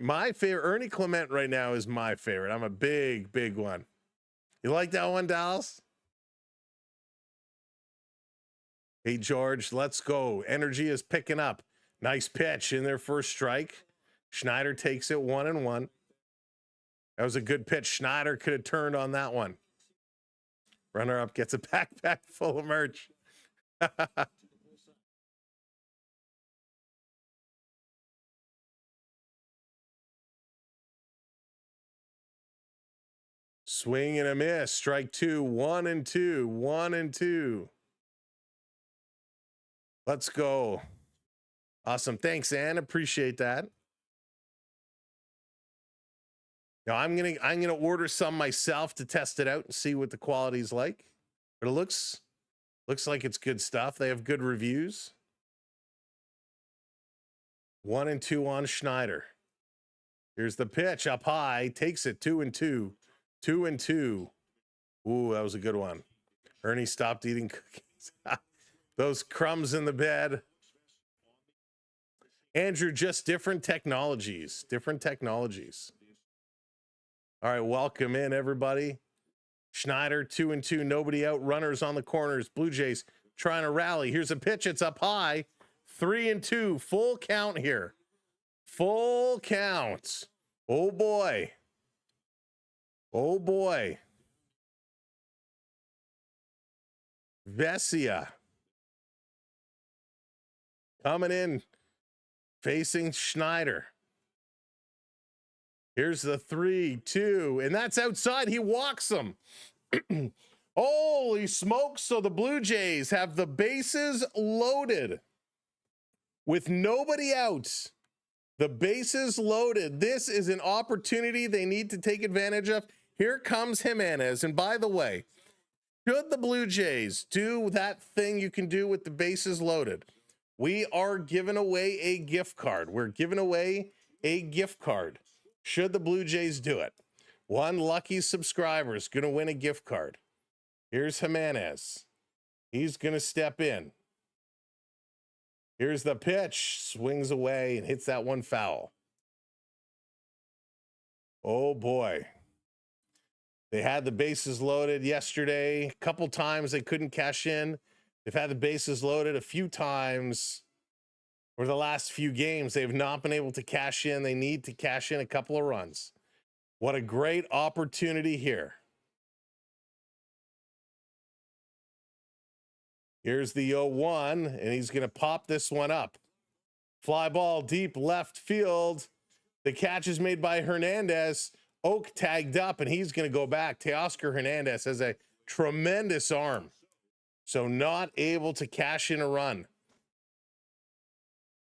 C: My favorite, Ernie Clement right now is my favorite. I'm a big one. You like that one, Dallas? Hey, George, let's go. Energy is picking up. Nice pitch in their first strike. Schneider takes it 1-1. That was a good pitch. Schneider could have turned on that one. Runner up gets a backpack full of merch. Swing and a miss. Strike two. 1-2. 1-2. Let's go. Awesome. Thanks, Ann. Appreciate that. Now I'm gonna order some myself to test it out and see what the quality's like. But it looks like it's good stuff. They have good reviews. 1-2 on Schneider. Here's the pitch up high. Takes it. 2-2. 2-2. Ooh, that was a good one. Ernie stopped eating cookies. Those crumbs in the bed. Andrew, just different technologies. Different technologies. All right, welcome in, everybody. Schneider, 2-2. Nobody out. Runners on the corners. Blue Jays trying to rally. Here's a pitch. It's up high. 3-2. Full count here. Full count. Oh, boy. Oh, boy. Vesia coming in, facing Schneider. Here's the 3-2, and that's outside. He walks them. Holy smokes. So the Blue Jays have the bases loaded with nobody out. The bases loaded. This is an opportunity they need to take advantage of. Here comes Jimenez. And by the way, should the Blue Jays do that thing you can do with the bases loaded, we are giving away a gift card. We're giving away a gift card. Should the Blue Jays do it, one lucky subscriber is going to win a gift card. Here's Jimenez. He's going to step in. Here's the pitch. Swings away and hits that one foul. Oh, boy. They had the bases loaded yesterday. A couple times they couldn't cash in. They've had the bases loaded a few times over the last few games. They have not been able to cash in. They need to cash in a couple of runs. What a great opportunity here. Here's the 0-1, and he's going to pop this one up. Fly ball deep left field. The catch is made by Hernandez. Oak tagged up, and he's going to go back. Teoscar Hernandez has a tremendous arm. So not able to cash in a run.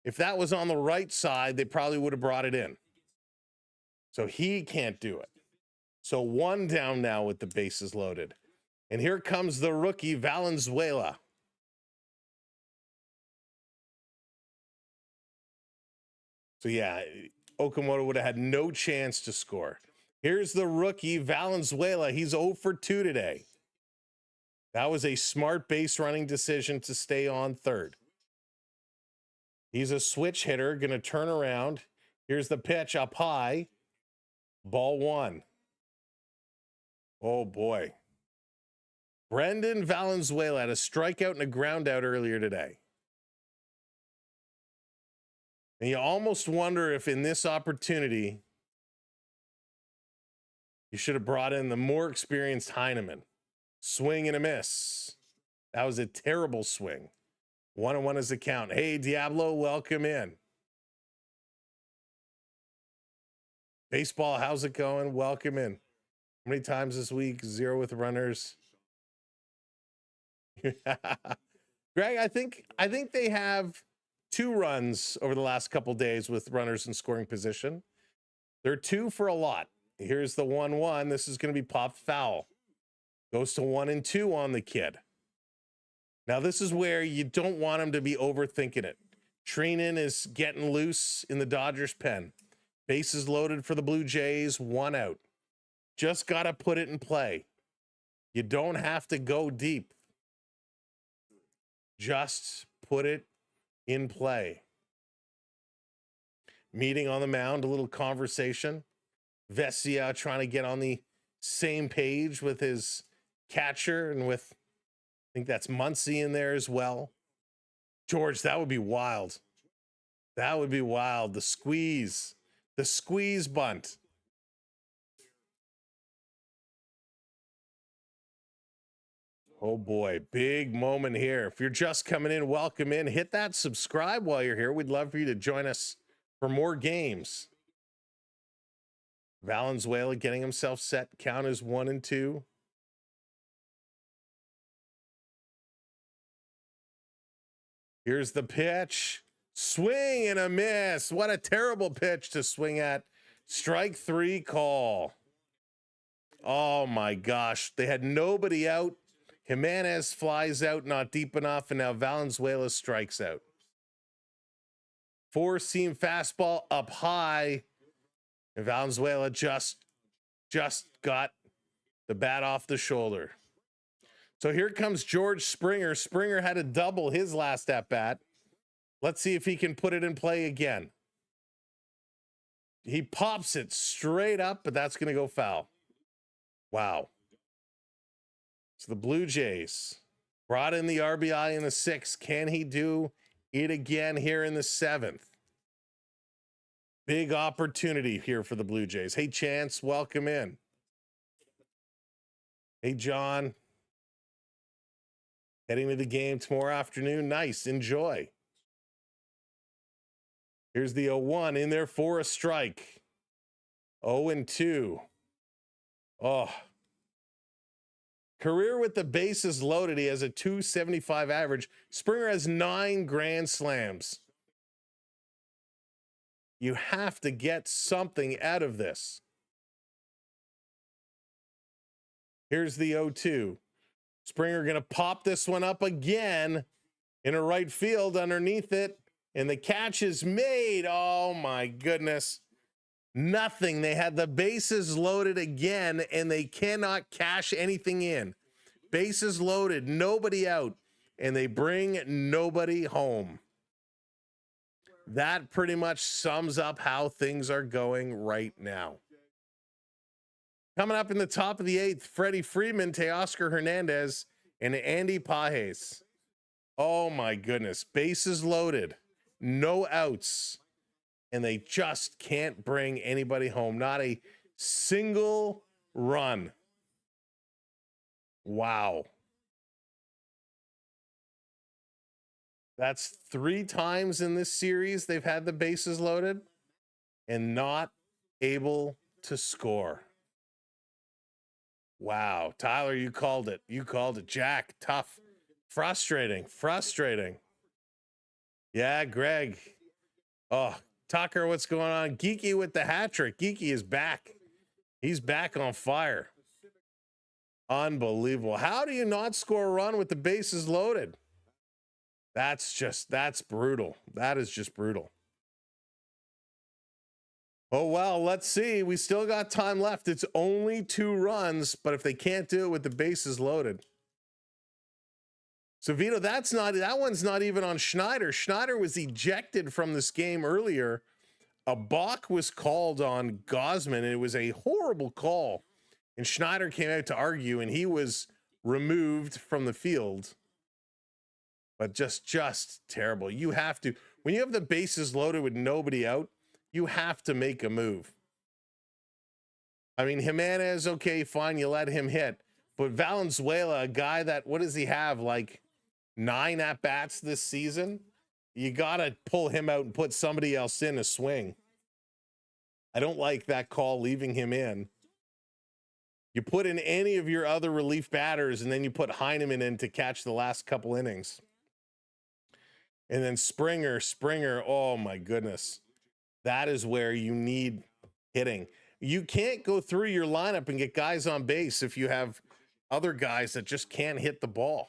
C: If that was on the right side, they probably would have brought it in. So he can't do it. So one down now with the bases loaded. And here comes the rookie, Valenzuela. So yeah, Okamoto would have had no chance to score. Here's the rookie, Valenzuela. He's 0 for 2 today. That was a smart base running decision to stay on third. He's a switch hitter, going to turn around. Here's the pitch up high. Ball one. Oh, boy. Brendan Valenzuela had a strikeout and a ground out earlier today. And you almost wonder if in this opportunity, you should have brought in the more experienced Heineman. Swing and a miss. That was a terrible swing. 1-1 is the count. Hey, Diablo, welcome in. Baseball, how's it going? Welcome in. How many times this week? 0 with runners. Greg, I think they have 2 runs over the last couple days with runners in scoring position. They're 2 for a lot. Here's the 1-1. This is going to be popped foul. Goes to 1-2 on the kid. Now, this is where you don't want him to be overthinking it. Treinen is getting loose in the Dodgers pen. Bases loaded for the Blue Jays, 1 out. Just got to put it in play. You don't have to go deep. Just put it in play. Meeting on the mound, a little conversation. Vesia trying to get on the same page with his catcher and with, I think that's Muncy in there as well. George, that would be wild. That would be wild. The squeeze bunt. Oh boy, big moment here. If you're just coming in, welcome in. Hit that subscribe while you're here. We'd love for you to join us for more games. Valenzuela getting himself set. Count is 1-2. Here's the pitch. Swing and a miss. What a terrible pitch to swing at. Strike 3 call. Oh my gosh. They had nobody out. Jimenez flies out, not deep enough, and now Valenzuela strikes out. 4-seam fastball up high, and Valenzuela just got the bat off the shoulder. So here comes George Springer. Springer had a double his last at bat. Let's see if he can put it in play again. He pops it straight up, but that's going to go foul. Wow. So the Blue Jays brought in the RBI in the 6th. Can he do it again here in the 7th? Big opportunity here for the Blue Jays. Hey, Chance, welcome in. Hey, John. Heading to the game tomorrow afternoon. Nice. Enjoy. Here's the 0-1 in there for a strike. 0-2. Oh. Career with the bases loaded. He has a .275 average. Springer has 9 grand slams. You have to get something out of this. Here's the 0-2. Springer going to pop this one up again in a right field underneath it. And the catch is made. Oh, my goodness. Nothing. They had the bases loaded again, and they cannot cash anything in. Bases loaded, nobody out, and they bring nobody home. That pretty much sums up how things are going right now. Coming up in the top of the 8th, Freddie Freeman, Teoscar Hernandez, and Andy Pages. Oh, my goodness. Bases loaded. No outs, and they just can't bring anybody home. Not a single run. Wow. That's 3 times in this series they've had the bases loaded and not able to score. Wow. Tyler, you called it. You called it. Jack, tough. Frustrating. Frustrating. Yeah, Greg. Oh, Tucker, what's going on? Geeky with the hat trick. Geeky is back. He's back on fire. Unbelievable. How do you not score a run with the bases loaded? That's brutal. That is just brutal. Oh, well, let's see. We still got time left. It's only 2 runs, but if they can't do it with the bases loaded. So, Vito, that one's not even on Schneider. Schneider was ejected from this game earlier. A balk was called on Gausman, and it was a horrible call. And Schneider came out to argue, and he was removed from the field. But just terrible. You have to, when you have the bases loaded with nobody out, you have to make a move. I mean, Jimenez, okay, fine, you let him hit. But Valenzuela, a guy that, what does he have, like 9 at-bats this season? You got to pull him out and put somebody else in a swing. I don't like that call, leaving him in. You put in any of your other relief batters, and then you put Heineman in to catch the last couple innings. And then Springer, oh my goodness. That is where you need hitting. You can't go through your lineup and get guys on base if you have other guys that just can't hit the ball.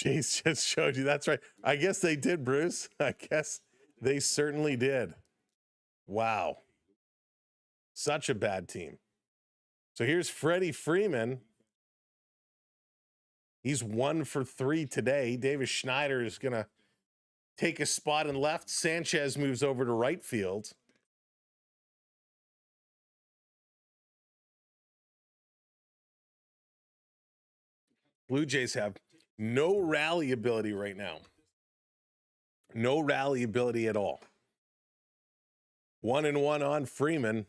C: Jace just showed you. That's right. I guess they did, Bruce. I guess they certainly did. Wow. Such a bad team. So here's Freddie Freeman. He's 1 for 3 today. Davis Schneider is going to take a spot in left. Sanchez moves over to right field. Blue Jays have no rally ability right now. No rally ability at all. 1-1 on Freeman.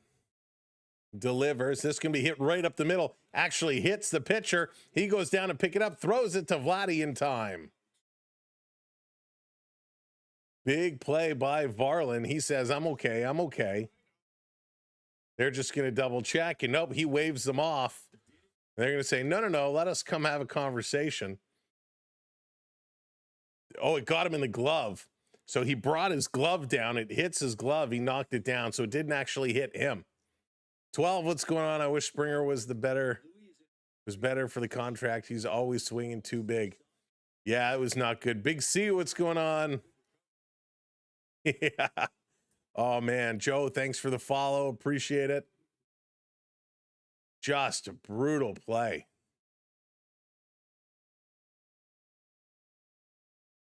C: Delivers. This can be hit right up the middle. Actually hits the pitcher. He goes down to pick it up, throws it to Vladdy in time. Big play by Varlin. He says, I'm okay. I'm okay. They're just going to double check. And nope, he waves them off. They're going to say, no, no, no, let us come have a conversation. Oh, it got him in the glove. So he brought his glove down. It hits his glove. He knocked it down. So it didn't actually hit him. 12, what's going on? I wish Springer was better for the contract. He's always swinging too big. Yeah, it was not good. Big C, what's going on? Yeah. Oh, man. Joe, thanks for the follow. Appreciate it. Just a brutal play.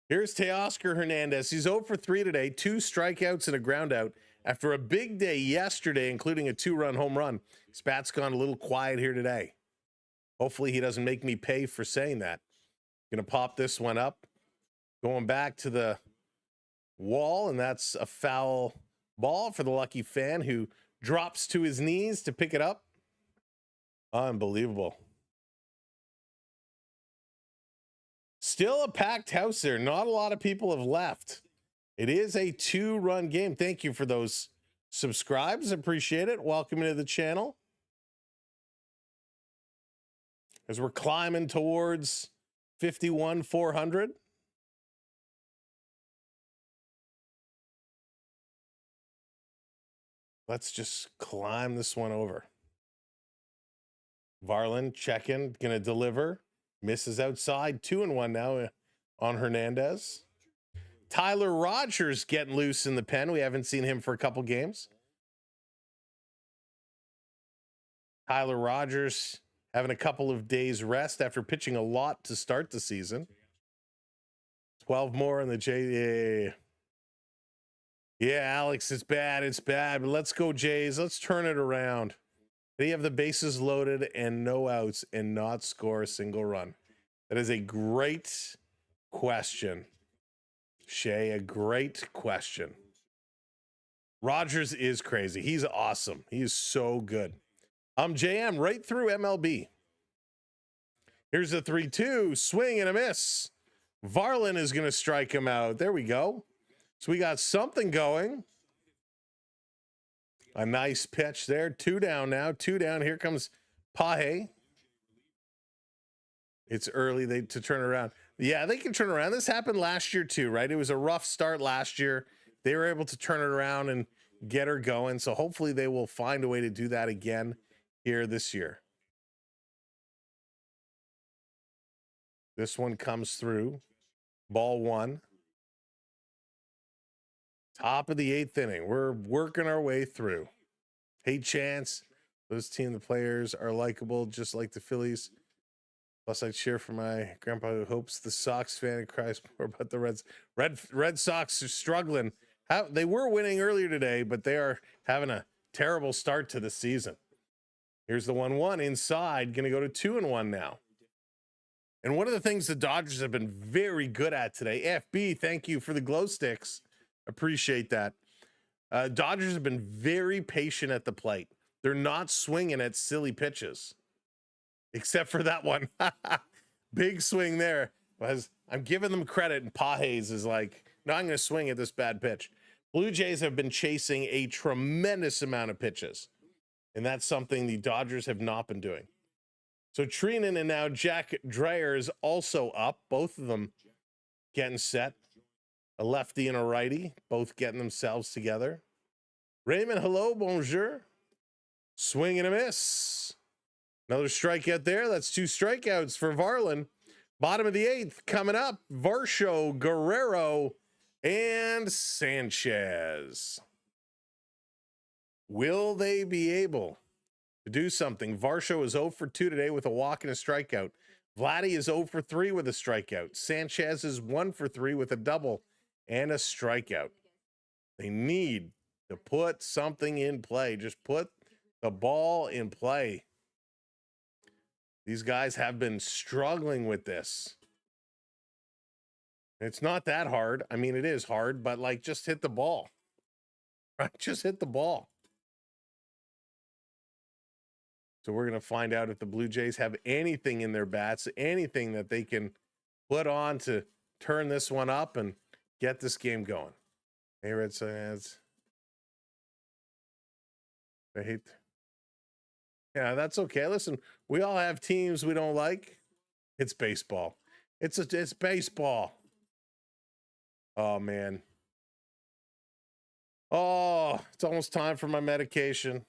C: Here's Teoscar Hernandez. He's 0 for 3 today, 2 strikeouts and a ground out after a big day yesterday, including a 2-run home run. His bat's gone a little quiet here today. Hopefully he doesn't make me pay for saying that. Going to pop this one up. Going back to the wall, and that's a foul ball for the lucky fan who drops to his knees to pick it up. Unbelievable. Still a packed house there. Not a lot of people have left. It is a 2-run game. Thank you for those subscribes. Appreciate it. Welcome to the channel. As we're climbing towards 51,400. Let's just climb this one over. Varlin checking, going to deliver. Misses outside. 2-1 now on Hernandez. Tyler Rogers getting loose in the pen. We haven't seen him for a couple games. Tyler Rogers having a couple of days rest after pitching a lot to start the season. 12 more in the J. Yeah, Alex, it's bad. It's bad. But let's go, Jays. Let's turn it around. They have the bases loaded and no outs and not score a single run. That is a great question, Shay. A great question. Rogers is crazy. He's awesome. He is so good. JM right through MLB. Here's a 3-2 swing and a miss. Varlin is going to strike him out. There we go. So we got something going. A nice pitch there. 2 down now. 2 down. Here comes Pahe. It's early to turn around. Yeah, they can turn around. This happened last year too, right? It was a rough start last year. They were able to turn it around and get her going. So hopefully they will find a way to do that again here this year. This one comes through. Ball 1. Top of the 8th inning. We're working our way through. Hey, Chance. Those the players are likable, just like the Phillies. Plus, I cheer for my grandpa who hopes the Sox fan and cries more about the Reds. Red Sox are struggling. They were winning earlier today, but they are having a terrible start to the season. Here's the 1-1 inside. Going to go to 2-1 now. And one of the things the Dodgers have been very good at today. FB, thank you for the glow sticks. Appreciate that. Dodgers have been very patient at the plate. They're not swinging at silly pitches, except for that one. Big swing there. I'm giving them credit, and Pajes is like, no, I'm going to swing at this bad pitch. Blue Jays have been chasing a tremendous amount of pitches, and that's something the Dodgers have not been doing. So Trinan and now Jack Dreyer is also up. Both of them getting set. A lefty and a righty, both getting themselves together. Raymond, hello, bonjour. Swing and a miss. Another strikeout there. That's 2 strikeouts for Varlin. Bottom of the 8th coming up. Varsho, Guerrero, and Sanchez. Will they be able to do something? Varsho is 0 for 2 today with a walk and a strikeout. Vladdy is 0 for 3 with a strikeout. Sanchez is 1 for 3 with a double and a strikeout. They need to put something in play. Just put the ball in play. These guys have been struggling with this. It's not that hard. I mean, it is hard, but like, just hit the ball. Right? Just hit the ball. So we're going to find out if the Blue Jays have anything in their bats, anything that they can put on to turn this one up and get this game going. Hey, Red Sox. I hate. Yeah, that's okay. Listen, we all have teams we don't like. It's baseball. It's baseball. Oh man. Oh, it's almost time for my medication.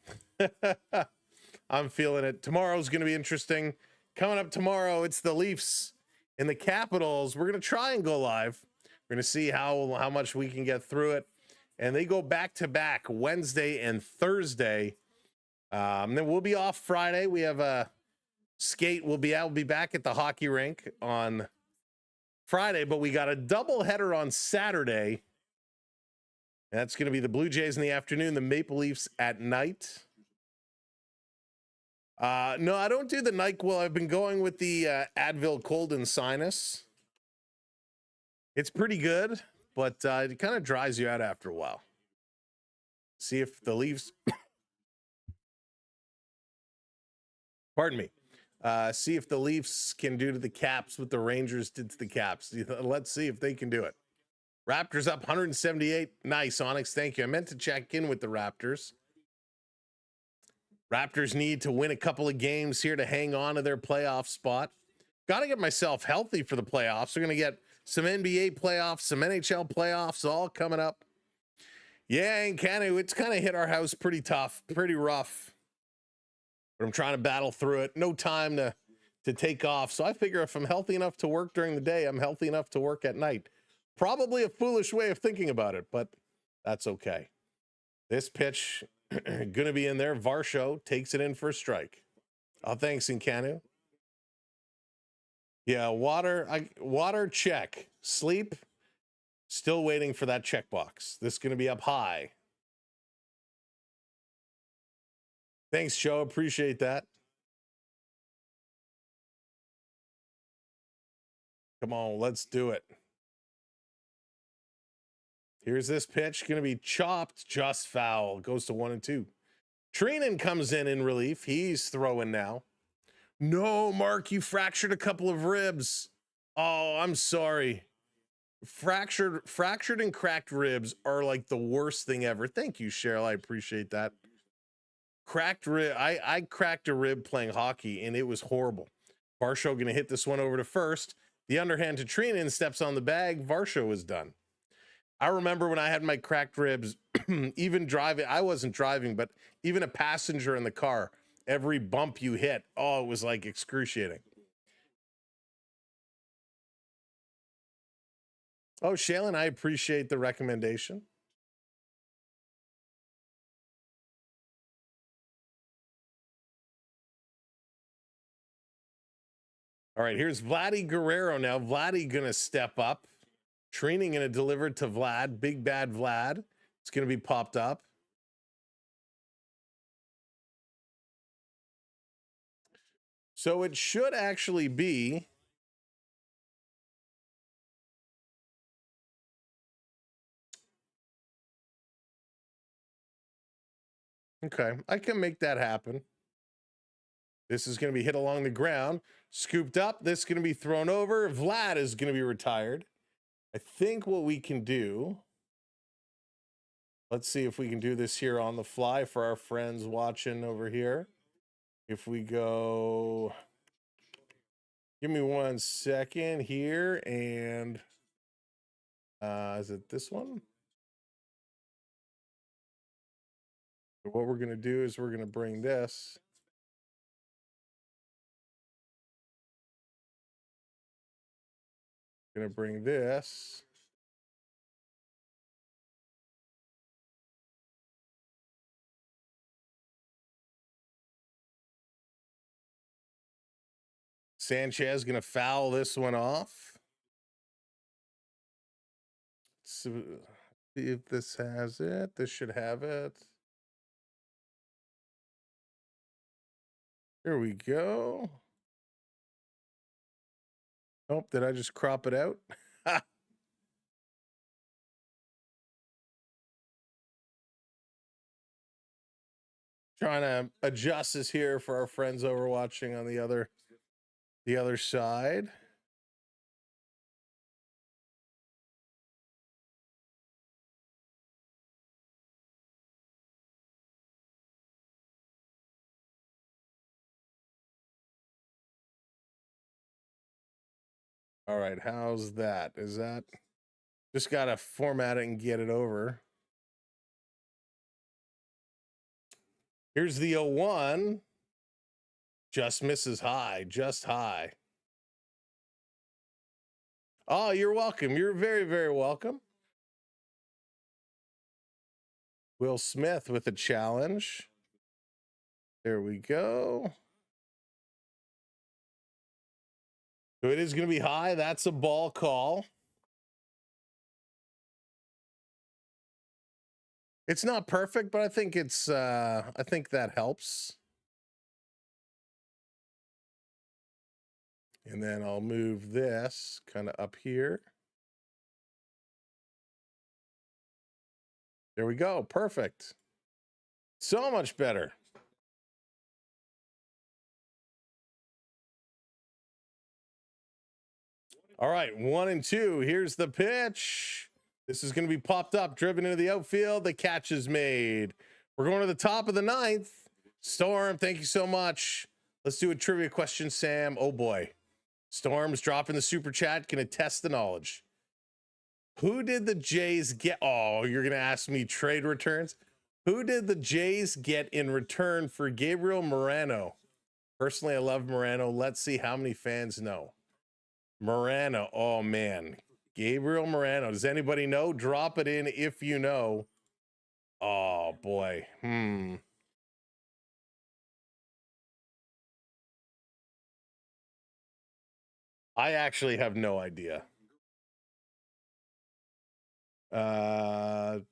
C: I'm feeling it. Tomorrow's going to be interesting. Coming up tomorrow, it's the Leafs and the Capitals. We're going to try and go live. We're going to see how much we can get through it. And they go back to back Wednesday and Thursday. Then we'll be off Friday. We have a skate. We'll be back at the hockey rink on Friday, but we got a double header on Saturday. That's going to be the Blue Jays in the afternoon, the Maple Leafs at night. No, I don't do the NyQuil. I've been going with the Advil cold and sinus. It's pretty good, but it kind of dries you out after a while. See if the Leafs, pardon me, see if the Leafs can do to the Caps what the Rangers did to the Caps. Let's see if they can do it. Raptors up 178. Nice, Onyx. Thank you. I meant to check in with the Raptors. Raptors need to win a couple of games here to hang on to their playoff spot. Got to get myself healthy for the playoffs. We're going to get some NBA playoffs, some NHL playoffs all coming up. Yeah, and Canu, it's kind of hit our house pretty tough, pretty rough. But I'm trying to battle through it. No time to take off. So I figure if I'm healthy enough to work during the day, I'm healthy enough to work at night. Probably a foolish way of thinking about it, but that's okay. This pitch going to be in there. Varsho takes it in for a strike. Oh, thanks, Incanu. Yeah, water check. Sleep, still waiting for that checkbox. This is going to be up high. Thanks, Joe. Appreciate that. Come on, let's do it. Here's this pitch, going to be chopped, just foul. Goes to 1-2. Treenan comes in relief. He's throwing now. No, Mark, you fractured a couple of ribs. Oh, I'm sorry. Fractured and cracked ribs are like the worst thing ever. Thank you, Cheryl. I appreciate that. Cracked rib. I cracked a rib playing hockey, and it was horrible. Varsho going to hit this one over to first. The underhand to Treenan, steps on the bag. Varsho is done. I remember when I had my cracked ribs, even driving, I wasn't driving, but even a passenger in the car, every bump you hit, oh, it was like excruciating. Oh, Shaylin, I appreciate the recommendation. All right, here's Vladdy Guerrero now. Vladdy going to step up. Training going to deliver to Vlad. Big bad Vlad. It's going to be popped up. So it should actually be okay. I can make that happen. This is going to be hit along the ground, scooped up. This is going to be thrown over. Vlad is going to be retired. I think what we can do, let's see if we can do this here on the fly for our friends watching over here. If we go, give me 1 second here, and is it this one? What we're going to do is we're going to bring this. Going to bring this. Sanchez going to foul this one off. So, see if this has it. This should have it. Here we go. Oh, did I just crop it out? Trying to adjust this here for our friends over watching on the other side. All right, how's that? Is that just got to format it and get it over? Here's the 0-1. Just misses high, just high. Oh, you're welcome. You're very, very welcome. Will Smith with a challenge. There we go. So it is going to be high. That's a ball call. It's not perfect, but I think it's I think that helps. And then I'll move this kind of up here. There we go. Perfect. So much better. All right, 1 and 2. Here's the pitch. This is going to be popped up, driven into the outfield. The catch is made. We're going to the top of the 9th. Storm, thank you so much. Let's do a trivia question, Sam. Oh boy. Storm's dropping the super chat. Can attest the knowledge. Who did the Jays get? Oh, you're going to ask me trade returns? Who did the Jays get in return for Gabriel Moreno? Personally, I love Moreno. Let's see how many fans know. Moreno. Oh, man. Gabriel Moreno. Does anybody know? Drop it in if you know. Oh, boy. I actually have no idea. Varsho.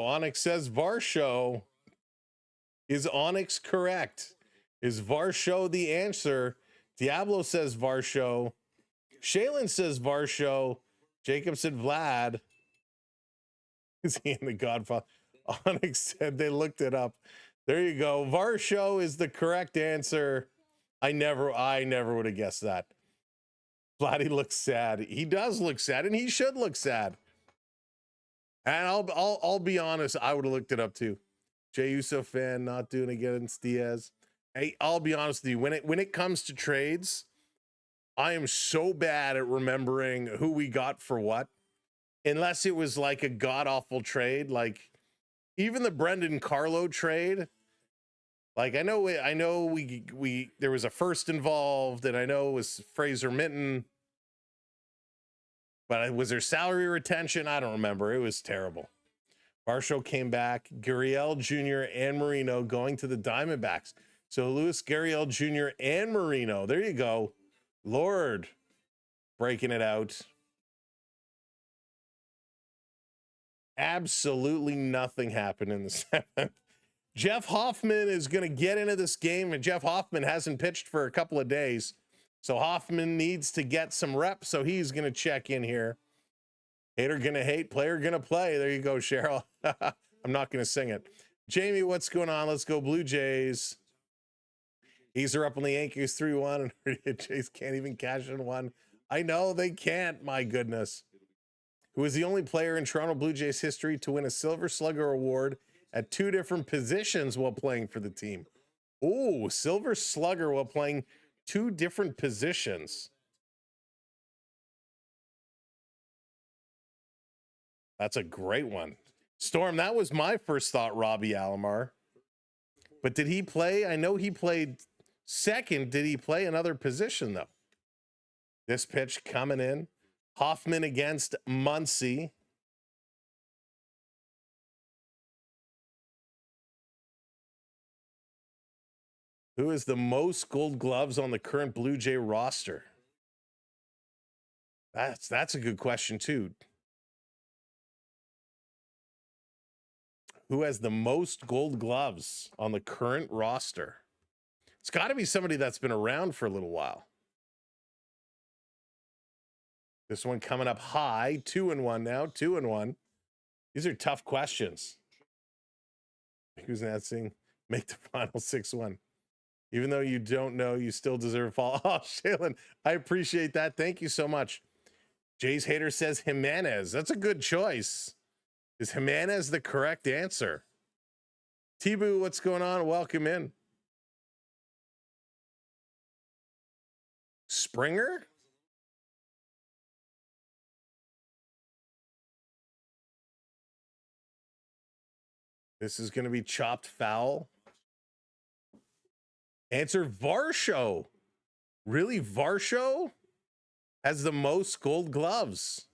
C: Onyx says Varsho. Is Onyx correct? Is Varsho the answer? Diablo says Varsho. Shaylin says Varsho. Jacob said Vlad. Is he in the Godfather? Onyx said they looked it up. There you go. Varsho is the correct answer. I never would have guessed that. Vladdy looks sad. He does look sad, and he should look sad. And I'll be honest, I would have looked it up too. Jay Uso fan not doing against Diaz. Hey, I'll be honest with you. When it comes to trades, I am so bad at remembering who we got for what, unless it was like a god awful trade, like even the Brendan Carlo trade. Like I know we there was a first involved, and I know it was Fraser Minton, but was there salary retention? I don't remember. It was terrible. Varsho came back. Gurriel Jr. and Marino going to the Diamondbacks. So Luis Gurriel Jr. and Marino. There you go. Lord, breaking it out. Absolutely nothing happened in the 7th. Jeff Hoffman is going to get into this game, and Jeff Hoffman hasn't pitched for a couple of days. So Hoffman needs to get some reps, so he's going to check in here. Hater going to hate, player going to play. There you go, Cheryl. I'm not going to sing it. Jamie, what's going on? Let's go Blue Jays. A's are up on the Yankees 3-1, and Jays can't even cash in one. I know they can't, my goodness. Who is the only player in Toronto Blue Jays history to win a Silver Slugger award at 2 different positions while playing for the team? Oh, Silver Slugger while playing 2 different positions. That's a great one. Storm, that was my first thought, Robbie Alomar. But did he play? I know he played second. Did he play another position, though? This pitch coming in. Hoffman against Muncy. Who is the most Gold Gloves on the current Blue Jay roster? That's a good question, too. Who has the most Gold Gloves on the current roster? It's got to be somebody that's been around for a little while. This one coming up high, 2-1 now, 2-1. These are tough questions. Who's announcing? Make the final 6-1. Even though you don't know, you still deserve a fall. Oh, Shaylin, I appreciate that. Thank you so much. Jay's hater says Jimenez. That's a good choice. Is Jimenez the correct answer? T-Boo, what's going on? Welcome in. Springer? This is going to be chopped foul. Answer Varsho. Really? Varsho has the most gold gloves.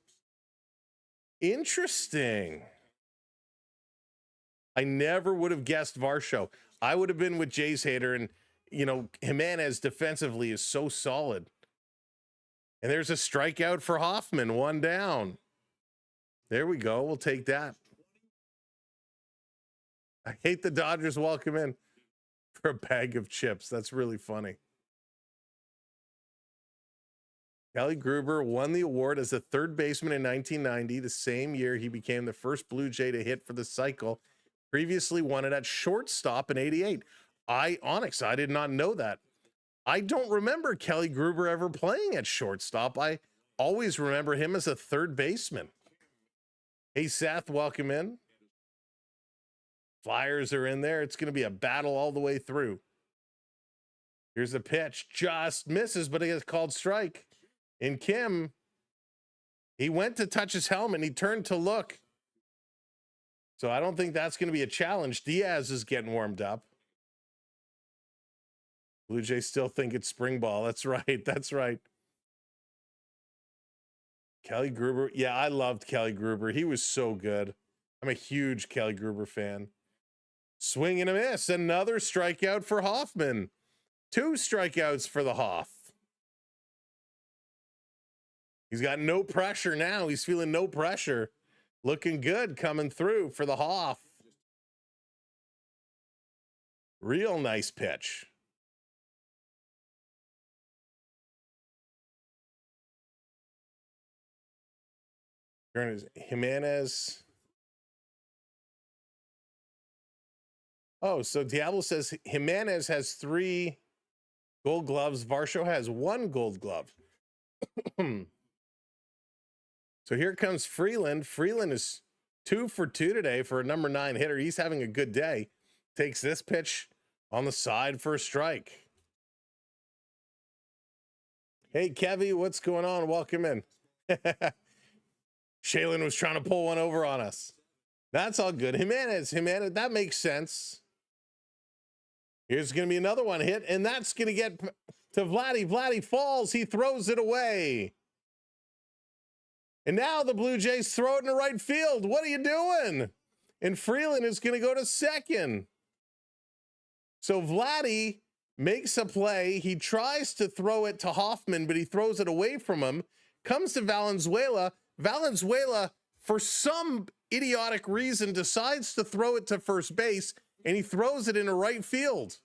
C: Interesting. I never would have guessed Varsho. I would have been with Jay's hater, and you know, Jimenez defensively is so solid. And there's a strikeout for Hoffman, 1 down. There we go. We'll take that. I hate the Dodgers welcome in for a bag of chips. That's really funny. Kelly Gruber won the award as a third baseman in 1990, the same year he became the first Blue Jay to hit for the cycle. Previously won it at shortstop in 88. Onyx, I did not know that. I don't remember Kelly Gruber ever playing at shortstop. I always remember him as a third baseman. Hey, Seth, welcome in. Flyers are in there. It's going to be a battle all the way through. Here's a pitch. Just misses, but he gets called strike. And Kim, he went to touch his helmet and he turned to look. So I don't think that's going to be a challenge. Diaz is getting warmed up. Blue Jays still think it's spring ball. That's right. That's right. Kelly Gruber. Yeah, I loved Kelly Gruber. He was so good. I'm a huge Kelly Gruber fan. Swing and a miss. Another strikeout for Hoffman. 2 strikeouts for the Hoff. He's got no pressure now. He's feeling no pressure. Looking good coming through for the Hoff. Real nice pitch. Jimenez. Oh, so Diablo says Jimenez has 3 gold gloves. Varsho has 1 gold glove. So here comes Freeland. Freeland is 2 for 2 today for a number 9 hitter. He's having a good day. Takes this pitch on the side for a strike. Hey, Kevy, what's going on? Welcome in. Shaylin was trying to pull one over on us. That's all good. Jimenez, that makes sense. Here's going to be another one hit, and that's going to get to Vladdy. Vladdy falls. He throws it away. And now the Blue Jays throw it in the right field. What are you doing? And Freeland is going to go to second. So Vladdy makes a play. He tries to throw it to Hoffman, but he throws it away from him. Comes to Valenzuela. Valenzuela, for some idiotic reason, decides to throw it to first base, and he throws it into right field.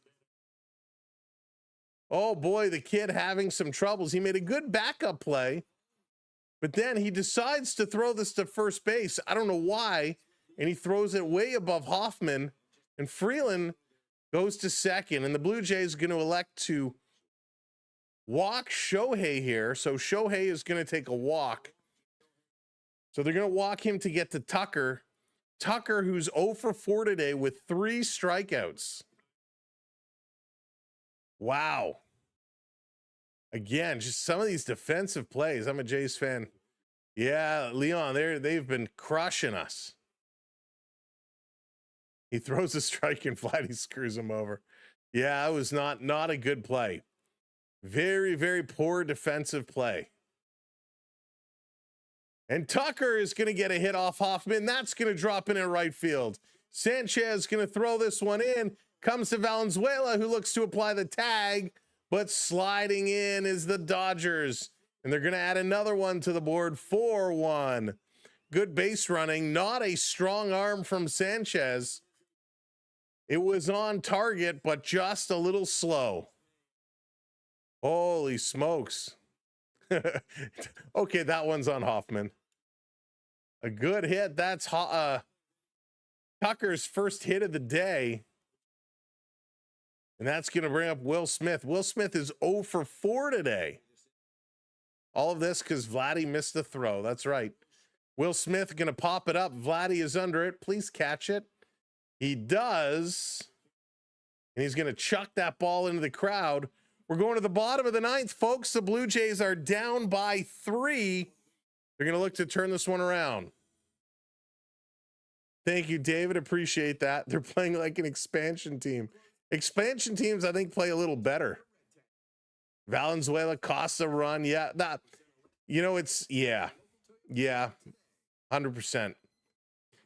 C: Oh boy, the kid having some troubles. He made a good backup play, but then he decides to throw this to first base. I don't know why, and he throws it way above Hoffman, and Freeland goes to second, and the Blue Jays are going to elect to walk Shohei here. So Shohei is going to take a walk. So they're going to walk him to get to Tucker. Tucker, who's 0 for 4 today with 3 strikeouts. Wow. Again, just some of these defensive plays. I'm a Jays fan. Yeah, Leon, they've been crushing us. He throws a strike and Vladdy screws him over. Yeah, it was not a good play. Very, very poor defensive play. And Tucker is going to get a hit off Hoffman. That's going to drop in at right field. Sanchez going to throw this one in. Comes to Valenzuela, who looks to apply the tag, but sliding in is the Dodgers. And they're going to add another one to the board, 4-1. Good base running, not a strong arm from Sanchez. It was on target, but just a little slow. Holy smokes. Okay, that one's on Hoffman. A good hit. That's Tucker's first hit of the day. And that's going to bring up Will Smith. Will Smith is 0 for 4 today. All of this because Vladdy missed the throw. That's right. Will Smith going to pop it up. Vladdy is under it. Please catch it. He does. And he's going to chuck that ball into the crowd We're going to the bottom of the ninth, folks. The Blue Jays are down by 3. They're going to look to turn this one around. Thank you, David. Appreciate that. They're playing like an expansion team. Expansion teams, I think, play a little better. Valenzuela, Costa run. Yeah, that, you know, it's, yeah, 100%.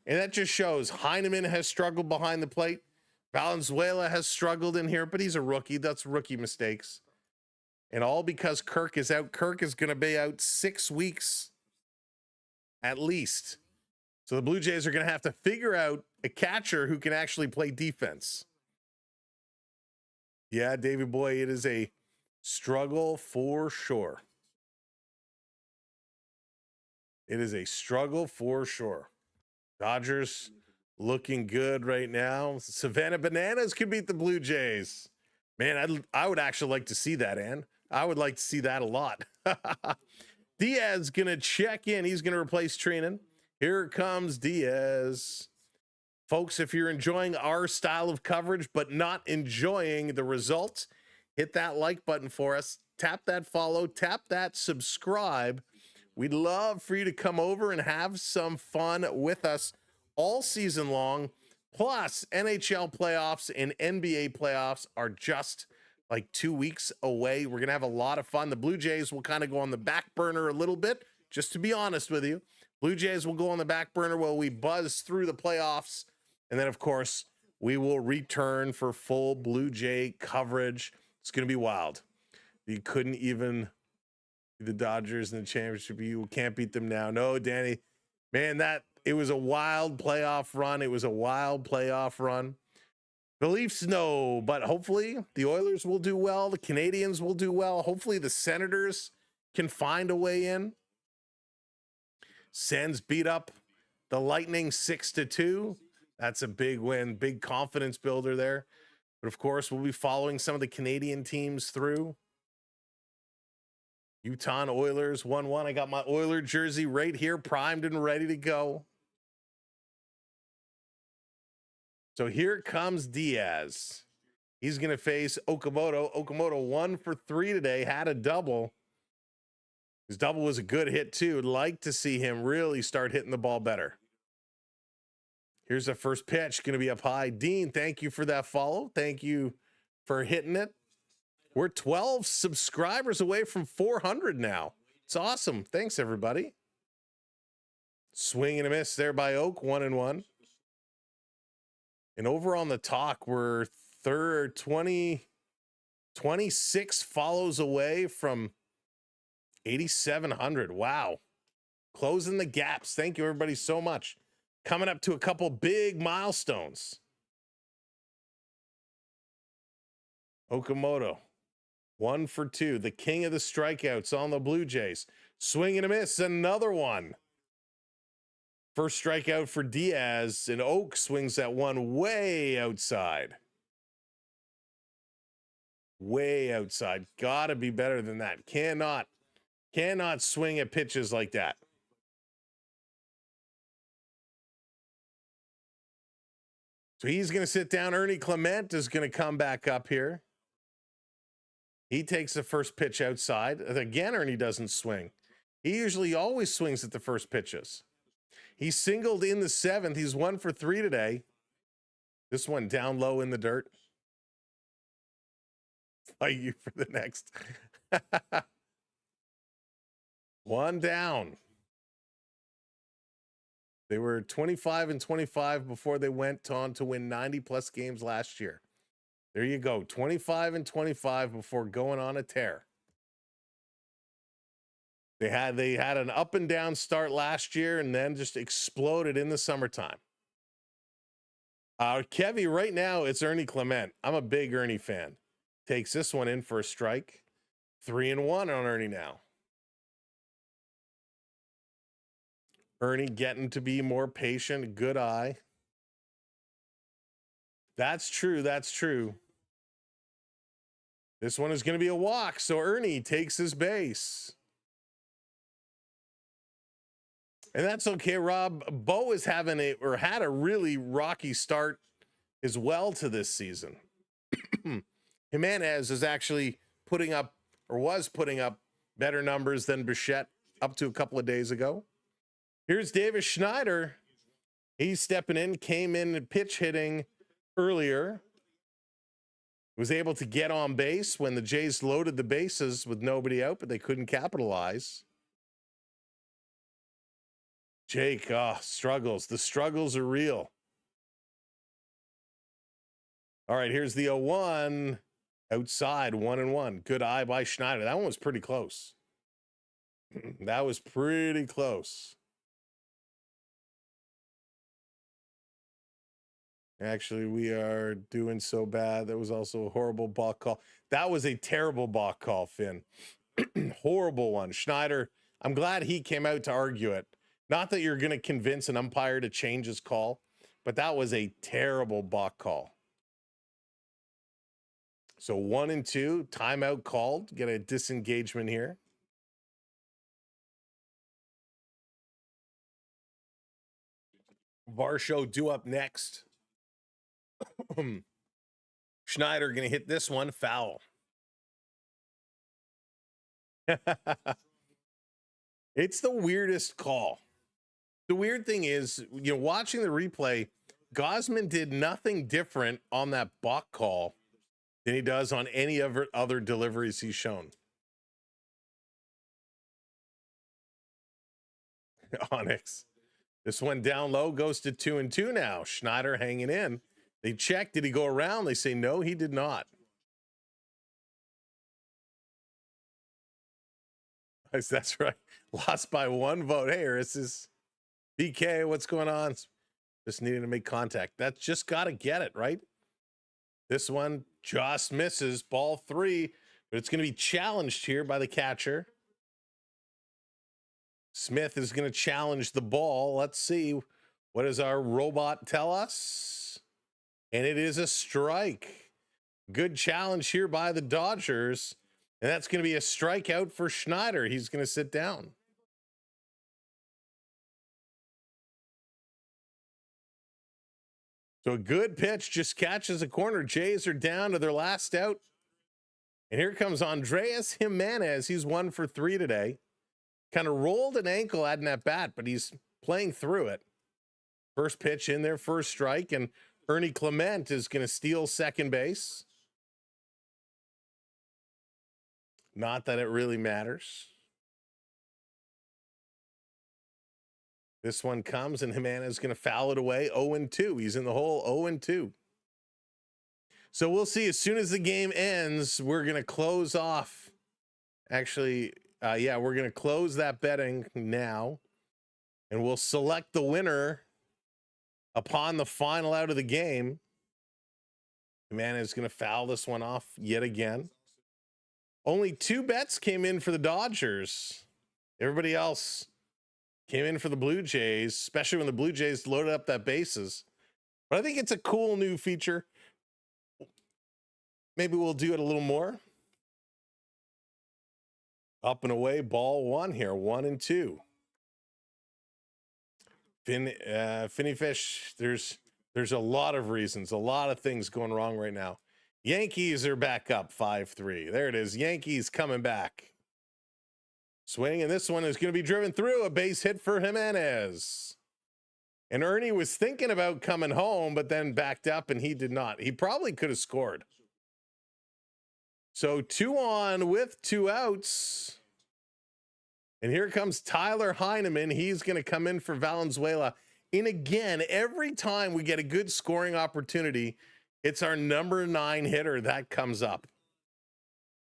C: And that just shows Heineman has struggled behind the plate. Valenzuela has struggled in here, but he's a rookie. That's rookie mistakes. And all because Kirk is out. Kirk is going to be out 6 weeks at least. So the Blue Jays are going to have to figure out a catcher who can actually play defense. Yeah, David Boy, it is a struggle for sure. It is a struggle for sure. Dodgers looking good right now. Savannah Bananas could beat the Blue Jays. Man, I would actually like to see that, Ann. I would like to see that a lot. Diaz going to check in. He's going to replace Trinan. Here comes Diaz. Folks, if you're enjoying our style of coverage but not enjoying the results, hit that like button for us. Tap that follow. Tap that subscribe. We'd love for you to come over and have some fun with us all season long. Plus, NHL playoffs and NBA playoffs are just like 2 weeks away. We're going to have a lot of fun. The Blue Jays will kind of go on the back burner a little bit, just to be honest with you. Blue Jays will go on the back burner while we buzz through the playoffs. And then, of course, we will return for full Blue Jay coverage. It's going to be wild. You couldn't even be the Dodgers in the championship. You can't beat them now. No, Danny. Man, it was a wild playoff run. It was a wild playoff run. The Leafs, no, but hopefully the Oilers will do well. The Canadians will do well. Hopefully the Senators can find a way in. Sens beat up the Lightning 6-2. That's a big win, big confidence builder there. But of course, we'll be following some of the Canadian teams through. Utah Oilers 1-1. I got my Oiler jersey right here, primed and ready to go. So here comes Diaz. He's going to face Okamoto. Okamoto 1 for 3 today, had a double. His double was a good hit too. I'd like to see him really start hitting the ball better. Here's the first pitch, going to be up high. Dean, thank you for that follow. Thank you for hitting it. We're 12 subscribers away from 400 now. It's awesome. Thanks, everybody. Swing and a miss there by Oak, 1-1. And over on the talk, we're 26 follows away from 8,700. Wow. Closing the gaps. Thank you, everybody, so much. Coming up to a couple big milestones. Okamoto, 1 for 2. The king of the strikeouts on the Blue Jays. Swing and a miss, another one. First strikeout for Diaz, and Oak swings that one way outside. Way outside. Gotta be better than that. Cannot swing at pitches like that. So he's going to sit down. Ernie Clement is going to come back up here. He takes the first pitch outside. Again, Ernie doesn't swing. He usually always swings at the first pitches. He singled in the 7th. He's 1 for 3 today. This one down low in the dirt. Fight you for the next. One down. They were 25-25 before they went on to win 90+ games last year. There you go. 25-25 before going on a tear. They had an up and down start last year and then just exploded in the summertime. Kevy, right now it's Ernie Clement. I'm a big Ernie fan. Takes this one in for a strike. 3-1 on Ernie now. Ernie getting to be more patient. Good eye. That's true. That's true. This one is going to be a walk. So Ernie takes his base. And that's okay, Rob. Bo is had a really rocky start as well to this season. Jimenez has actually putting up, or was putting up, better numbers than Bichette up to a couple of days ago. Here's Davis Schneider. He's stepping in, came in pitch hitting earlier. Was able to get on base when the Jays loaded the bases with nobody out, but they couldn't capitalize. Jake, struggles. The struggles are real. All right, here's the 0-1. Outside, 1-1. Good eye by Schneider. That one was pretty close. That was pretty close. Actually, we are doing so bad. That was also a horrible balk call. That was a terrible balk call, Finn. Horrible one. Schneider, I'm glad he came out to argue it. Not that you're going to convince an umpire to change his call, but that was a terrible balk call. So 1-2, timeout called. Get a disengagement here. Varsho due up next. Schneider going to hit this one foul. It's the weirdest call. The weird thing is, watching the replay, Gausman did nothing different on that balk call than he does on any other deliveries he's shown. Onyx. This one down low goes to 2-2 now. Schneider hanging in. They check. Did he go around? They say no, he did not. That's right. Lost by 1 vote. Hey, this is BK. What's going on? Just needing to make contact. That's just got to get it, right? This one just misses. Ball 3, but it's going to be challenged here by the catcher. Smith is going to challenge the ball. Let's see. What does our robot tell us? And it is a strike. Good challenge here by the Dodgers. And that's going to be a strikeout for Schneider. He's going to sit down. So a good pitch just catches a corner. Jays are down to their last out. And here comes Andreas Jimenez. He's 1 for 3 today. Kind of rolled an ankle at an at-bat, but he's playing through it. First pitch in there, first strike, and Ernie Clement is going to steal second base. Not that it really matters. This one comes, and Jimenez is going to foul it away. 0-2. He's in the hole, 0-2. So we'll see. As soon as the game ends, we're going to close off. Actually, we're going to close that betting now, and we'll select the winner upon the final out of the game. Jimenez is going to foul this one off yet again. Only 2 bets came in for the Dodgers. Everybody else came in for the Blue Jays, especially when the Blue Jays loaded up that bases. But I think it's a cool new feature. Maybe we'll do it a little more. Up and away, ball 1 here, 1-2. Finny Fish, there's a lot of reasons, a lot of things going wrong right now. Yankees are back up 5-3. There it is. Yankees coming back. Swing, and this one is going to be driven through. A base hit for Jimenez. And Ernie was thinking about coming home, but then backed up, and he did not. He probably could have scored. So 2 on with 2 outs. And here comes Tyler Heineman. He's going to come in for Valenzuela. And again, every time we get a good scoring opportunity, it's our number 9 hitter that comes up.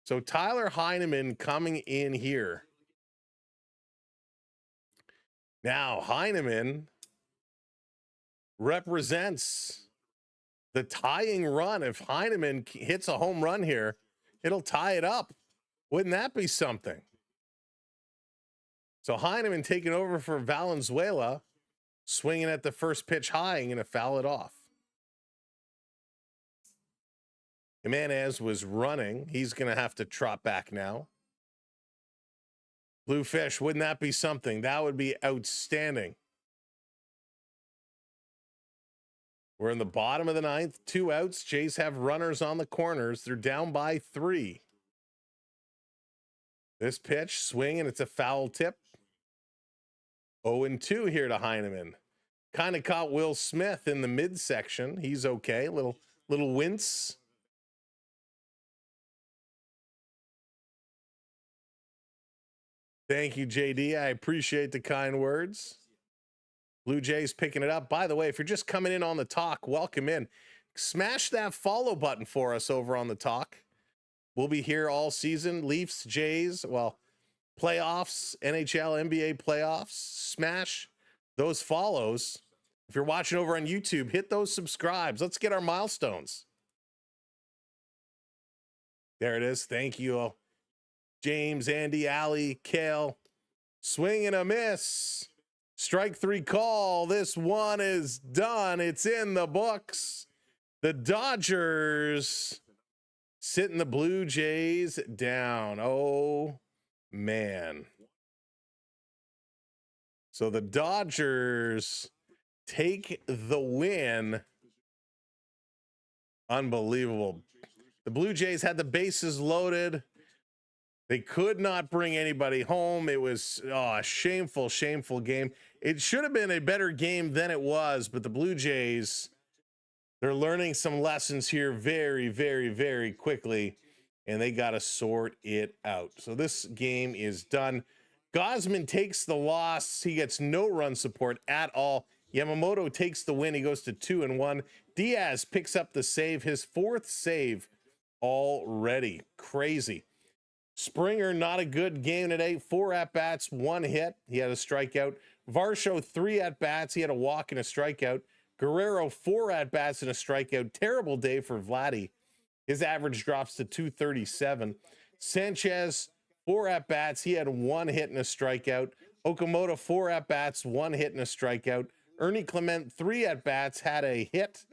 C: So Tyler Heineman coming in here. Now, Heineman represents the tying run. If Heineman hits a home run here, it'll tie it up. Wouldn't that be something? So Heineman taking over for Valenzuela, swinging at the first pitch high and going to foul it off. Jimenez was running. He's going to have to trot back now. Blue Fish, wouldn't that be something? That would be outstanding. We're in the bottom of the 9th, 2 outs. Jays have runners on the corners. They're down by 3. This pitch, swing, and it's a foul tip. 0-2 here to Heineman. Kind of caught Will Smith in the midsection. He's okay. Little wince. Thank you, JD. I appreciate the kind words. Blue Jays picking it up. By the way, if you're just coming in on the talk, welcome in. Smash that follow button for us over on the talk. We'll be here all season. Leafs, Jays, well, playoffs, NHL, NBA playoffs. Smash those follows. If you're watching over on YouTube, hit those subscribes. Let's get our milestones. There it is. Thank you, James, Andy, Ali, Kale. Swing and a miss. Strike 3 call. This one is done. It's in the books. The Dodgers sitting the Blue Jays down. Oh, man. So the Dodgers take the win. Unbelievable. The Blue Jays had the bases loaded. They could not bring anybody home. It was a shameful, shameful game. It should have been a better game than it was, but the Blue Jays, they're learning some lessons here very, very, very quickly, and they got to sort it out. So this game is done. Gausman takes the loss. He gets no run support at all. Yamamoto takes the win. He goes to 2-1. Diaz picks up the save, his 4th save already. Crazy. Springer, not a good game today. 4 at-bats, 1 hit. He had a strikeout. Varsho, 3 at-bats. He had a walk and a strikeout. Guerrero, 4 at-bats and a strikeout. Terrible day for Vladdy. His average drops to 237. Sanchez, 4 at-bats. He had 1 hit and a strikeout. Okamoto, 4 at-bats, 1 hit and a strikeout. Ernie Clement, 3 at-bats, had a hit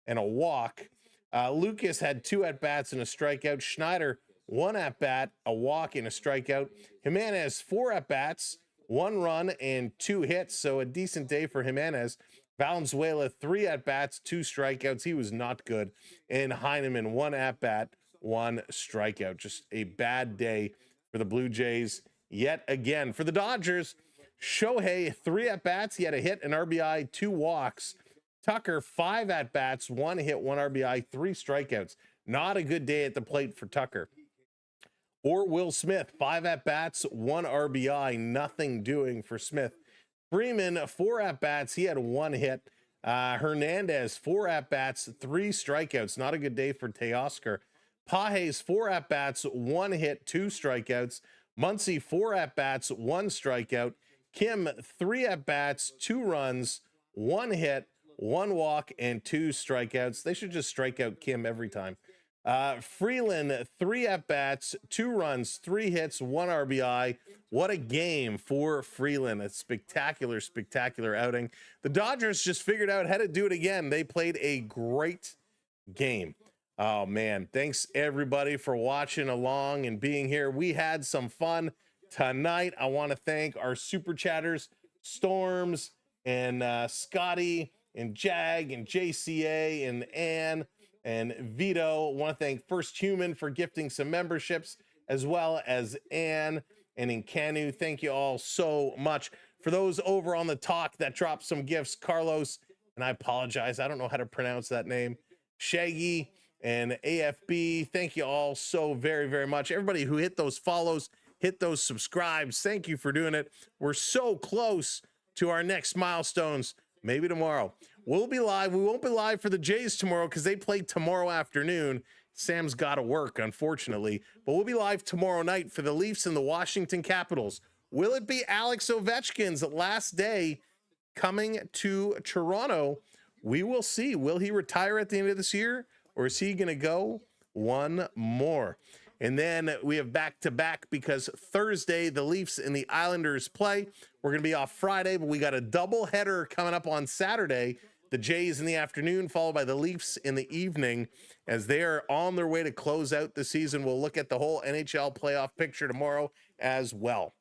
C: and a walk. Lucas had 2 at-bats and a strikeout. Schneider, 1 at-bat, a walk, and a strikeout. Jimenez, 4 at-bats, 1 run, and 2 hits, so a decent day for Jimenez. Valenzuela, 3 at-bats, 2 strikeouts. He was not good. And Heineman, 1 at-bat, 1 strikeout. Just a bad day for the Blue Jays yet again. For the Dodgers, Shohei, 3 at-bats. He had a hit, an RBI, 2 walks. Tucker, 5 at-bats, 1 hit, 1 RBI, 3 strikeouts. Not a good day at the plate for Tucker. Or Will Smith, 5 at-bats, 1 RBI, nothing doing for Smith. Freeman, 4 at-bats, he had 1 hit. Hernandez, 4 at-bats, 3 strikeouts. Not a good day for Teoscar. Pages, 4 at-bats, 1 hit, 2 strikeouts. Muncy, 4 at-bats, 1 strikeout. Kim, 3 at-bats, 2 runs, 1 hit, 1 walk, and 2 strikeouts. They should just strike out Kim every time. Freeland, 3 at-bats, 2 runs, 3 hits, 1 RBI. What a game for Freeland. A spectacular, spectacular outing. The Dodgers just figured out how to do it again. They played a great game. Oh, man. Thanks, everybody, for watching along and being here. We had some fun tonight. I want to thank our super chatters, Storms and Scotty and Jag and JCA and Ann and Vito. I want to thank First Human for gifting some memberships, as well as Ann and Nkanu. Thank you all so much. For those over on the talk that dropped some gifts, Carlos, and I apologize, I don't know how to pronounce that name, Shaggy and AFB, thank you all so very, very much. Everybody who hit those follows, hit those subscribes, thank you for doing it. We're so close to our next milestones. Maybe tomorrow. We'll be live. We won't be live for the Jays tomorrow because they play tomorrow afternoon. Sam's got to work, unfortunately. But we'll be live tomorrow night for the Leafs and the Washington Capitals. Will it be Alex Ovechkin's last day coming to Toronto? We will see. Will he retire at the end of this year, or is he going to go one more? And then we have back-to-back because Thursday, the Leafs and the Islanders play. We're going to be off Friday, but we got a doubleheader coming up on Saturday. The Jays in the afternoon, followed by the Leafs in the evening, as they are on their way to close out the season. We'll look at the whole NHL playoff picture tomorrow as well.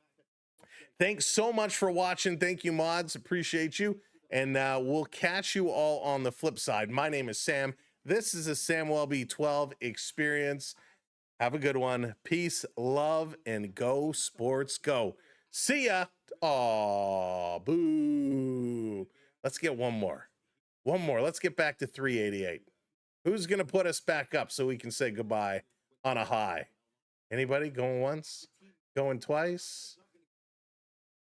C: Thanks so much for watching. Thank you, mods. Appreciate you. And we'll catch you all on the flip side. My name is Sam. This is a MLB 12 experience. Have a good one. Peace, love, and go sports go. See ya. Aw, boo. Let's get one more. One more. Let's get back to 388. Who's going to put us back up so we can say goodbye on a high? Anybody going once? Going twice?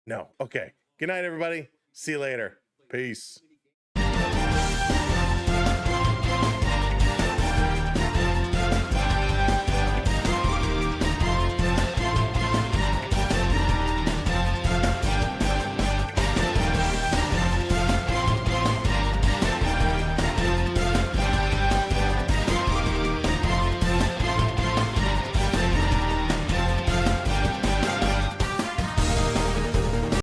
C: No. Okay. Good night, everybody. See you later. Peace.